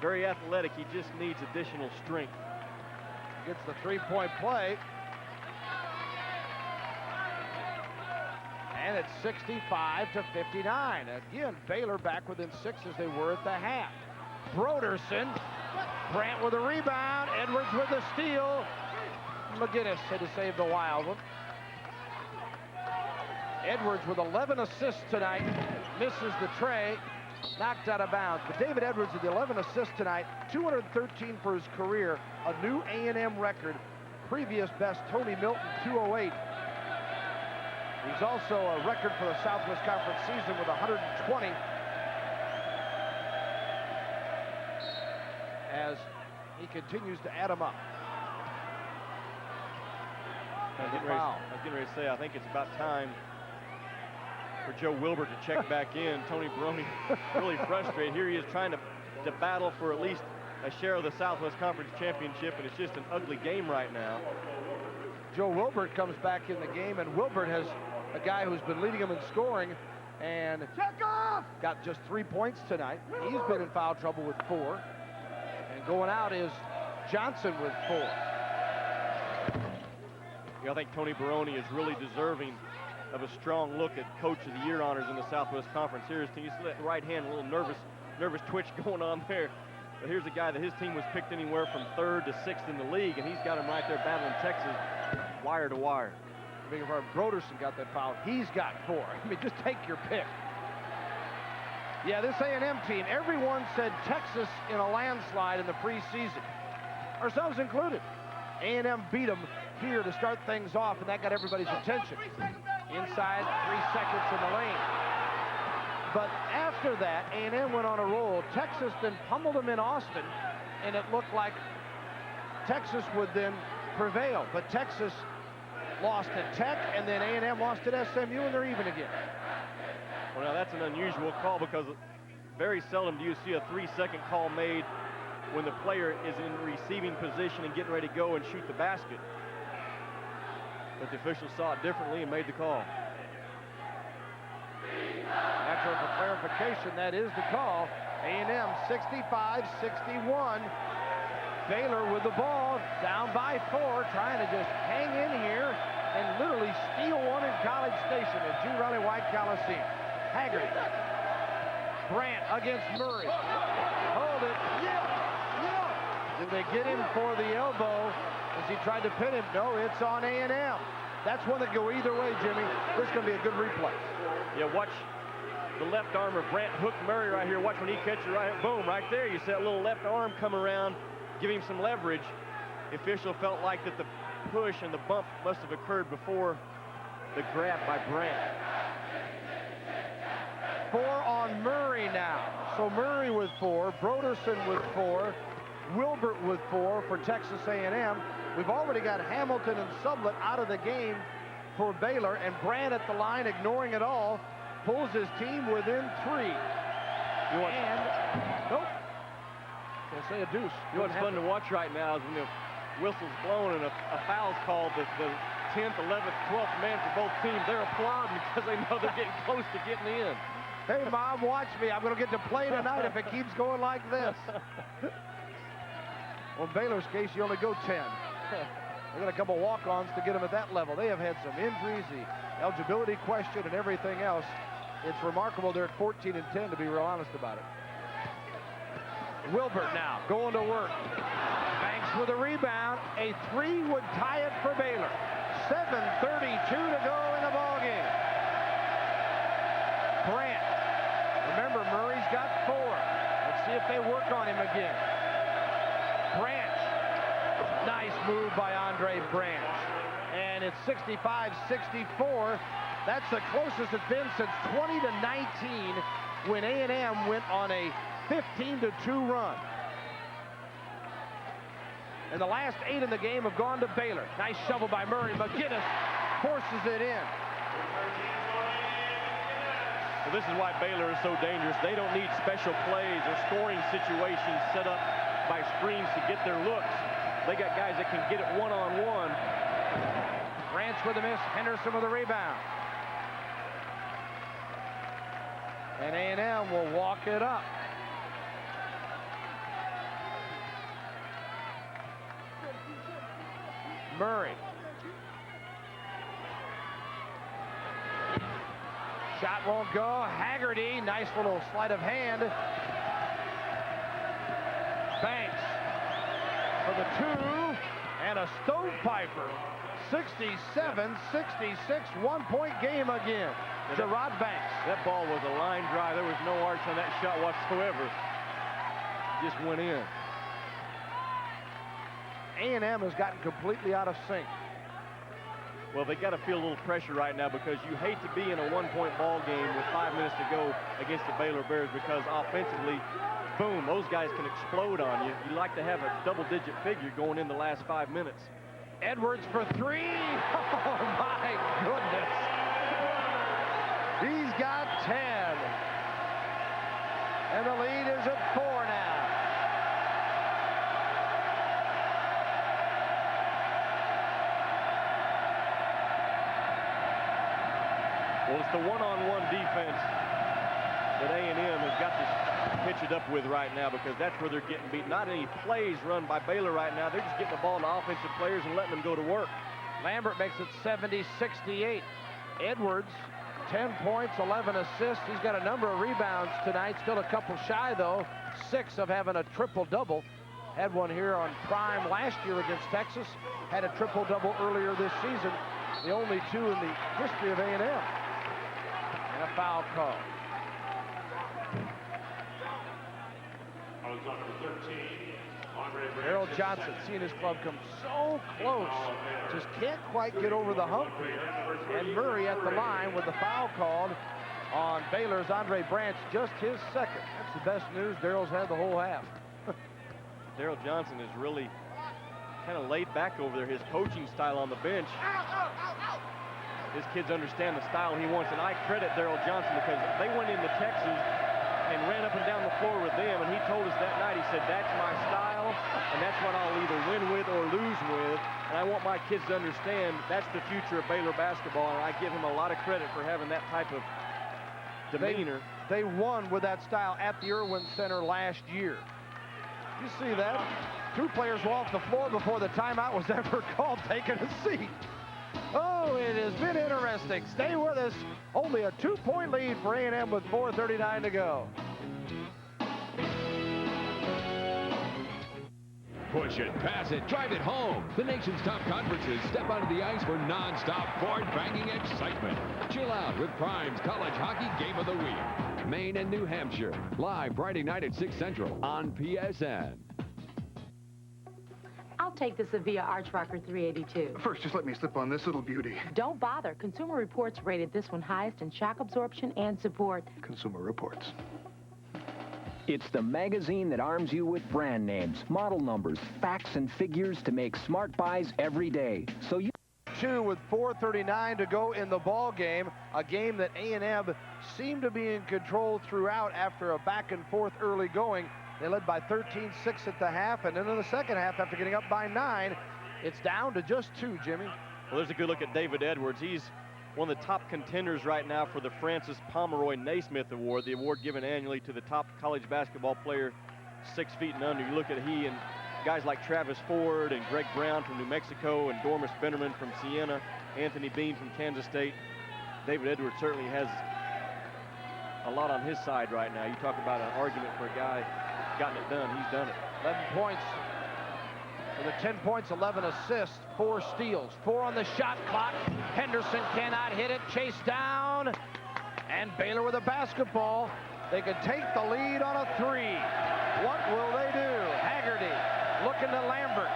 very athletic. He just needs additional strength. Gets the 3-point play. And it's 65-59. Again, Baylor back within 6 as they were at the half. Broderson, Brandt with a rebound, Edwards with a steal. McGinnis had to save the wild one. Edwards with 11 assists tonight, misses the tray, knocked out of bounds. But David Edwards with the 11 assists tonight, 213 for his career, a new A&M record. Previous best, Tony Milton, 208. He's also a record for the Southwest Conference season with 120. as he continues to add them up. I was getting ready to say, I think it's about time for Joe Wilbert to check back in. Tony Barone really frustrated. Here he is trying to battle for at least a share of the Southwest Conference Championship, and it's just an ugly game right now. Joe Wilbert comes back in the game, and Wilbert has a guy who's been leading him in scoring and got just 3 points tonight. He's been in foul trouble with 4. And going out is Johnson with 4. I think Tony Barone is really deserving of a strong look at Coach of the Year honors in the Southwest Conference. Here's you see that right hand, a little nervous twitch going on there. But here's a guy that his team was picked anywhere from 3rd to 6th in the league, and he's got him right there battling Texas wire to wire. Broderson got that foul. He's got 4. I mean, just take your pick. Yeah, this A&M team, everyone said Texas in a landslide in the preseason, ourselves included. A&M beat them here to start things off, and that got everybody's attention. Inside, 3 seconds in the lane. But after that, A&M went on a roll. Texas then pummeled them in Austin, and it looked like Texas would then prevail. But Texas lost at Tech, and then A&M lost at SMU, and they're even again. Well, now that's an unusual call because very seldom do you see a 3-second call made when the player is in receiving position and getting ready to go and shoot the basket. But the officials saw it differently and made the call. After for clarification, that is the call. A&M 65-61. Baylor with the ball, down by 4, trying to just hang in here and literally steal one in College Station at G. Riley White Coliseum. Haggerty. Brant against Murray. Hold it. Did they get him for the elbow as he tried to pin him? No, it's on A&M. That's one that go either way, Jimmy. This is going to be a good replay. Yeah, watch the left arm of Brant hook Murray right here. Watch when he catches right, boom, right there. You see that little left arm come around, give him some leverage. The official felt like that the push and the bump must have occurred before the grab by Brant. 4 on Murray now. So Murray with 4, Broderson with 4, Wilbert with 4 for Texas A&M. We've already got Hamilton and Sublett out of the game for Baylor, and Brant at the line, ignoring it all, pulls his team within 3. Nope. Can't say a deuce. You know what's fun to watch right now is when the whistle's blown and a foul's called, the 10th, 11th, 12th man for both teams, they're applauding because they know they're getting close to getting in. Hey, Mom, watch me. I'm going to get to play tonight if it keeps going like this. Well, in Baylor's case, you only go 10. They got a couple walk-ons to get them at that level. They have had some injuries, the eligibility question, and everything else. It's remarkable they're at 14-10, to be real honest about it. Wilbert now going to work. Banks with a rebound. A 3 would tie it for Baylor. 7:32 to go in the ballgame. Brant. Remember, Murray's got 4. Let's see if they work on him again. Branch. Nice move by Andre Branch. And it's 65-64. That's the closest it's been since 20-19 when A&M went on a 15-2 run. And the last 8 in the game have gone to Baylor. Nice shovel by Murray. McGinnis forces it in. Well, this is why Baylor is so dangerous. They don't need special plays or scoring situations set up by screens to get their looks. They got guys that can get it one-on-one. Branch with a miss. Henderson with a rebound. And A&M will walk it up. Murray. Shot won't go. Haggerty, nice little sleight of hand. Banks for the 2, and a stovepiper. 67-66, 1-point game again. Gerard Banks. That ball was a line drive. There was no arch on that shot whatsoever. Just went in. A&M has gotten completely out of sync. Well, they got to feel a little pressure right now because you hate to be in a 1-point ball game with 5 minutes to go against the Baylor Bears because offensively boom, those guys can explode on you. You like to have a double-digit figure going in the last 5 minutes. Edwards for three. Oh, my goodness. He's got 10. And the lead is at 4 now. Well, it's the one-on-one defense that A&M has got to pitch it up with right now, because that's where they're getting beat. Not any plays run by Baylor right now. They're just getting the ball to offensive players and letting them go to work. Lambert makes it 70-68. Edwards, 10 points, 11 assists. He's got a number of rebounds tonight. Still a couple shy, though. 6 of having a triple-double. Had one here on Prime last year against Texas. Had a triple-double earlier this season. The only 2 in the history of A&M. And a foul call. Harold Johnson seeing his club come so close. Just can't quite get over the hump here. And Murray at the line with the foul called on Baylor's Andre Branch, just his second. That's the best news Daryl's had the whole half. Daryl Johnson is really kind of laid back over there. His coaching style on the bench. His kids understand the style he wants, and I credit Daryl Johnson, because they went into Texas and ran up and down the floor with them, and he told us that night, he said, that's my style, and that's what I'll either win with or lose with, and I want my kids to understand that's the future of Baylor basketball, and I give him a lot of credit for having that type of demeanor. They won with that style at the Irwin Center last year. You see that? 2 players were off the floor before the timeout was ever called, taking a seat. Oh, it has been interesting. Stay with us. Only a 2-point lead for A&M with 4:39 to go. Push it, pass it, drive it home. The nation's top conferences step onto the ice for non-stop board-banging excitement. Chill out with Prime's College Hockey Game of the Week. Maine and New Hampshire, live Friday night at 6 Central on PSN. I'll take the Sevilla Archrocker 382. First, just let me slip on this little beauty. Don't bother. Consumer Reports rated this one highest in shock absorption and support. Consumer Reports. It's the magazine that arms you with brand names, model numbers, facts, and figures to make smart buys every day. So you... 2 with 4:39 to go in the ball game. A game that A&M seemed to be in control throughout after a back-and-forth early going. They led by 13-6 at the half, and then in the second half, after getting up by 9, it's down to just 2, Jimmy. Well, there's a good look at David Edwards. He's one of the top contenders right now for the Francis Pomeroy Naismith Award, the award given annually to the top college basketball player 6 feet and under. You look at he and guys like Travis Ford and Greg Brown from New Mexico and Dormus Benderman from Siena, Anthony Bean from Kansas State. David Edwards certainly has a lot on his side right now. You talk about an argument for a guy gotten it done. He's done it. 11 points. For the 10 points, 11 assists, 4 steals, 4 on the shot clock. Henderson cannot hit it. Chased down. And Baylor with a basketball. They could take the lead on a 3. What will they do? Haggerty looking to Lambert.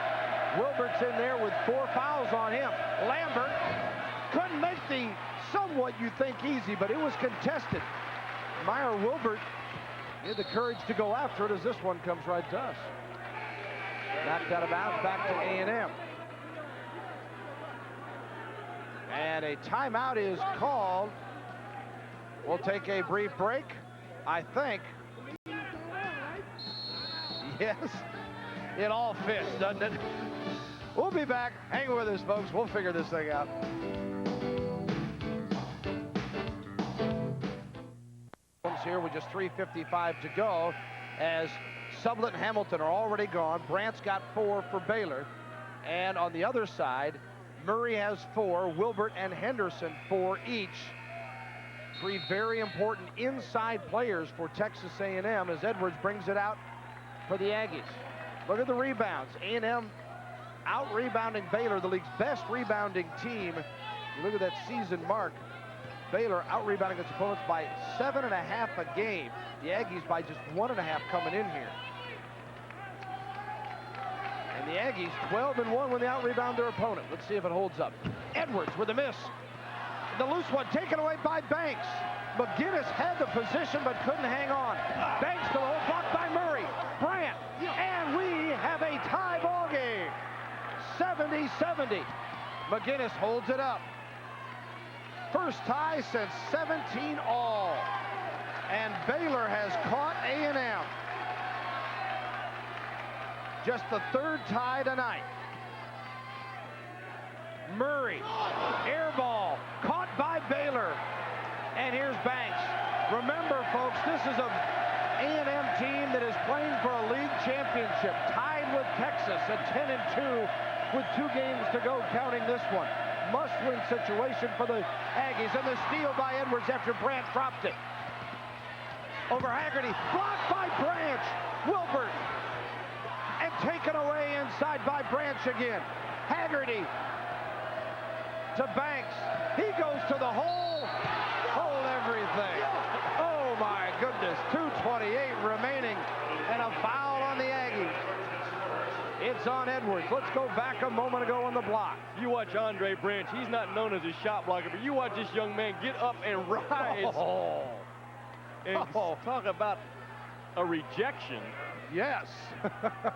Wilbert's in there with 4 fouls on him. Lambert couldn't make the somewhat you think easy, but it was contested. Meyer Wilbert had the courage to go after it as this one comes right to us. Knocked out of bounds, back to A&M. And a timeout is called. We'll take a brief break, I think. Yes, it all fits, doesn't it? We'll be back. Hang with us, folks. We'll figure this thing out. Here with just 3:55 to go, as Sublett and Hamilton are already gone. Brandt's got 4 for Baylor, and on the other side, Murray has 4, Wilbert and Henderson 4 each. 3 very important inside players for Texas A&M as Edwards brings it out for the Aggies. Look at the rebounds. A&M out-rebounding Baylor, the league's best rebounding team. Look at that season mark. Baylor out-rebounding its opponents by 7.5 a game. The Aggies by just 1.5 coming in here. And the Aggies 12-1 when they out-rebound their opponent. Let's see if it holds up. Edwards with a miss. The loose one taken away by Banks. McGinnis had the position but couldn't hang on. Banks to the hole, blocked by Murray. 70-70. McGinnis holds it up. First tie since 17 all. And Baylor has caught A&M. Just the third tie tonight. Murray, air ball, caught by Baylor. And here's Banks. Remember, folks, this is a A&M team that is playing for a league championship, tied with Texas at 10-2 with 2 games to go, counting this one. Must-win situation for the Aggies, and the steal by Edwards after Brandt dropped it. Over Haggerty, blocked by Branch. Wilbert, and taken away inside by Branch again. Haggerty to Banks. He goes to the hole. Hold everything. Oh my goodness, 2:28 remaining, and a foul on the Aggies. It's on Edwards. Let's go back a moment ago on the block. You watch Andre Branch. He's not known as a shot blocker, but you watch this young man get up and rise. Oh. And talk about a rejection. Yes. Of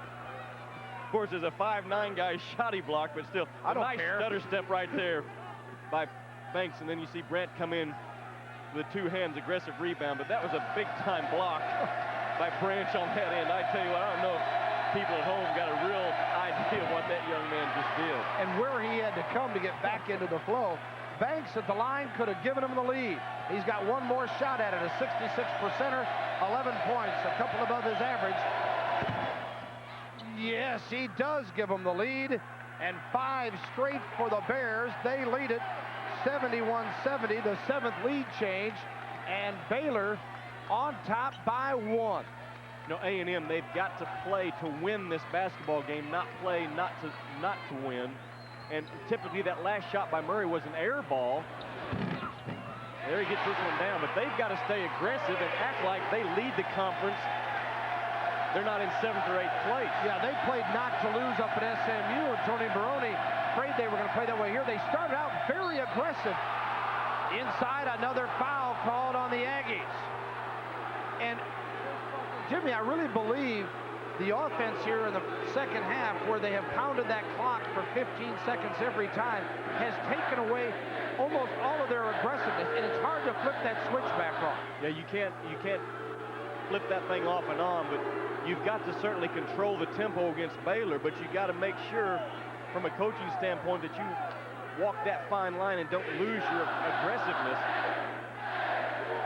course, there's a 5'9" guy shot he blocked, but still I a don't nice care. stutter step right there by Banks, and then you see Brandt come in with 2 hands, aggressive rebound, but that was a big-time block by Branch on that end. I tell you what, I don't know if people at home got a real idea of what that young man just did. And where he had to come to get back into the flow. Banks at the line could have given him the lead. He's got one more shot at it, a 66%er, 11 points, a couple above his average. Yes, he does give him the lead, and 5 straight for the Bears. They lead it 71-70, the 7th lead change, and Baylor on top by 1. You know, A&M, they've got to play to win this basketball game, not play not to win. And typically that last shot by Murray was an air ball. There he gets this one down, but they've got to stay aggressive and act like they lead the conference. They're not in 7th or 8th place. Yeah, they played not to lose up at SMU, and Tony Barone afraid they were going to play that way here. They started out very aggressive. Inside, another foul called on the Aggies. And Jimmy, I really believe the offense here in the second half, where they have pounded that clock for 15 seconds every time, has taken away almost all of their aggressiveness, and it's hard to flip that switch back on. Yeah, you can't flip that thing off and on, but you've got to certainly control the tempo against Baylor, but you got to make sure from a coaching standpoint that you walk that fine line and don't lose your aggressiveness.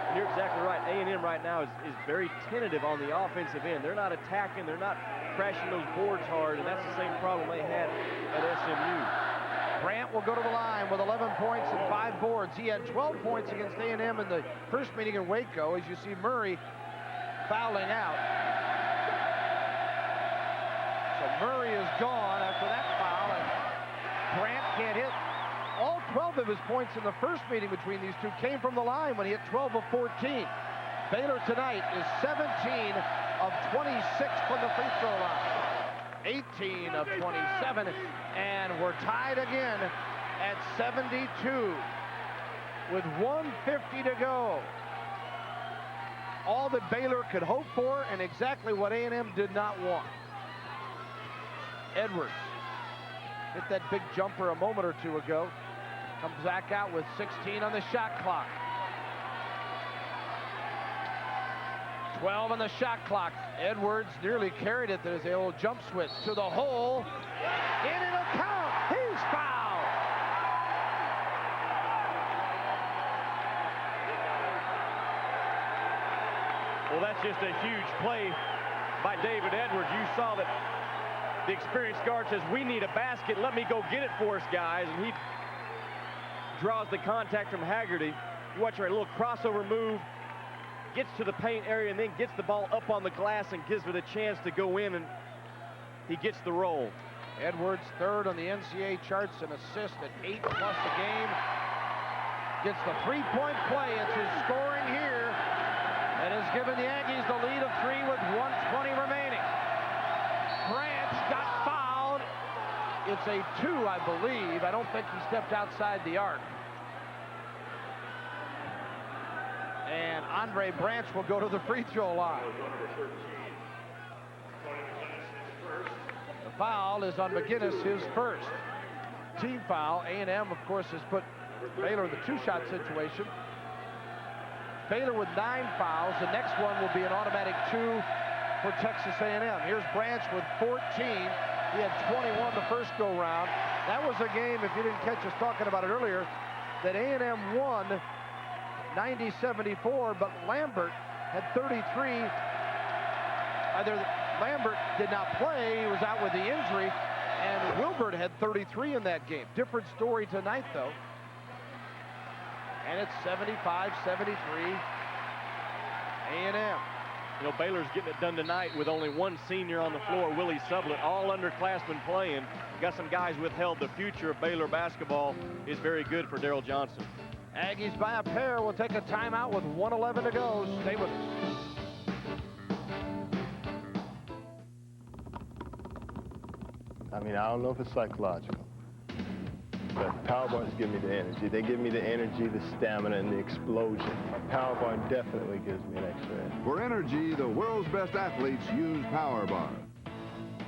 And you're exactly right. A&M right now is very tentative on the offensive end. They're not attacking. They're not crashing those boards hard, and that's the same problem they had at SMU. Brandt will go to the line with 11 points and 5 boards. He had 12 points against A&M in the first meeting in Waco. As you see Murray fouling out. So Murray is gone after that foul, and Brandt can't hit. All 12 of his points in the first meeting between these two came from the line when he hit 12 of 14. Baylor tonight is 17 of 26 from the free throw line. 18 of 27, and we're tied again at 72 with 1:50 to go. All that Baylor could hope for, and exactly what A&M did not want. Edwards hit that big jumper a moment or two ago. Comes back out with 16 on the shot clock. 12 on the shot clock. Edwards nearly carried it. There's the old jump switch to the hole. And it'll count. He's fouled. Well, that's just a huge play by David Edwards. You saw that the experienced guard says, we need a basket. Let me go get it for us, guys. And he draws the contact from Haggerty. You watch a little crossover move, gets to the paint area, and then gets the ball up on the glass and gives it a chance to go in, and he gets the roll. Edwards third on the NCAA charts in assists at 8+ a game. Gets the three-point play. It's his scoring here that has given the Aggies the lead of 3 with 1:20 remaining. Branch got fouled. It's a 2, I believe. I don't think he stepped outside the arc. And Andre Branch will go to the free throw line. The foul is on McGinnis, his first. team foul. A&M, of course, has put Baylor in the two-shot situation. Baylor with 9 fouls. The next one will be an automatic 2 for Texas A&M. Here's Branch with 14. He had 21 the first go-round. That was a game, if you didn't catch us talking about it earlier, that A&M won 90-74, but Lambert had 33. Lambert did not play. He was out with the injury, and Wilbert had 33 in that game. Different story tonight, though. And it's 75-73 A&M. You know, Baylor's getting it done tonight with only one senior on the floor, Willie Sublett, all underclassmen playing. Got some guys withheld. The future of Baylor basketball is very good for Daryl Johnson. Aggies by a pair. Will take a timeout with 1:11 to go. Stay with us. I mean, I don't know if it's psychological, but power bars give me the energy. They give me the energy, the stamina, and the explosion. A power bar definitely gives me an extra edge. For energy, the world's best athletes use power bar.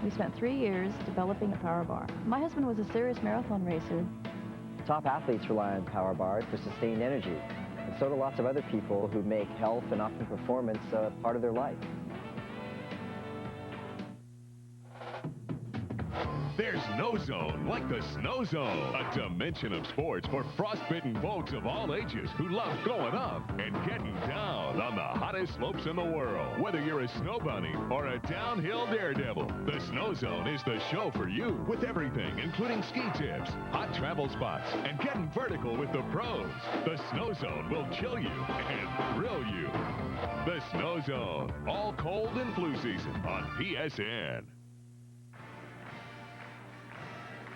We spent 3 years developing a power bar. My husband was a serious marathon racer. Top athletes rely on power bars for sustained energy, and so do lots of other people who make health and optimum performance part of their life. There's no zone like the Snow Zone, a dimension of sports for frostbitten folks of all ages who love going up and getting down on the hottest slopes in the world. Whether you're a snow bunny or a downhill daredevil, the Snow Zone is the show for you, with everything including ski tips, hot travel spots, and getting vertical with the pros. The Snow Zone will chill you and thrill you. The Snow Zone, all cold and flu season on PSN.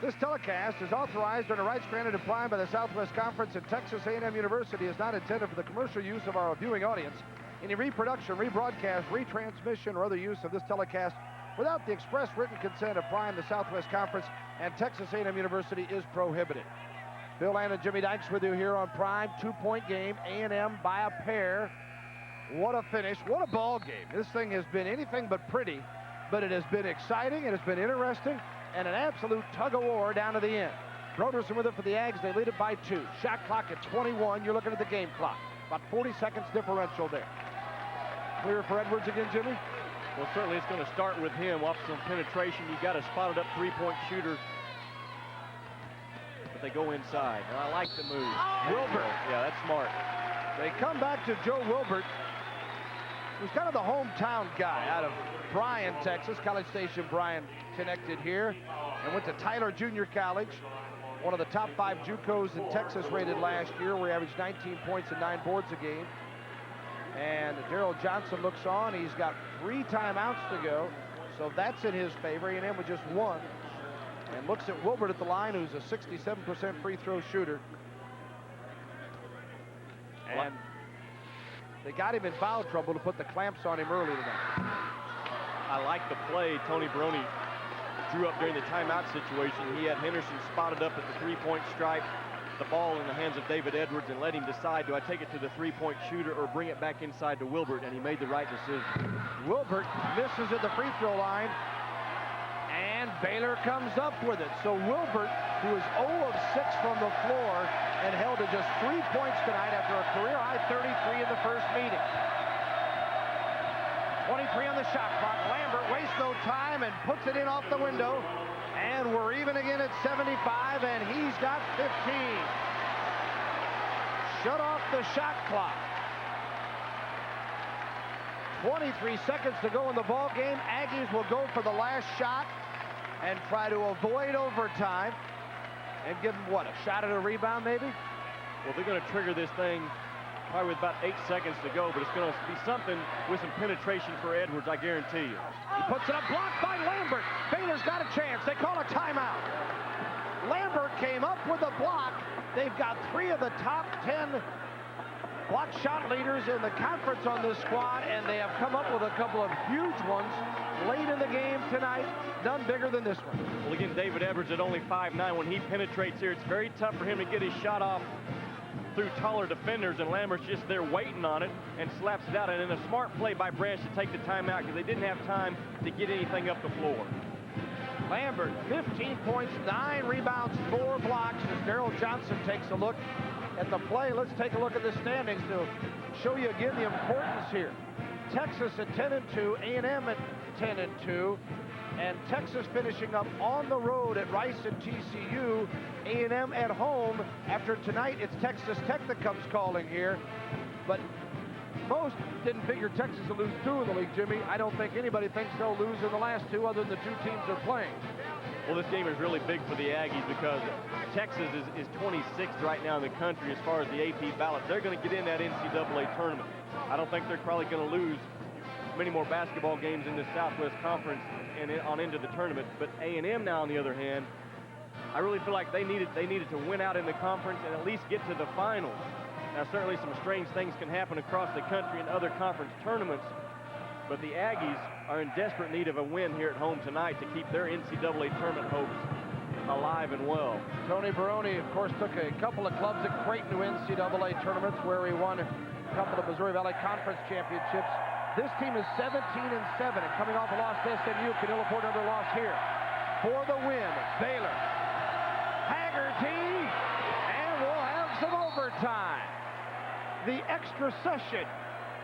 This telecast is authorized under rights granted and applied by the Southwest Conference, and Texas A&M University is not intended for the commercial use of our viewing audience. Any reproduction, rebroadcast, retransmission, or other use of this telecast without the express written consent of Prime, the Southwest Conference, and Texas A&M University is prohibited. Bill Land and Jimmy Dykes with you here on Prime. 2-point game, A&M by a pair. What a finish. What a ball game. This thing has been anything but pretty, but it has been exciting, it has been interesting, and an absolute tug-of-war down to the end. Broderson with it for the Aggies. They lead it by 2. Shot clock at 21. You're looking at the game clock. About 40 seconds differential there. Clear for Edwards again, Jimmy? Well, certainly it's going to start with him off some penetration. You got a spotted up three-point shooter, but they go inside. And I like the move. Wilbert. Yeah, that's smart. They come back to Joe Wilbert, who's kind of the hometown guy out of Bryan, Texas. College Station Bryan connected here, and went to Tyler Junior College, one of the top 5 JUCOs in Texas rated last year, where he averaged 19 points and 9 boards a game. And Daryl Johnson looks on. He's got 3 timeouts to go, so that's in his favor. A&M with just 1, and looks at Wilbert at the line, who's a 67% free throw shooter. And they got him in foul trouble to put the clamps on him early tonight. I like the play Tony Barone drew up during the timeout situation. He had Henderson spotted up at the three-point stripe, the ball in the hands of David Edwards, and let him decide, do I take it to the three-point shooter or bring it back inside to Wilbert, and he made the right decision. Wilbert misses at the free throw line, and Baylor comes up with it. So Wilbert, who is 0 of 6 from the floor and held to just 3 points tonight after a career-high 33 in the first meeting. 23 on the shot clock. Lambert wastes no time and puts it in off the window. And we're even again at 75, and he's got 15. Shut off the shot clock. 23 seconds to go in the ball game. Aggies will go for the last shot and try to avoid overtime and give them, what, a shot at a rebound maybe? Well, they're going to trigger this thing probably with about 8 seconds to go, but it's going to be something with some penetration for Edwards, I guarantee you. He puts it up, blocked by Lambert. Baylor's got a chance. They call a timeout. Lambert came up with a block. They've got 3 of the top 10 block shot leaders in the conference on this squad, and they have come up with a couple of huge ones late in the game tonight. None bigger than this one. Well, again, David Edwards at only 5'9". When he penetrates here, it's very tough for him to get his shot off through taller defenders, and Lambert's just there waiting on it and slaps it out. And in a smart play by Branch to take the timeout because they didn't have time to get anything up the floor. Lambert, 15 points, 9 rebounds, 4 blocks. As Daryl Johnson takes a look at the play, let's take a look at the standings to show you again the importance here. Texas at 10-2, A&M at 10-2, and Texas finishing up on the road at Rice and TCU. A&M at home. After tonight, it's Texas Tech that comes calling here. But most didn't figure Texas would lose 2 in the league, Jimmy. I don't think anybody thinks they'll lose in the last 2 other than the 2 teams they're playing. Well, this game is really big for the Aggies because Texas is 26th right now in the country as far as the AP ballot. They're going to get in that NCAA tournament. I don't think they're probably going to lose many more basketball games in this Southwest Conference and on into the tournament. But A&M now, on the other hand, I really feel like they needed to win out in the conference and at least get to the finals. Now, certainly some strange things can happen across the country in other conference tournaments, but the Aggies are in desperate need of a win here at home tonight to keep their NCAA tournament hopes alive and well. Tony Barone, of course, took a couple of clubs at Creighton to NCAA tournaments where he won a couple of Missouri Valley Conference championships. This team is 17-7 and coming off a loss to SMU. Can ill afford another loss here. For the win, Baylor. Haggerty, and we'll have some overtime. The extra session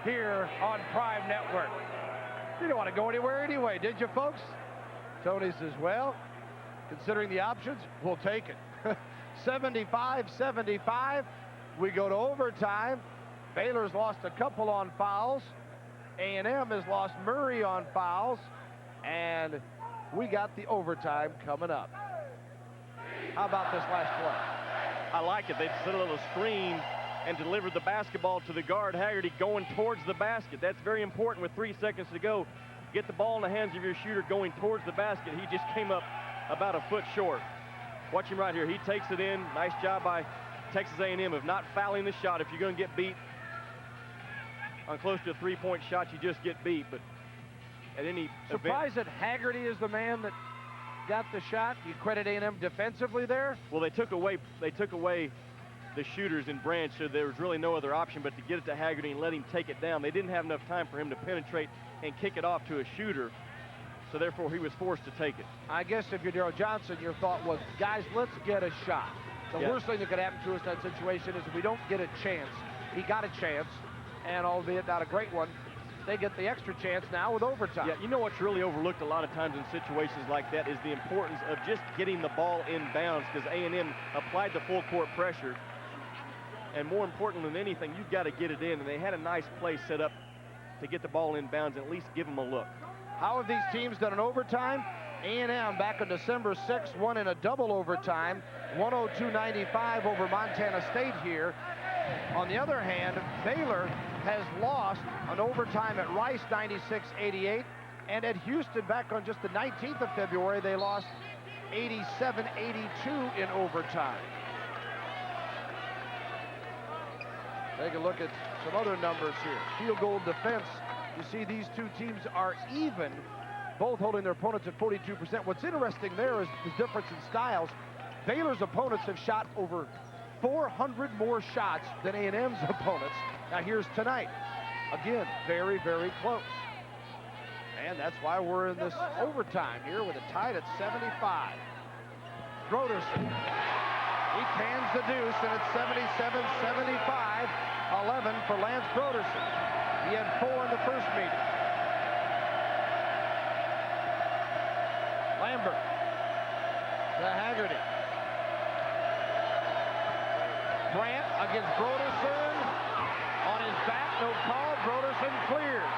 here on Prime Network. You don't want to go anywhere anyway, did you, folks? Tony says, well, considering the options, we'll take it. 75-75. We go to overtime. Baylor's lost a couple on fouls. A&M has lost Murray on fouls. And we got the overtime coming up. How about this last play? I like it. They set a little screen and delivered the basketball to the guard, Haggerty, going towards the basket. That's very important with 3 seconds to go. Get the ball in the hands of your shooter going towards the basket. He just came up about a foot short. Watch him right here. He takes it in. Nice job by Texas A&M of not fouling the shot. If you're going to get beat on close to a three-point shot, you just get beat. But at any surprised that Haggerty is the man that got the shot. You credit A&M defensively there? Well, they took away the shooters in Branch, so there was really no other option but to get it to Haggerty and let him take it down. They didn't have enough time for him to penetrate and kick it off to a shooter, so therefore he was forced to take it. I guess if you're Daryl Johnson, your thought was, guys, let's get a shot. The worst thing that could happen to us in that situation is if we don't get a chance. He got a chance, and albeit not a great one, they get the extra chance now with overtime. Yeah, you know what's really overlooked a lot of times in situations like that is the importance of just getting the ball in bounds, because A&M applied the full court pressure. And more important than anything, you've got to get it in. And they had a nice play set up to get the ball in bounds and at least give them a look. How have these teams done in overtime? A&M back on December 6th won in a double overtime, 102-95 over Montana State here. On the other hand, Baylor has lost an overtime at Rice 96-88, and at Houston back on just the 19th of February, they lost 87-82 in overtime. Take a look at some other numbers here. Field goal defense. You see these two teams are even, both holding their opponents at 42%. What's interesting there is the difference in styles. Baylor's opponents have shot over 400 more shots than A&M's opponents. Now here's tonight. Again, very, very close. And that's why we're in this overtime here with a tied at 75. Broderson. He cans the deuce, and it's 77-75. 11 for Lance Broderson. He had 4 in the first meeting. Lambert to Haggerty. Brandt against Broderson. On his back, no call. Broderson clears.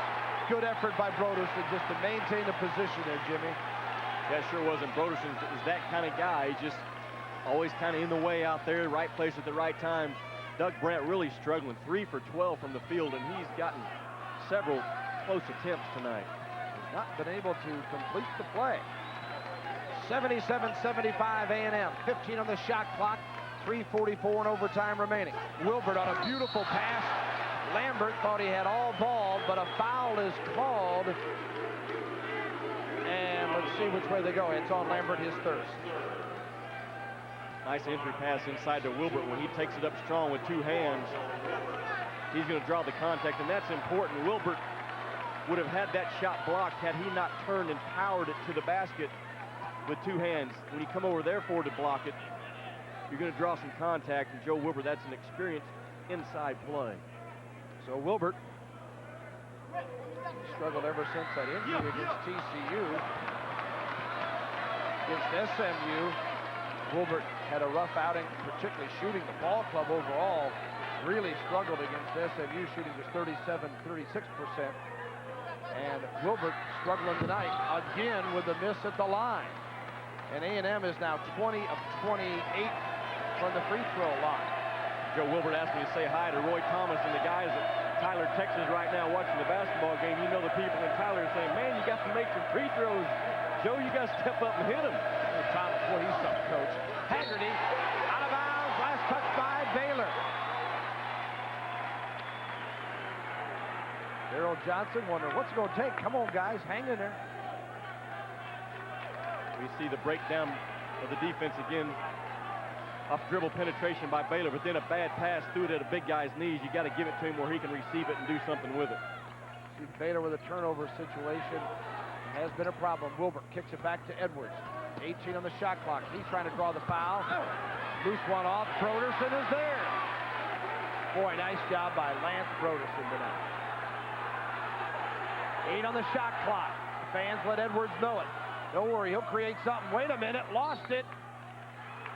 Good effort by Broderson just to maintain the position there, Jimmy. Yeah, sure was. And Broderson is that kind of guy. He's just always kind of in the way out there, right place at the right time. Doug Brandt really struggling, 3 for 12 from the field, and he's gotten several close attempts tonight. He's not been able to complete the play. 77-75 A&M, 15 on the shot clock, 3:44 in overtime remaining. Wilbert on a beautiful pass. Lambert thought he had all ball, but a foul is called. And let's see which way they go. It's on Lambert, his third. Nice entry pass inside to Wilbert when he takes it up strong with 2 hands. He's going to draw the contact, and that's important. Wilbert would have had that shot blocked had he not turned and powered it to the basket with two hands. When you come over there for to block it, you're going to draw some contact, and Joe Wilbert, that's an experienced inside play. So Wilbert struggled ever since that injury against TCU. Against SMU, Wilbert had a rough outing, particularly shooting. The ball club overall really struggled against SMU, shooting just 37-36%. And Wilbert struggling tonight again with a miss at the line. And A&M is now 20 of 28 from the free throw line. Joe Wilbert asked me to say hi to Roy Thomas and the guys at Tyler, Texas right now watching the basketball game. You know the people in Tyler are saying, man, you got to make some free throws. Joe, you got to step up and hit him. Thomas, boy, he's some coach. Haggerty out of bounds. Last touch by Baylor. Daryl Johnson wondering what's it going to take. Come on, guys, hang in there. We see the breakdown of the defense again. Off dribble penetration by Baylor, but then a bad pass threw it at a big guy's knees. You got to give it to him where he can receive it and do something with it. See Baylor with a turnover situation. Has been a problem. Wilbert kicks it back to Edwards. 18 on the shot clock. He's trying to draw the foul. Loose one off. Broderson is there. Boy, nice job by Lance Broderson tonight. 8 on the shot clock. The fans let Edwards know it. Don't worry, he'll create something. Wait a minute, lost it.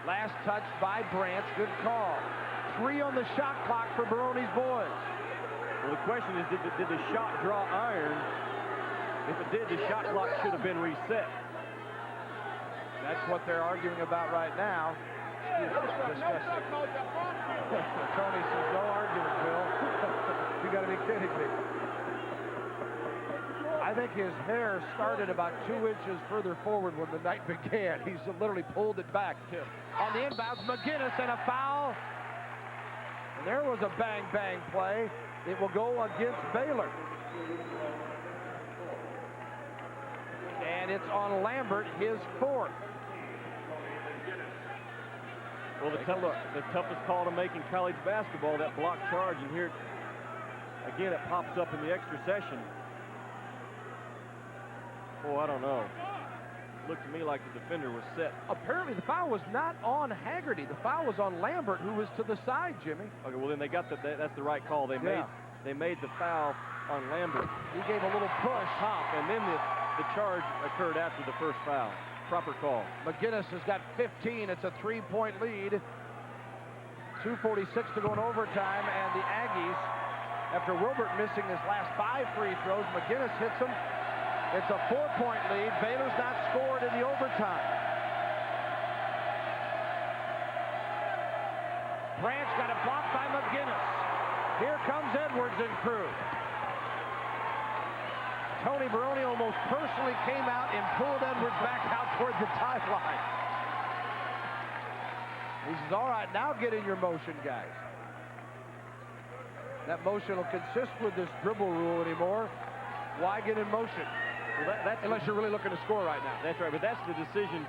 Last touch by Branch. Good call. 3 on the shot clock for Baroni's boys. Well, the question is, did the shot draw iron? If it did, the shot clock should have been reset. That's what they're arguing about right now. Discussing. Tony says, no argument, Bill. You got to be kidding me. I think his hair started about 2 inches further forward when the night began. He's literally pulled it back. On the inbounds, McGinnis and a foul. And there was a bang-bang play. It will go against Baylor. And it's on Lambert, his 4th. Well, the toughest call to make in college basketball, that block charge, and here, again, it pops up in the extra session. Oh, I don't know. Looked to me like the defender was set. Apparently, the foul was not on Haggerty. The foul was on Lambert, who was to the side, Jimmy. Okay, well, then they got that's the right call. They made the foul on Lambert. He gave a little push. Top, and then the charge occurred after the first foul. Proper call. McGinnis has got 15. It's a 3-point lead. 2:46 to go in overtime, and the Aggies, after Wilbert missing his last 5 free throws, McGinnis hits them. It's a 4-point lead. Baylor's not scored in the overtime. Branch got it blocked by McGinnis. Here comes Edwards and crew. Tony Baroni almost personally came out and pulled Edwards back out toward the timeline. He says, all right, now get in your motion, guys. That motion will consist with this dribble rule anymore. Why get in motion? Well, that's unless you're really looking to score right now. That's right, but that's the decision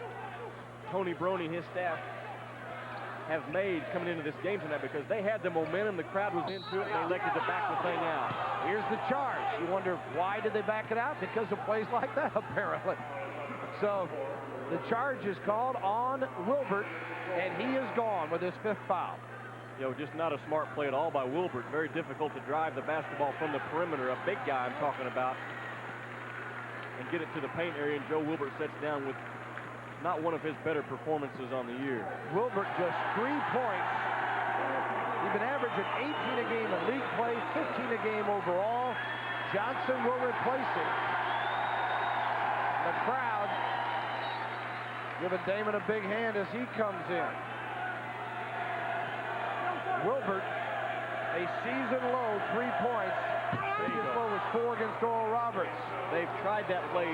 Tony Baroni and his staff have made coming into this game tonight, because they had the momentum, the crowd was into it, and they elected to back the thing out. Here's the charge. You wonder, why did they back it out? Because of plays like that, apparently. So the charge is called on Wilbert, and he is gone with his 5th foul. You know, just not a smart play at all by Wilbert. Very difficult to drive the basketball from the perimeter, a big guy I'm talking about, and get it to the paint area, and Joe Wilbert sets down with not one of his better performances on the year. Wilbert just 3 points. He's been averaging 18 a game in league play, 15 a game overall. Johnson will replace him. The crowd giving Damon a big hand as he comes in. Wilbert, a season low 3 points. Previous low was 4 against Oral Roberts. They've tried that play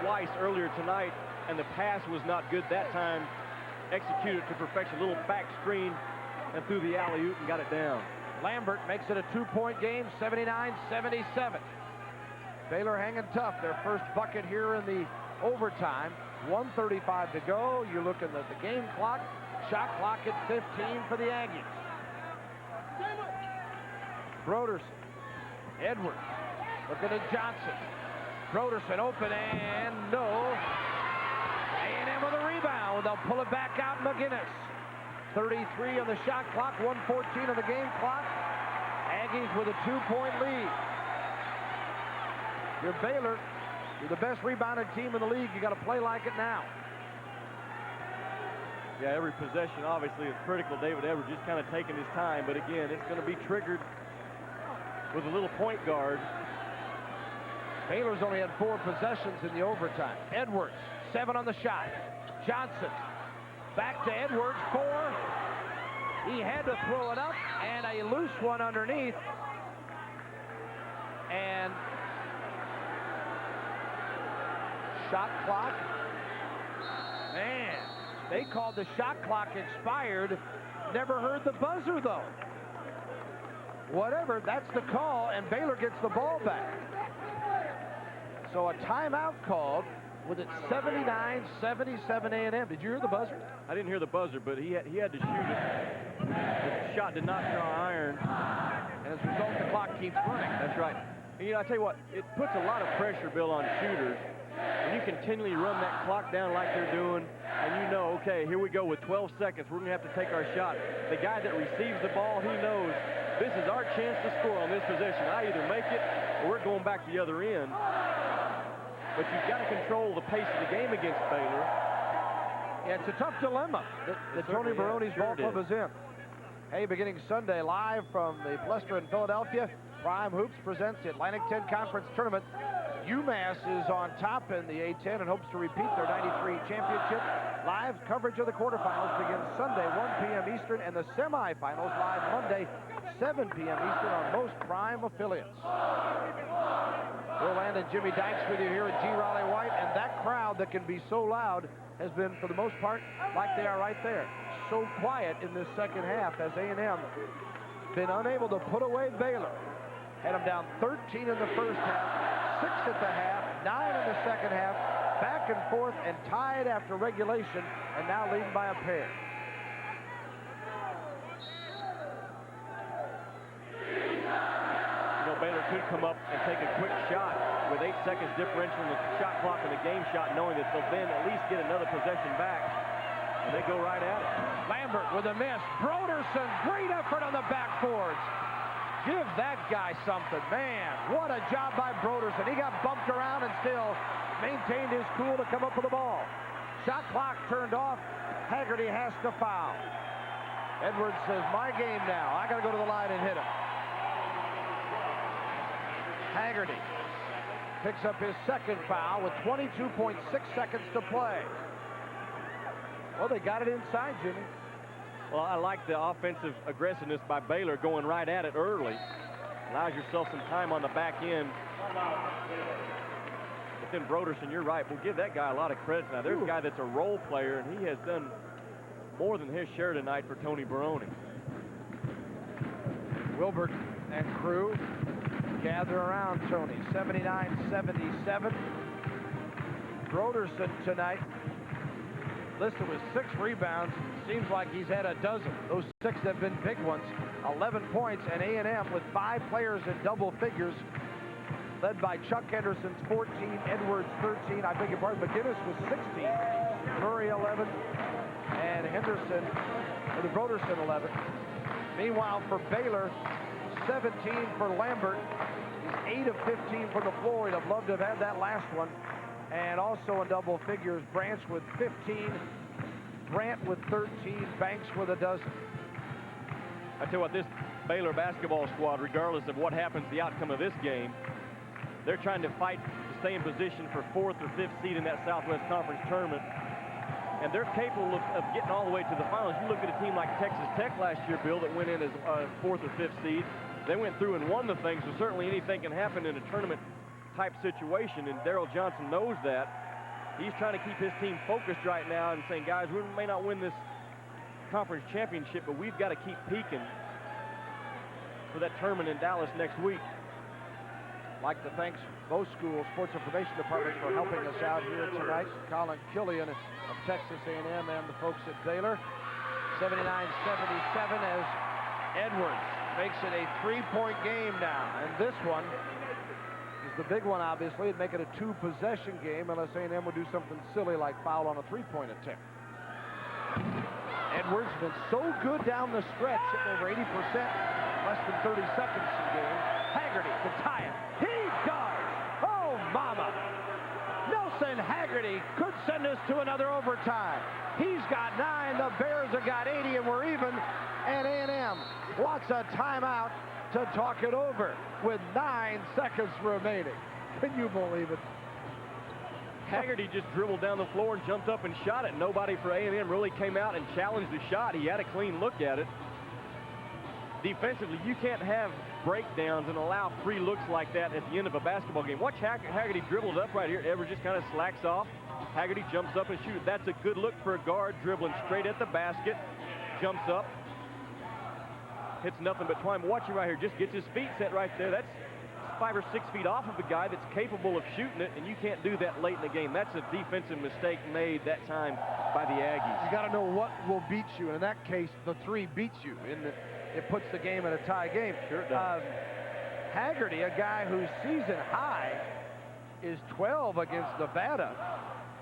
twice earlier tonight, and the pass was not good that time. Executed to perfection. A little back screen and threw the alley-oop and got it down. Lambert makes it a 2-point game, 79-77. Baylor hanging tough. Their first bucket here in the overtime. 1:35 to go. You're looking at the game clock. Shot clock at 15 for the Aggies. Broderson. Edwards. Looking at Johnson. Broderson open and no. A&M rebound. They'll pull it back out. McGinnis. 33 on the shot clock, 1:14 on the game clock. Aggies with a 2-point lead. You're Baylor. You're the best rebounded team in the league. You got to play like it now. Yeah, every possession obviously is critical. David Edwards just kind of taking his time, but again, it's going to be triggered with a little point guard. Baylor's only had 4 possessions in the overtime. Edwards, 7 on the shot. Johnson, back to Edwards, 4. He had to throw it up, and a loose one underneath. And shot clock. Man, they called the shot clock expired. Never heard the buzzer, though. Whatever, that's the call, and Baylor gets the ball back. So a timeout called with it 79-77 A&M. Did you hear the buzzer? I didn't hear the buzzer, but he had to shoot it. The shot did not draw iron. And as a result, the clock keeps running. That's right. And, you know, I tell you what, it puts a lot of pressure, Bill, on shooters. When you continually run that clock down like they're doing, and you know, okay, here we go with 12 seconds. We're going to have to take our shot. The guy that receives the ball, he knows this is our chance to score on this possession. I either make it or we're going back to the other end. But you've got to control the pace of the game against Baylor. Yeah, it's a tough dilemma that Tony Baroni's ball club is in. Hey, beginning Sunday, live from the Palestra in Philadelphia, Prime Hoops presents the Atlantic 10 Conference Tournament. UMass is on top in the A-10 and hopes to repeat their 93 championship. Live coverage of the quarterfinals begins Sunday, 1 p.m. Eastern, and the semifinals live Monday, 7 p.m. Eastern on most Prime affiliates. Bill Land and Jimmy Dykes with you here at G. Raleigh White, and that crowd that can be so loud has been, for the most part, like they are right there. So quiet in this second half as A&M been unable to put away Baylor. Had them down 13 in the first half, 6 at the half, 9 in the second half, back and forth and tied after regulation, and now leading by a pair. You know, Baylor could come up and take a quick shot with 8 seconds differential in the shot clock and the game shot, knowing that they'll then at least get another possession back, and they go right at it. Lambert with a miss. Broderson, great effort on the backboards. Give that guy something. Man, what a job by Broderson. He got bumped around and still maintained his cool to come up with the ball. Shot clock turned off. Haggerty has to foul. Edwards says, my game now. I got to go to the line and hit him. Haggerty picks up his second foul with 22.6 seconds to play. Well, they got it inside, Jimmy. Well, I like the offensive aggressiveness by Baylor going right at it early. Allows yourself some time on the back end. But then Broderson, you're right. We'll give that guy a lot of credit now. There's a guy that's a role player, and he has done more than his share tonight for Tony Baroni. Wilbert and crew gather around Tony. 79-77. Broderson tonight listed with 6 rebounds. Seems like he's had a dozen. Those 6 have been big ones. 11 points, and A&M with 5 players in double figures, led by Chuck Henderson's 14, Edwards 13. I beg your pardon, McGinnis was 16, Murray 11, and Henderson, or the Broderson 11. Meanwhile, for Baylor, 17 for Lambert. He's 8 of 15 from the floor. He'd have loved to have had that last one. And also in double figures, Branch with 15, Grant with 13, Banks with a dozen. I tell you what, this Baylor basketball squad, regardless of what happens, the outcome of this game, they're trying to fight to stay in position for 4th or 5th seed in that Southwest Conference tournament. And they're capable of getting all the way to the finals. You look at a team like Texas Tech last year, Bill, that went in as a 4th or 5th seed. They went through and won the thing, so certainly anything can happen in a tournament type situation, and Daryl Johnson knows that. He's trying to keep his team focused right now and saying, guys, we may not win this conference championship, but we've got to keep peaking for that tournament in Dallas next week. I'd like to thank both schools' sports information departments for helping us out here tonight. Colin Killian of Texas A&M and the folks at Baylor. 79-77 as Edwards makes it a 3-point game now. And this one is the big one, obviously. It'd make it a 2-possession game unless A&M would do something silly like foul on a 3-point attempt. Edwards been so good down the stretch, hitting over 80%, less than 30 seconds in game. Haggerty to tie it. He does! Oh, mama! Nelson Haggerty could send us to another overtime. He's got 9, the Bears have got 80, and we're even. And A&M wants a timeout to talk it over with 9 seconds remaining. Can you believe it? Haggerty just dribbled down the floor and jumped up and shot it. Nobody for A&M really came out and challenged the shot. He had a clean look at it. Defensively, you can't have breakdowns and allow free looks like that at the end of a basketball game. Watch Haggerty dribbles up right here. Edwards just kind of slacks off. Haggerty jumps up and shoots. That's a good look for a guard, dribbling straight at the basket. Jumps up. Hits nothing but twine. Watch him right here. Just gets his feet set right there. That's 5 or 6 feet off of a guy that's capable of shooting it, and you can't do that late in the game. That's a defensive mistake made that time by the Aggies. You got to know what will beat you, and in that case, the 3 beats you. It puts the game in a tie game. Sure it does. Haggerty, a guy whose season high is 12 against Nevada,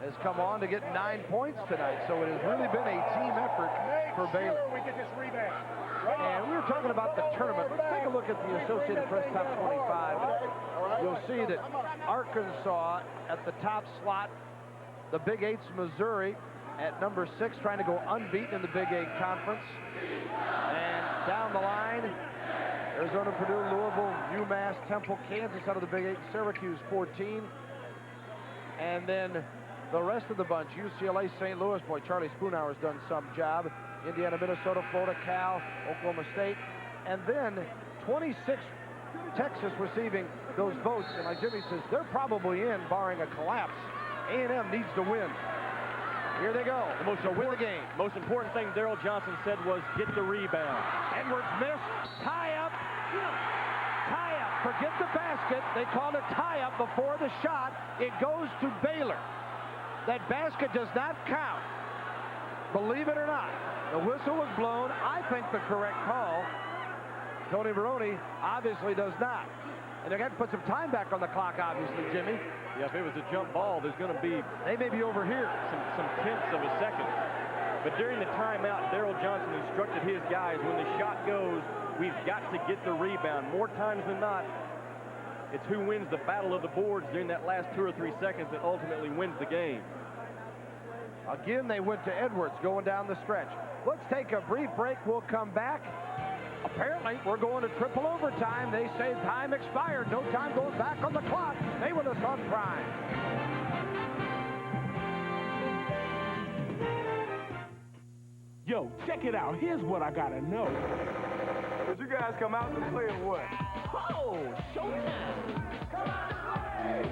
has come on to get 9 points tonight. So it has really been a team effort for Baylor. We get this rebound. And we were talking about the tournament. Let's take a look at the Associated Press Top 25. You'll see that Arkansas at the top slot, the Big Eight's Missouri at number 6, trying to go unbeaten in the Big 8 Conference. And down the line, Arizona, Purdue, Louisville, UMass, Temple, Kansas out of the Big 8, Syracuse 14. And then the rest of the bunch, UCLA, St. Louis, boy, Charlie Spoonhour's done some job. Indiana, Minnesota, Florida, Cal, Oklahoma State. And then 26 Texas receiving those votes. And like Jimmy says, they're probably in, barring a collapse. A&M needs to win. Here they go. Win the game. Most important thing Daryl Johnson said was get the rebound. Edwards missed. Tie up. Tie up. Forget the basket. They called a tie up before the shot. It goes to Baylor. That basket does not count. Believe it or not. The whistle was blown. I think the correct call. Tony Baroni obviously does not. And they're going to put some time back on the clock, obviously, Jimmy. Yeah, if it was a jump ball, there's going to be... They may be over here. Some tenths of a second. But during the timeout, Daryl Johnson instructed his guys, when the shot goes, we've got to get the rebound. More times than not, it's who wins the battle of the boards during that last 2 or 3 seconds that ultimately wins the game. Again, they went to Edwards going down the stretch. Let's take a brief break. We'll come back. Apparently, we're going to triple overtime. They say time expired. No time going back on the clock. Stay with us on Prime. Yo, check it out. Here's what I gotta know. Did you guys come out to play or what? Oh, showtime. Come on to play.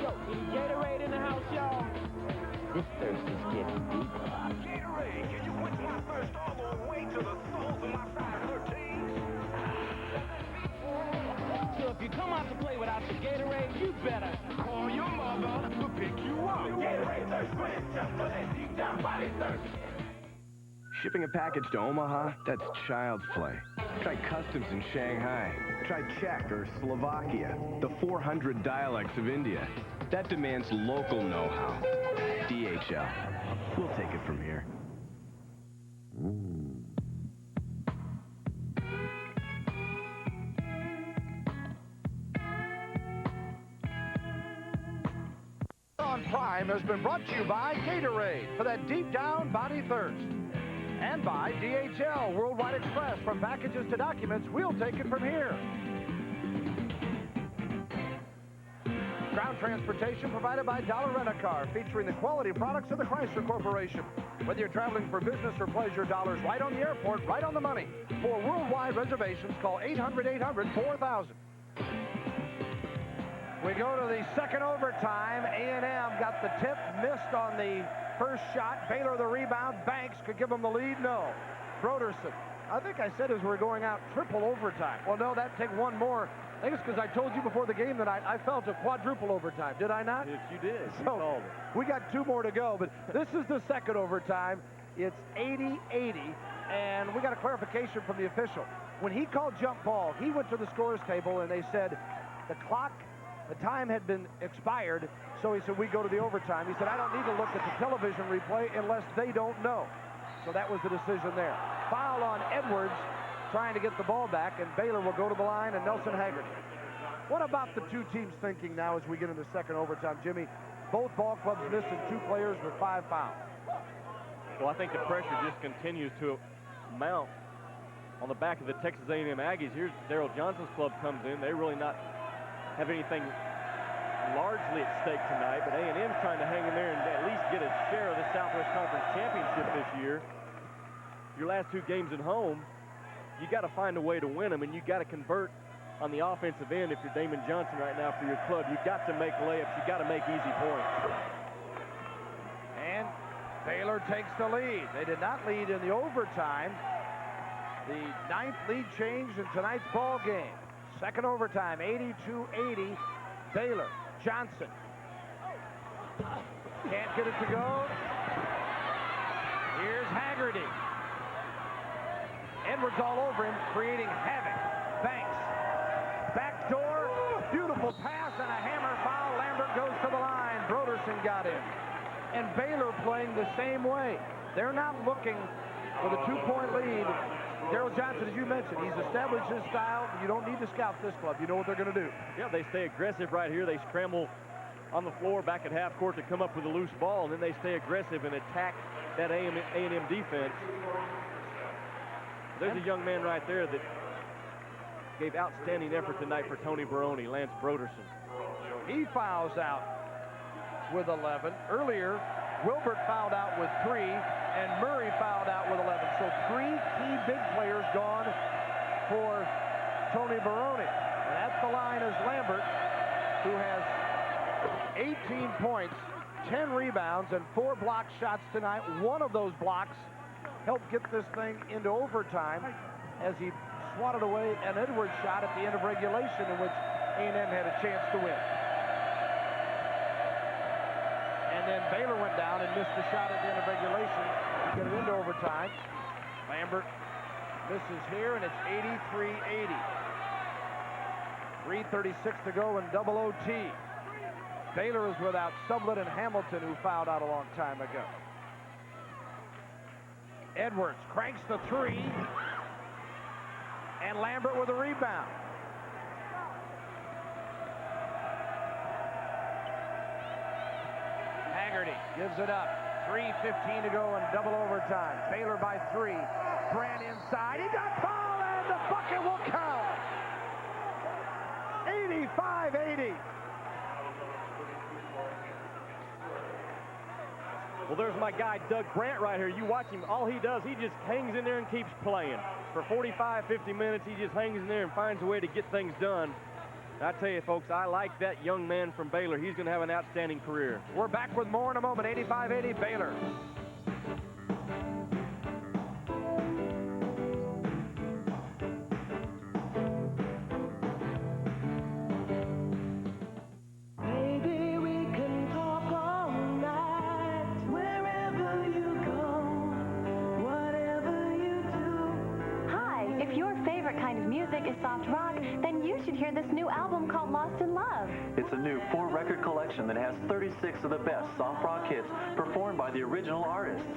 Yo, any Gatorade in the house, y'all? This thirst is getting deeper. Gatorade, can you quench my thirst all the way to the soles of my size 13? So if you come out to play without your Gatorade, you better call your mother to pick you up. Gatorade thirst quench, just for that deep down body thirst. Shipping a package to Omaha, that's child's play. Try customs in Shanghai. Try Czech or Slovakia, the 400 dialects of India. That demands local know-how. DHL. We'll take it from here. On Prime has been brought to you by Gatorade for that deep down body thirst. And by DHL Worldwide Express. From packages to documents, we'll take it from here. Ground transportation provided by Dollar Rent-A-Car, featuring the quality products of the Chrysler Corporation. Whether you're traveling for business or pleasure, Dollar's right on the airport, right on the money. For worldwide reservations, call 800-800-4000. We go to the second overtime. A&M got the tip, missed on the first shot. Baylor the rebound. Banks could give them the lead. No. Broderson. I think I said as we're going out, triple overtime. Well, no, that'd take one more. I think it's because I told you before the game that I felt a quadruple overtime. Did I not? Yes, you did. So we got 2 more to go, but this is the second overtime. It's 80-80, and we got a clarification from the official. When he called jump ball, he went to the scorer's table, and they said the clock The time had been expired, so he said, we go to the overtime. He said, I don't need to look at the television replay unless they don't know. So that was the decision there. Foul on Edwards, trying to get the ball back, and Baylor will go to the line, and Nelson Haggerty. What about the two teams thinking now as we get into second overtime, Jimmy? Both ball clubs missing 2 players with 5 fouls. Well, I think the pressure just continues to mount on the back of the Texas A&M Aggies. Here's Daryl Johnson's club comes in. They really not have anything largely at stake tonight, but A&M's trying to hang in there and at least get a share of the Southwest Conference Championship this year. Your last 2 games at home, you got to find a way to win them, and you got to convert on the offensive end. If you're Damon Johnson right now for your club, you got to make layups. You got to make easy points. And Baylor takes the lead. They did not lead in the overtime. The 9th lead change in tonight's ball game. Second overtime, 82-80. Baylor. Johnson. Can't get it to go. Here's Haggerty. Edwards all over him, creating havoc. Banks. Back door. Beautiful pass and a hammer foul. Lambert goes to the line. Broderson got in. And Baylor playing the same way. They're not looking for the 2-point lead. Daryl Johnson, as you mentioned, he's established his style. You don't need to scout this club. You know what they're going to do. Yeah, they stay aggressive right here. They scramble on the floor back at half court to come up with a loose ball, and then they stay aggressive and attack that A&M defense. There's a young man right there that gave outstanding effort tonight for Tony Barone, Lance Broderson. He fouls out with 11. Earlier, Wilbert fouled out with 3, and Murray fouled out with 11. So 3 key big players gone for Tony Barone. And at the line is Lambert, who has 18 points, 10 rebounds, and 4 block shots tonight. One of those blocks helped get this thing into overtime as he swatted away an Edwards shot at the end of regulation in which A&M had a chance to win. And then Baylor went down and missed the shot at the end of regulation to get it into overtime. Lambert misses here, and it's 83-80. 3:36 to go in double OT. Baylor is without Sublett and Hamilton, who fouled out a long time ago. Edwards cranks the 3, and Lambert with a rebound. Haggerty gives it up. 3:15 to go in double overtime. Baylor by 3. Brand inside. He got fouled, and the bucket will count. 85-80. Well, there's my guy, Doug Brandt, right here. You watch him. All he does, he just hangs in there and keeps playing. For 45, 50 minutes, he just hangs in there and finds a way to get things done. I tell you, folks, I like that young man from Baylor. He's going to have an outstanding career. We're back with more in a moment. 85-80 Baylor. Maybe we can talk all night, wherever you go, whatever you do. Hi, if your favorite kind of music is soft rock, then you should hear this new album called Lost in Love. It's a new 4-record collection that has 36 of the best soft rock hits performed by the original artists.